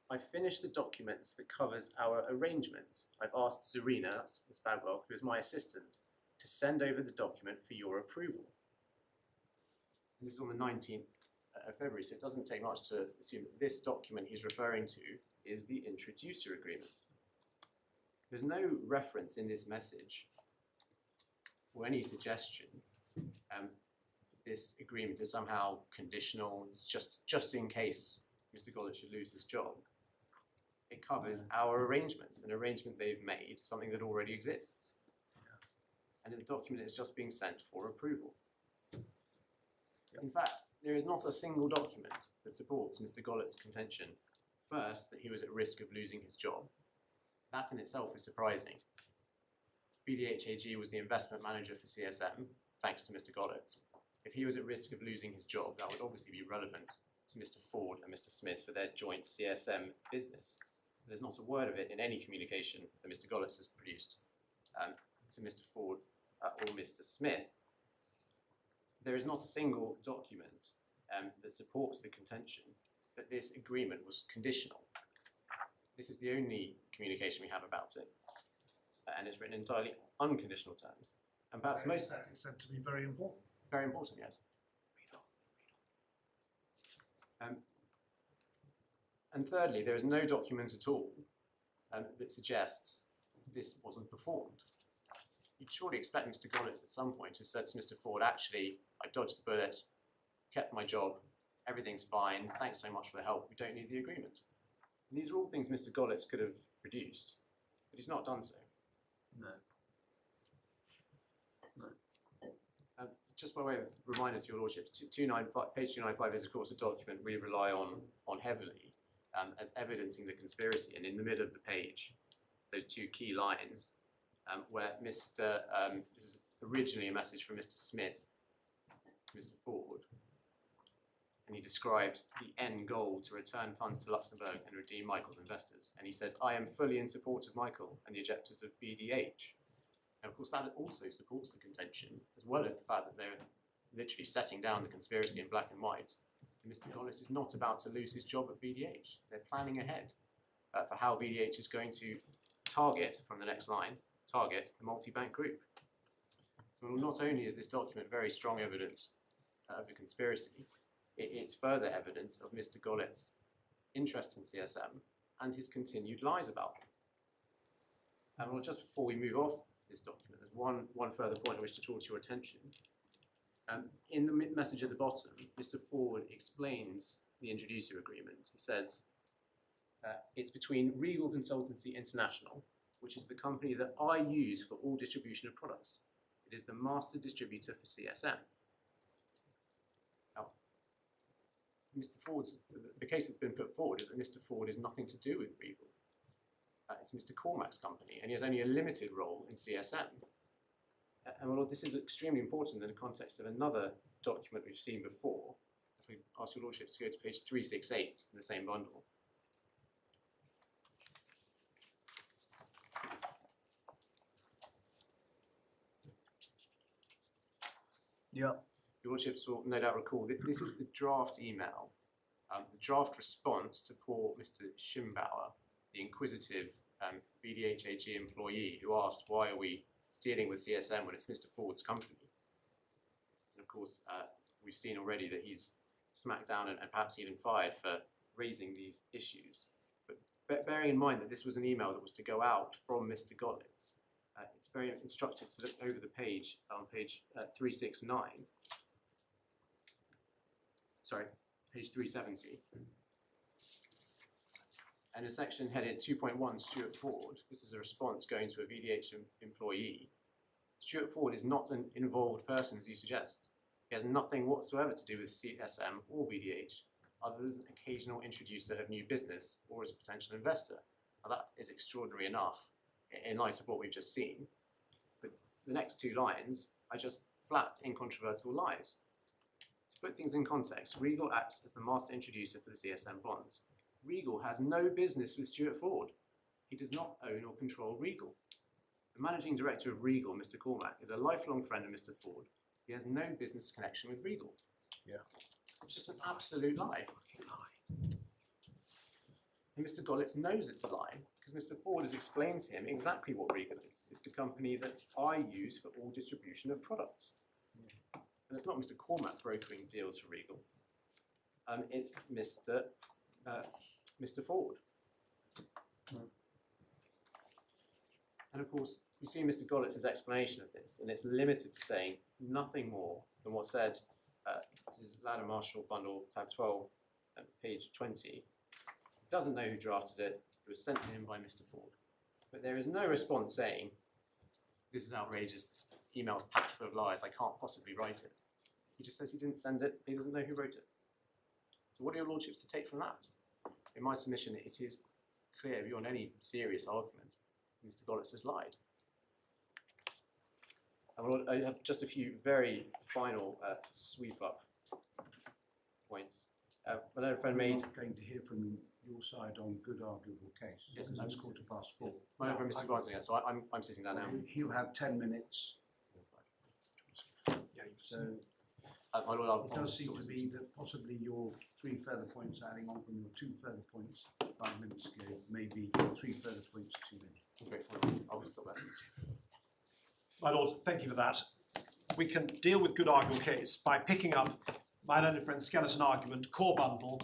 I finished the documents that covers our arrangements. I've asked Zarina, that's Ms. Bagwell, who is my assistant, to send over the document for your approval. And this is on the 19th of February, so it doesn't take much to assume that this document he's referring to is the introducer agreement. There's no reference in this message or any suggestion this agreement is somehow conditional, it's just in case Mr. Gollett should lose his job. It covers our arrangement, an arrangement they've made, something that already exists. And the document is just being sent for approval. In fact, there is not a single document that supports Mr. Gollett's contention, first, that he was at risk of losing his job. That in itself is surprising. DHCJ was the investment manager for CSM, thanks to Mr. Gollett. If he was at risk of losing his job, that would obviously be relevant to Mr. Ford and Mr. Smith for their joint CSM business. There's not a word of it in any communication that Mr. Gollett has produced to Mr. Ford or Mr. Smith. There is not a single document that supports the contention that this agreement was conditional. This is the only communication we have about it, and it's written in entirely unconditional terms. And perhaps most... That is said to be very important. Very important, yes. And thirdly, there is no document at all that suggests this wasn't performed. You'd surely expect Mr. Gollett at some point to have said to Mr. Ford, actually, I dodged the bullet, kept my job, everything's fine, thanks so much for the help, we don't need the agreement. And these are all things Mr. Gollett could have produced, but he's not done so. No. Just by way of reminder to your lordships, page 295 is of course a document we rely on heavily as evidencing the conspiracy, and in the middle of the page, those two key lines where this is originally a message from Mr. Smith to Mr. Ford, and he describes the end goal to return funds to Luxembourg and redeem Michael's investors, and he says, I am fully in support of Michael and the objectives of VDH. And of course that also supports the contention, as well as the fact that they're literally setting down the conspiracy in black and white. And Mr. Gollett is not about to lose his job at VDH. They're planning ahead for how VDH is going to target, from the next line, target the multi-bank group. So not only is this document very strong evidence of the conspiracy, it's further evidence of Mr. Gollett's interest in CSM and his continued lies about them. And well, just before we move off this document, there's one further point I wish to draw to your attention. In the message at the bottom, Mr. Ford explains the introducer agreement. He says, it's between Regal Consultancy International, which is the company that I use for all distribution of products. It is the master distributor for CSM. Now, Mr. Ford's, the case that's been put forward is that Mr. Ford is nothing to do with Regal. It's Mr. Cormack's company, and he has only a limited role in CSM. And well, this is extremely important in the context of another document we've seen before. If we ask your lordships to go to page 368 in the same bundle. Yep. Your lordships will no doubt recall that this is the draft email, the draft response to poor Mr. Schimbauer, the inquisitive VDHCJ employee who asked, why are we dealing with CSM when it's Mr. Ford's company? And of course, we've seen already that he's smacked down and perhaps even fired for raising these issues. But bearing in mind that this was an email that was to go out from Mr. Gollett, it's very instructive to look over the page on page 369. Sorry, page 370. And a section headed 2.1, Stuart Ford. This is a response going to a VDH employee. Stuart Ford is not an involved person, as you suggest. He has nothing whatsoever to do with CSM or VDH, other than an occasional introducer of new business or as a potential investor. Now that is extraordinary enough in light of what we've just seen. But the next two lines are just flat, incontrovertible lies. To put things in context, Regal acts as the master introducer for the CSM bonds. Regal has no business with Stuart Ford. He does not own or control Regal. The managing director of Regal, Mr. Cormack, is a lifelong friend of Mr. Ford. He has no business connection with Regal. Yeah. It's just an absolute lie. And Mr. Gollitz knows it's a lie because Mr. Ford has explained to him exactly what Regal is. It's the company that I use for all distribution of products. And it's not Mr. Cormack brokering deals for Regal. It's Mr. Ford. And of course, you see Mr. Gollitz's explanation of this, and it's limited to saying nothing more than what's said. This is Ladder Marshall Bundle, tab 12, page 20. Doesn't know who drafted it. It was sent to him by Mr. Ford. But there is no response saying, this is outrageous, this email's packed full of lies, I can't possibly write it. He just says he didn't send it, he doesn't know who wrote it. So what are your lordships to take from that? In my submission, it is clear beyond any serious argument, Mr. Gollitz has lied. I have just a few very final sweep up points. My learned friend We're made. not going to hear from your side on good arguable case. Yes, Because it's 4:15. Yes, my learned friend Mr. Gordon, yeah, so I'm sitting down now. He'll have 10 minutes. Yeah, So My lord, I'll it does seem sort to of- be that possibly your 3 further points adding on from your 2 further points 5 minutes ago, maybe 3 further points too many. I'm grateful. I'll stop there. My lord, thank you for that. We can deal with good arguable case by picking up my learned friend's skeleton argument, core bundle,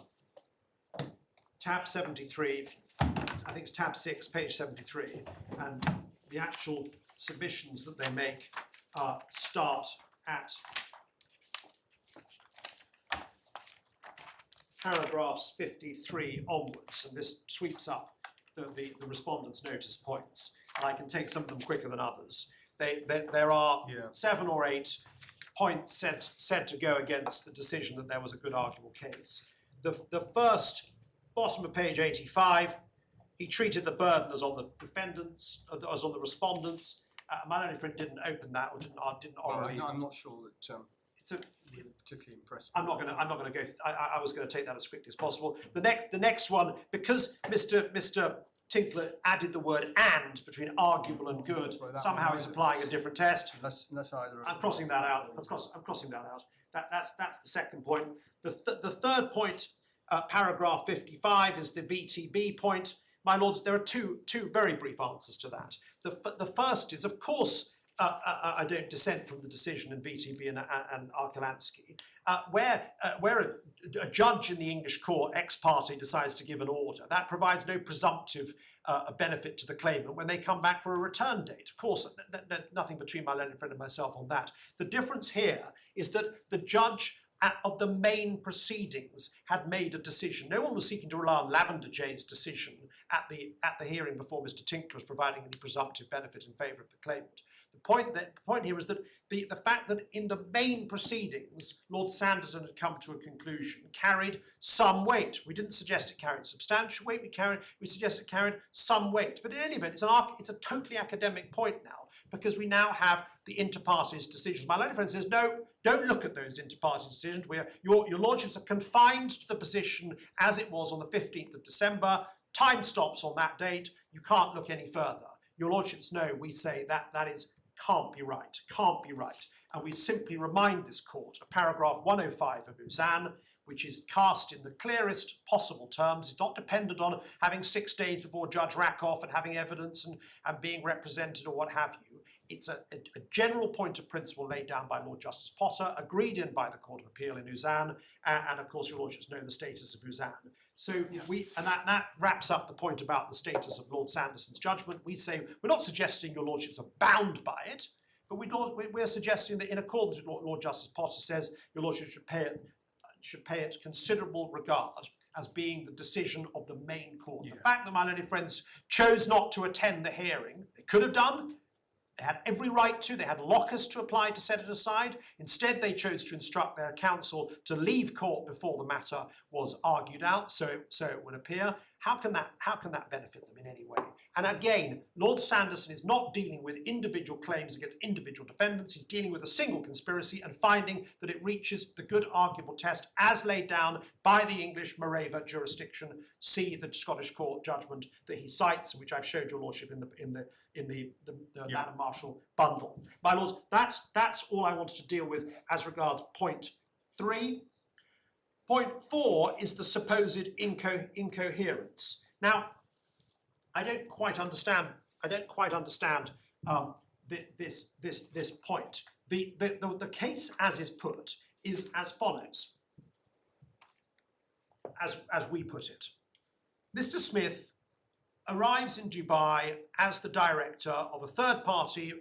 tab 73, I think it's tab 6, page 73, and the actual submissions that they make start at paragraphs 53 onwards, and this sweeps up the respondents' notice points. And I can take some of them quicker than others. There are 7 or 8 points said to go against the decision that there was a good arguable case. The first, bottom of page 85, he treated the burden as on the defendants, as on the respondents. My learned friend didn't open that or didn't orally. I'm not sure that It's a, particularly impressed. I'm not going to go. I was going to take that as quickly as possible. The next one, because Mr. Tinkler added the word "and" between arguable and good. Sorry, that Somehow one- he's applying a different test. Unless either of I'm them- crossing that out. I'm crossing that out. That's the second point. The third point, paragraph 55, is the VTB point. My lords, there are two very brief answers to that. The first is, of course, I don't dissent from the decision in VTB and Arkalansky, where a judge in the English court ex parte decides to give an order. That provides no presumptive benefit to the claimant when they come back for a return date. Of course, nothing between my learned friend and myself on that. The difference here is that the judge of the main proceedings had made a decision. No one was seeking to rely on Lavender J's decision at the hearing before Mr. Tinkler was providing any presumptive benefit in favour of the claimant. The point here is that the fact that in the main proceedings Lord Sanderson had come to a conclusion carried some weight. We didn't suggest it carried substantial weight. We suggested it carried some weight. But in any event, it's a totally academic point now, because we now have the inter partes decisions. My learned friend says, no, don't look at those inter partes decisions. Your lordships are confined to the position as it was on the 15th of December. Time stops on that date. You can't look any further. Your lordships know we say that can't be right. And we simply remind this court of paragraph 105 of Uzan, which is cast in the clearest possible terms. It's not dependent on having 6 days before Judge Rakoff and having evidence and being represented or what have you. It's a general point of principle laid down by Lord Justice Potter, agreed in by the Court of Appeal in Uzan, and of course your lordships know the status of Uzan. So that wraps up the point about the status of Lord Sanderson's judgment. We say we're not suggesting your lordships are bound by it, but we're suggesting that in accordance with what Lord Justice Potter says, your lordship should pay it considerable regard as being the decision of the main court. The fact that my learned friends chose not to attend the hearing, they could have done. They had every right to. They had lockers to apply to set it aside. Instead, they chose to instruct their counsel to leave court before the matter was argued out, so it would appear. How can that benefit them in any way? And again, Lord Sanderson is not dealing with individual claims against individual defendants. He's dealing with a single conspiracy and finding that it reaches the good arguable test as laid down by the English Morava jurisdiction. See the Scottish court judgment that he cites, which I've showed your lordship in the Ladder Marshall bundle. My lords, that's all I wanted to deal with as regards point 3. Point 4 is the supposed incoherence. Now, I don't quite understand this point. The case as is put is as follows, as we put it. Mr. Smith arrives in Dubai as the director of a third-party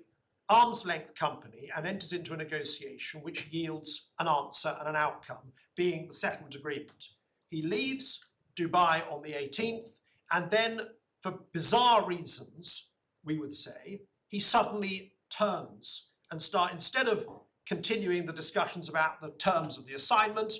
arm's-length company and enters into a negotiation which yields an answer and an outcome, being the settlement agreement. He leaves Dubai on the 18th, and then, for bizarre reasons, we would say, he suddenly turns and instead of continuing the discussions about the terms of the assignment,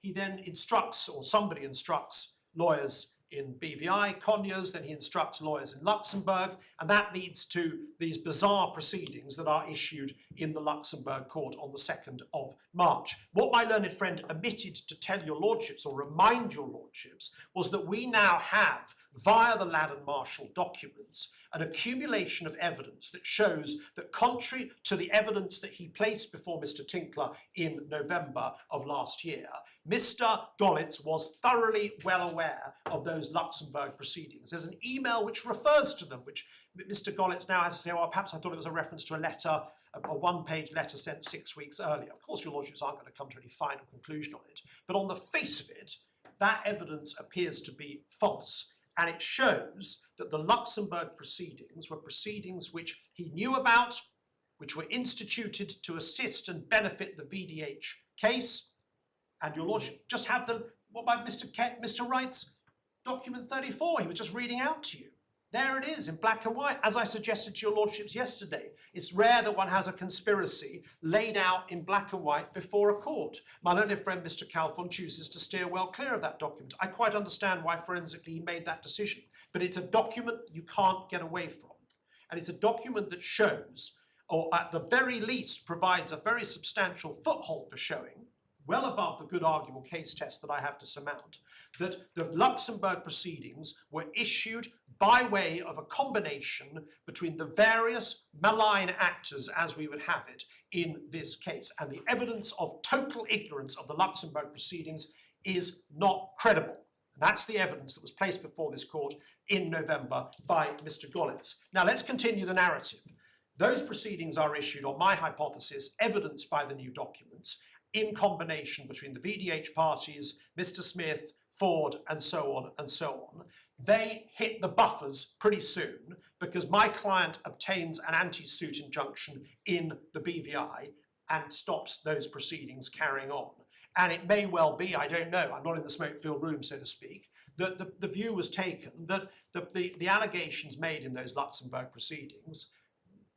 he then instructs, or somebody instructs, lawyers in BVI, Conyers, then he instructs lawyers in Luxembourg, and that leads to these bizarre proceedings that are issued in the Luxembourg court on the 2nd of March. What my learned friend omitted to tell your lordships, or remind your lordships, was that we now have, via the Ladd and Marshall documents, an accumulation of evidence that shows that, contrary to the evidence that he placed before Mr. Tinkler in November of last year, Mr. Gollitz was thoroughly well aware of those Luxembourg proceedings. There's an email which refers to them, which Mr. Gollitz now has to say, well, perhaps I thought it was a reference to a letter, a one-page letter sent 6 weeks earlier. Of course, your lordships aren't going to come to any final conclusion on it, but on the face of it, that evidence appears to be false. And it shows that the Luxembourg proceedings were proceedings which he knew about, which were instituted to assist and benefit the VDH case. And your lordship just have what about Mr. Wright's document 34? He was just reading out to you. There it is in black and white, as I suggested to your lordships yesterday. It's rare that one has a conspiracy laid out in black and white before a court. My learned friend, Mr. Calfon, chooses to steer well clear of that document. I quite understand why forensically he made that decision, but it's a document you can't get away from. And it's a document that shows, or at the very least provides a very substantial foothold for showing, well above the good arguable case test that I have to surmount, that the Luxembourg proceedings were issued by way of a combination between the various malign actors, as we would have it in this case. And the evidence of total ignorance of the Luxembourg proceedings is not credible. And that's the evidence that was placed before this court in November by Mr. Gollitz. Now let's continue the narrative. Those proceedings are issued, on my hypothesis, evidenced by the new documents, in combination between the VDH parties, Mr. Smith, Ford, and so on and so on. They hit the buffers pretty soon because my client obtains an anti-suit injunction in the BVI and stops those proceedings carrying on. And it may well be, I don't know, I'm not in the smoke-filled room, so to speak, that the view was taken that the allegations made in those Luxembourg proceedings,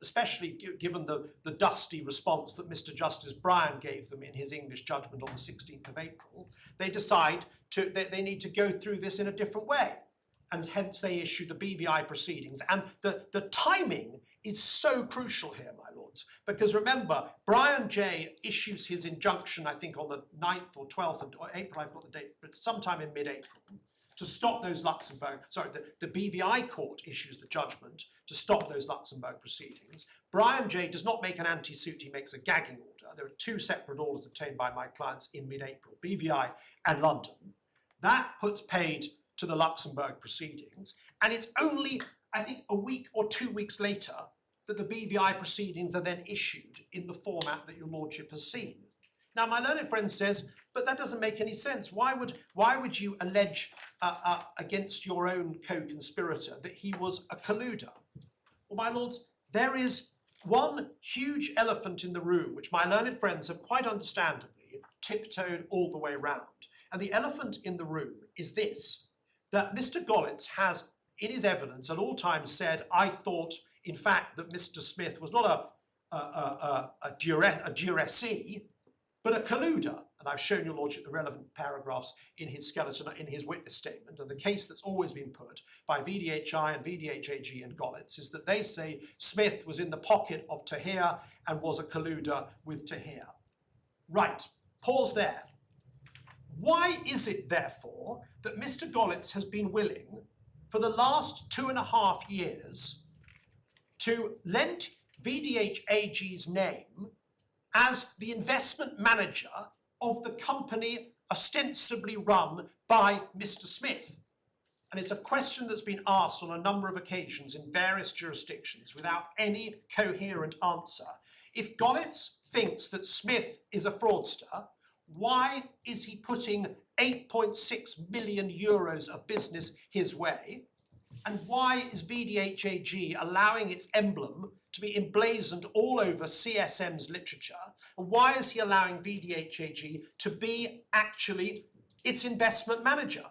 especially given the dusty response that Mr. Justice Bryan gave them in his English judgment on the 16th of April, they decide they need to go through this in a different way. And hence they issued the BVI proceedings. And the timing is so crucial here, my lords, because remember, Brian J issues his injunction, I think on the 9th or 12th of April, I've got the date, but sometime in mid-April, to stop those the BVI court issues the judgment to stop those Luxembourg proceedings. Brian J does not make an anti-suit, he makes a gagging order. There are two separate orders obtained by my clients in mid-April, BVI and London. That puts paid to the Luxembourg proceedings, and it's only, I think, a week or 2 weeks later that the BVI proceedings are then issued in the format that your lordship has seen. Now, my learned friend says, but that doesn't make any sense. Why would you allege against your own co-conspirator that he was a colluder? Well, my lords, there is one huge elephant in the room, which my learned friends have quite understandably tiptoed all the way round. And the elephant in the room is this, that Mr. Gollitz has, in his evidence, at all times said, I thought, in fact, that Mr. Smith was not a duressee, but a colluder. And I've shown your lordship the relevant paragraphs in his skeleton, in his witness statement. And the case that's always been put by VDHI and VDHAG and Gollitz is that they say Smith was in the pocket of Tahir and was a colluder with Tahir. Right, pause there. Why is it, therefore, that Mr. Gollitz has been willing, for the last 2.5 years, to lend VDHAG's name as the investment manager of the company ostensibly run by Mr. Smith? and it's a question that's been asked on a number of occasions in various jurisdictions without any coherent answer. If Gollitz thinks that Smith is a fraudster, why is he putting 8.6 million euros of business his way? And why is VDHAG allowing its emblem to be emblazoned all over CSM's literature? And why is he allowing VDHAG to be actually its investment manager?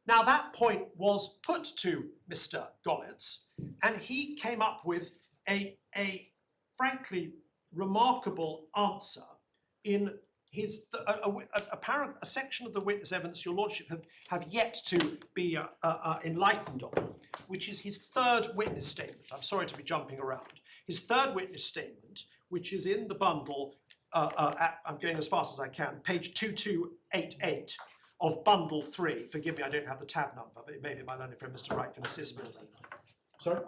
Now, that point was put to Mr. Gollitz, and he came up with a frankly remarkable answer in his a section of the witness evidence your lordship have yet to be enlightened on, which is his third witness statement. I'm sorry to be jumping around. His third witness statement, which is in the bundle, I'm going as fast as I can, page 2288 of bundle 3. Forgive me, I don't have the tab number, but maybe my learning friend Mr. Wright can assist me. Sorry?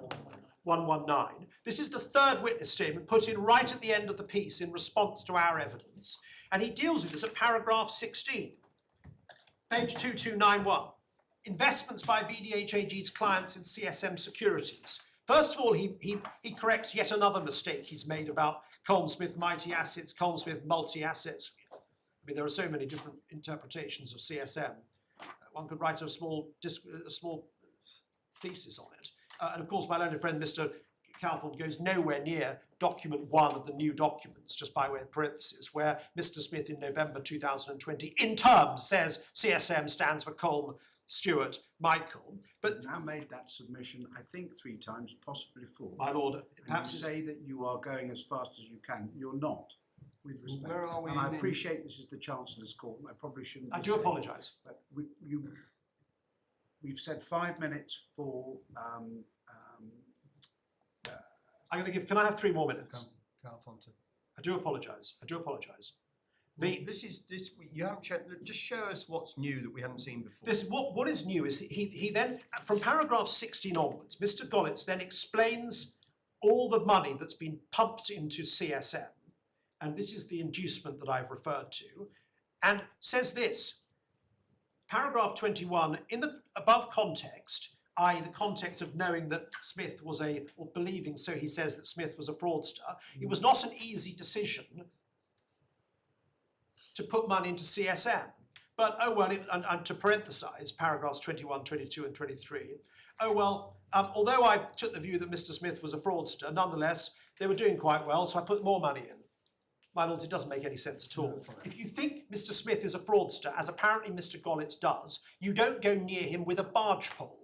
119. This is the third witness statement put in right at the end of the piece in response to our evidence. And he deals with this at paragraph 16, page 2291. Investments by VDHAG's clients in CSM securities. First of all, he corrects yet another mistake he's made about Colm Smith Mighty Assets, Colm Smith Multi Assets. I mean, there are so many different interpretations of CSM. One could write a small thesis on it. And of course, my learned friend, Mr. Calford, goes nowhere near document 1 of the new documents, just by way of parenthesis, where Mr. Smith in November 2020, in terms, says CSM stands for Colm, Stewart, Michael. But now made that submission, I think 3 times, possibly 4. my lord, And perhaps you say that you are going as fast as you can. You're not, with respect. Where are we And I in- appreciate this is the Chancellor's court, and I probably shouldn't. I be do saying- apologise. But we've said 5 minutes for. I'm going to give. Can I have 3 more minutes? Calfonte. I do apologise. I do apologise. This you haven't just show us what's new that we haven't seen before. This what is new is he then, from paragraph 16 onwards, Mr. Gollitz then explains all the money that's been pumped into CSM, and this is the inducement that I've referred to, and says this, paragraph 21, in the above context, i.e. the context of knowing that Smith was or believing, so he says, that Smith was a fraudster, it was not an easy decision to put money into CSM. But, oh well, and to parenthesise, paragraphs 21, 22 and 23, oh well, although I took the view that Mr. Smith was a fraudster, nonetheless, they were doing quite well, so I put more money in. My lords, it doesn't make any sense at all. If you think Mr. Smith is a fraudster, as apparently Mr. Gollitz does, you don't go near him with a barge pole.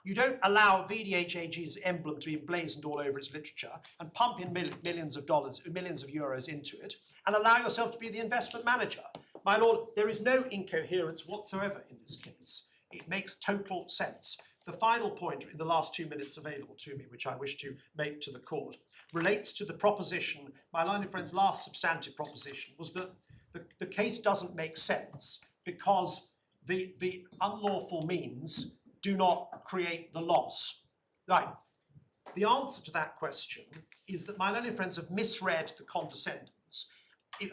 You don't allow VDHAG's emblem to be emblazoned all over its literature and pump in millions of euros into it and allow yourself to be the investment manager. My lord, there is no incoherence whatsoever in this case. It makes total sense. The final point in the last 2 minutes available to me, which I wish to make to the court, relates to the proposition, my learned friend's last substantive proposition, was that the case doesn't make sense because the unlawful means do not create the loss. Right. The answer to that question is that my learned friends have misread the condescendence.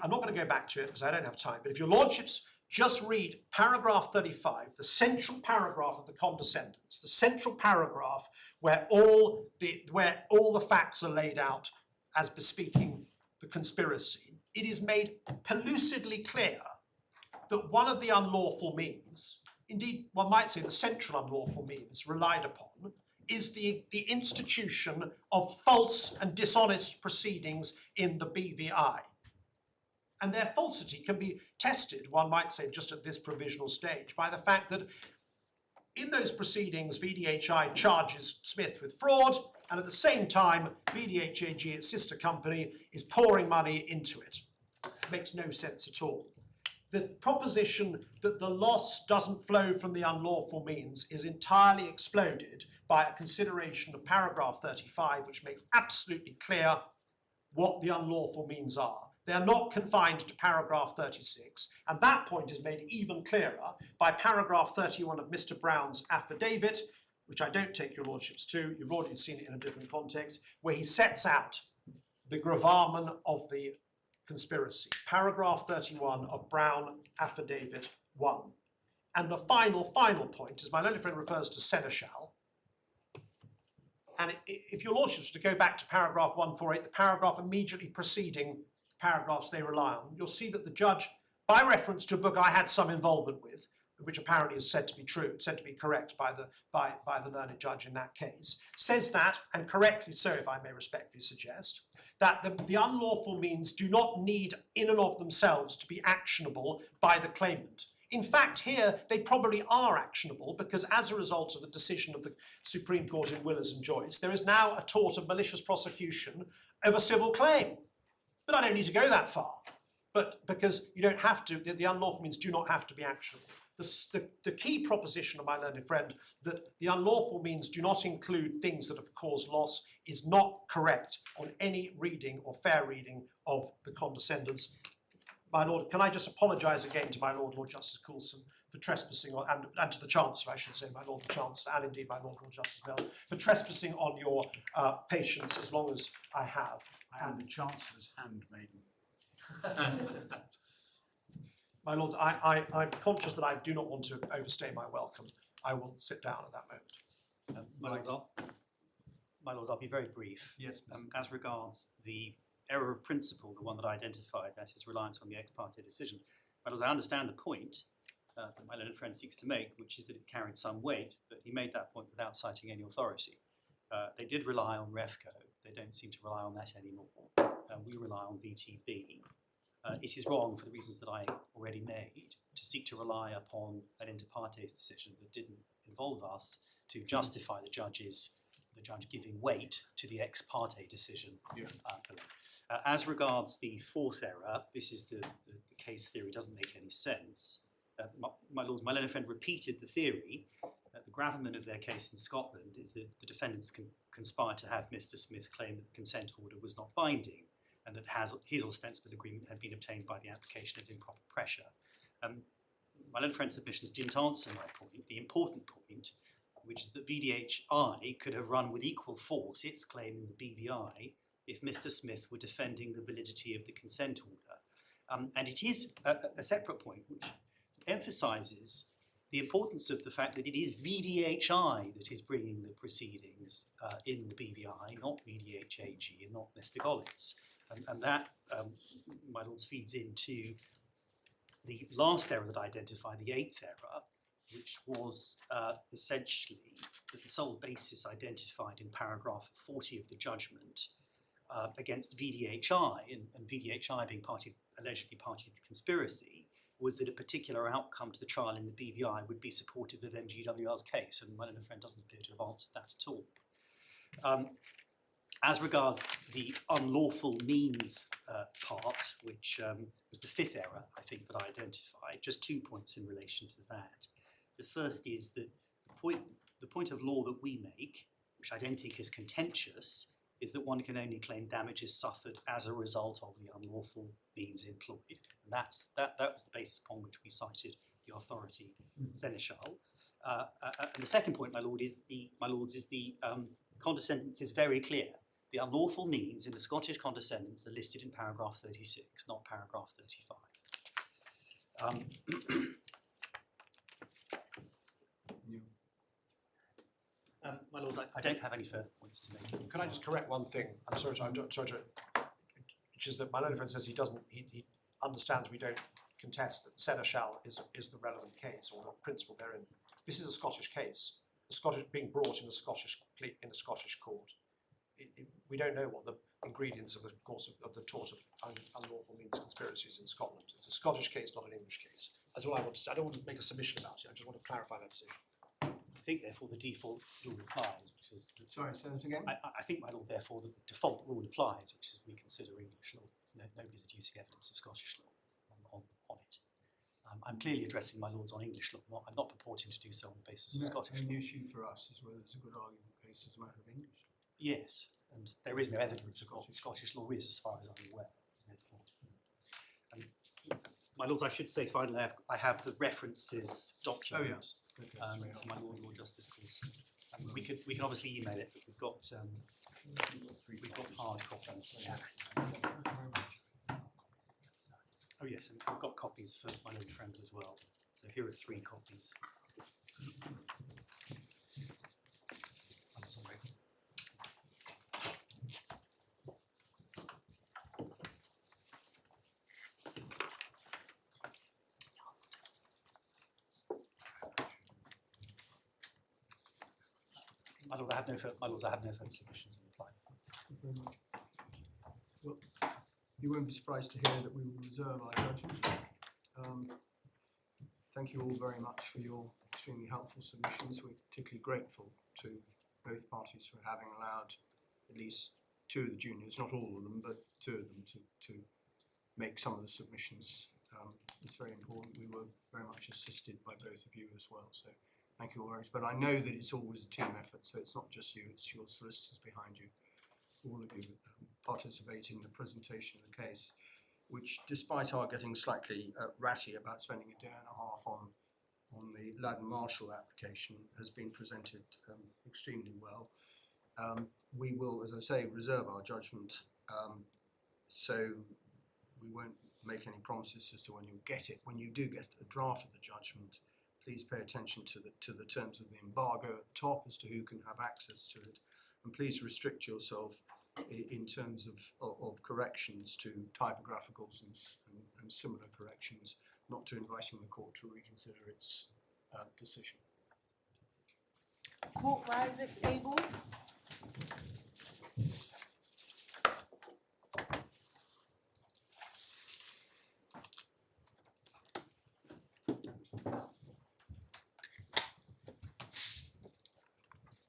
I'm not going to go back to it because I don't have time, but if your lordships just read paragraph 35, the central paragraph of the condescendence, the central paragraph where all the facts are laid out as bespeaking the conspiracy, it is made pellucidly clear that one of the unlawful means, indeed one might say the central unlawful means relied upon, is the institution of false and dishonest proceedings in the BVI. And their falsity can be tested, one might say, just at this provisional stage, by the fact that in those proceedings, VDHI charges Smith with fraud, and at the same time, VDHAG, its sister company, is pouring money into it. It makes no sense at all. The proposition that the loss doesn't flow from the unlawful means is entirely exploded by a consideration of paragraph 35, which makes absolutely clear what the unlawful means are. They are not confined to paragraph 36, and that point is made even clearer by paragraph 31 of Mr. Brown's affidavit, which I don't take your lordships to, you've already seen it in a different context, where he sets out the gravamen of the conspiracy. Paragraph 31 of Brown Affidavit 1. And the final point is my learned friend refers to seneschal. And if your lordships were to go back to paragraph 148, the paragraph immediately preceding paragraphs they rely on, you'll see that the judge, by reference to a book I had some involvement with, which apparently is said to be true, said to be correct by the learned judge in that case, says that, and correctly so if I may respectfully suggest, that the unlawful means do not need in and of themselves to be actionable by the claimant. In fact, here they probably are actionable because as a result of the decision of the Supreme Court in Willers and Joyce, there is now a tort of malicious prosecution of a civil claim. But I don't need to go that far. But because you don't have to, the unlawful means do not have to be actionable. The key proposition of my learned friend that the unlawful means do not include things that have caused loss is not correct on any reading or fair reading of the condescendence. My Lord, can I just apologise again to my Lord Justice Coulson for trespassing on, and to the Chancellor, I should say, my Lord the Chancellor, and indeed my Lord Justice Bell, for trespassing on your patience as long as I have. I am the Chancellor's handmaiden. My Lords, I'm conscious that I do not want to overstay my welcome. I will sit down at that moment. My Lords, I'll be very brief. Yes, As regards the error of principle, the one that I identified, that is reliance on the ex parte decision. My Lords, I understand the point that my learned friend seeks to make, which is that it carried some weight, but he made that point without citing any authority. They did rely on REFCO. They don't seem to rely on that anymore. We rely on VTB. It is wrong, for the reasons that I already made, to seek to rely upon an inter partes decision that didn't involve us to justify the judge giving weight to the ex parte decision. Yeah. As regards the fourth error, this is the case theory doesn't make any sense. My Lords, my learned friend repeated the theory that the gravamen of their case in Scotland is that the defendants conspired to have Mr. Smith claim that the consent order was not binding, and that his ostensible agreement had been obtained by the application of improper pressure. My learned friend's submissions didn't answer my point, the important point, which is that VDHI could have run with equal force its claim in the BVI if Mr. Smith were defending the validity of the consent order. And it is a separate point which emphasises the importance of the fact that it is VDHI that is bringing the proceedings in the BVI, not VDHAG and not Mr. Gollitz. And that, my Lords, feeds into the last error that I identified, the eighth error, which was essentially that the sole basis identified in paragraph 40 of the judgment against VDHI, and VDHI being allegedly party to the conspiracy, was that a particular outcome to the trial in the BVI would be supportive of MGWL's case, and my learned friend doesn't appear to have answered that at all. As regards the unlawful means part, which was the fifth error, I think, that I identified, just 2 points in relation to that. The first is that the point of law that we make, which I don't think is contentious, is that one can only claim damages suffered as a result of the unlawful means employed. And that was the basis upon which we cited the authority seneschal. And the second point, my Lords, is the condescendence is very clear. The unlawful means in the Scottish condescendence are listed in paragraph 36, not paragraph 35. My Lords, I don't have any further points to make. Can I just correct one thing? I'm sorry to, which is that my learned friend says he understands we don't contest that seneschal is the relevant case or the principle therein. This is a Scottish case, being brought in a Scottish court. We don't know what the ingredients of the tort of unlawful means conspiracies in Scotland. It's a Scottish case, not an English case. That's all I want to say. I don't want to make a submission about it. I just want to clarify that position. I think, therefore, the default rule applies, which is... Sorry, say that again? I think, my Lord, therefore, that the default rule applies, which is we consider English law. Nobody's adducing evidence of Scottish law on it. I'm clearly addressing my Lords on English law. I'm not purporting to do so on the basis of Scottish law. The only issue for us is whether there's a good argument case as a matter of English law. Yes, and there is no evidence of what Scottish law is, as far as I'm aware. My Lords, I should say finally, I have the references document for my Lord Justice Coulson. We can obviously email it, but we've got hard copies. Oh yes, and we've got copies for my learned friends as well. So here are 3 copies. I'm sorry. My lord, I have no further submissions in reply. Thank you very much. Well, you won't be surprised to hear that we will reserve our judgment. Thank you all very much for your extremely helpful submissions. We're particularly grateful to both parties for having allowed at least 2 of the juniors, not all of them, but 2 of them to make some of the submissions. It's very important. We were very much assisted by both of you as well. So thank you all very much. But I know that it's always a team effort, so it's not just you, it's your solicitors behind you. All of you participate in the presentation of the case, which, despite our getting slightly ratty about spending a day and a half on the Lavender Marshall application, has been presented extremely well. We will, as I say, reserve our judgment, so we won't make any promises as to when you'll get it. When you do get a draft of the judgment, please pay attention to the terms of the embargo at the top as to who can have access to it, and please restrict yourself in terms of corrections to typographicals and similar corrections, not to inviting the court to reconsider its decision. Court rise if able.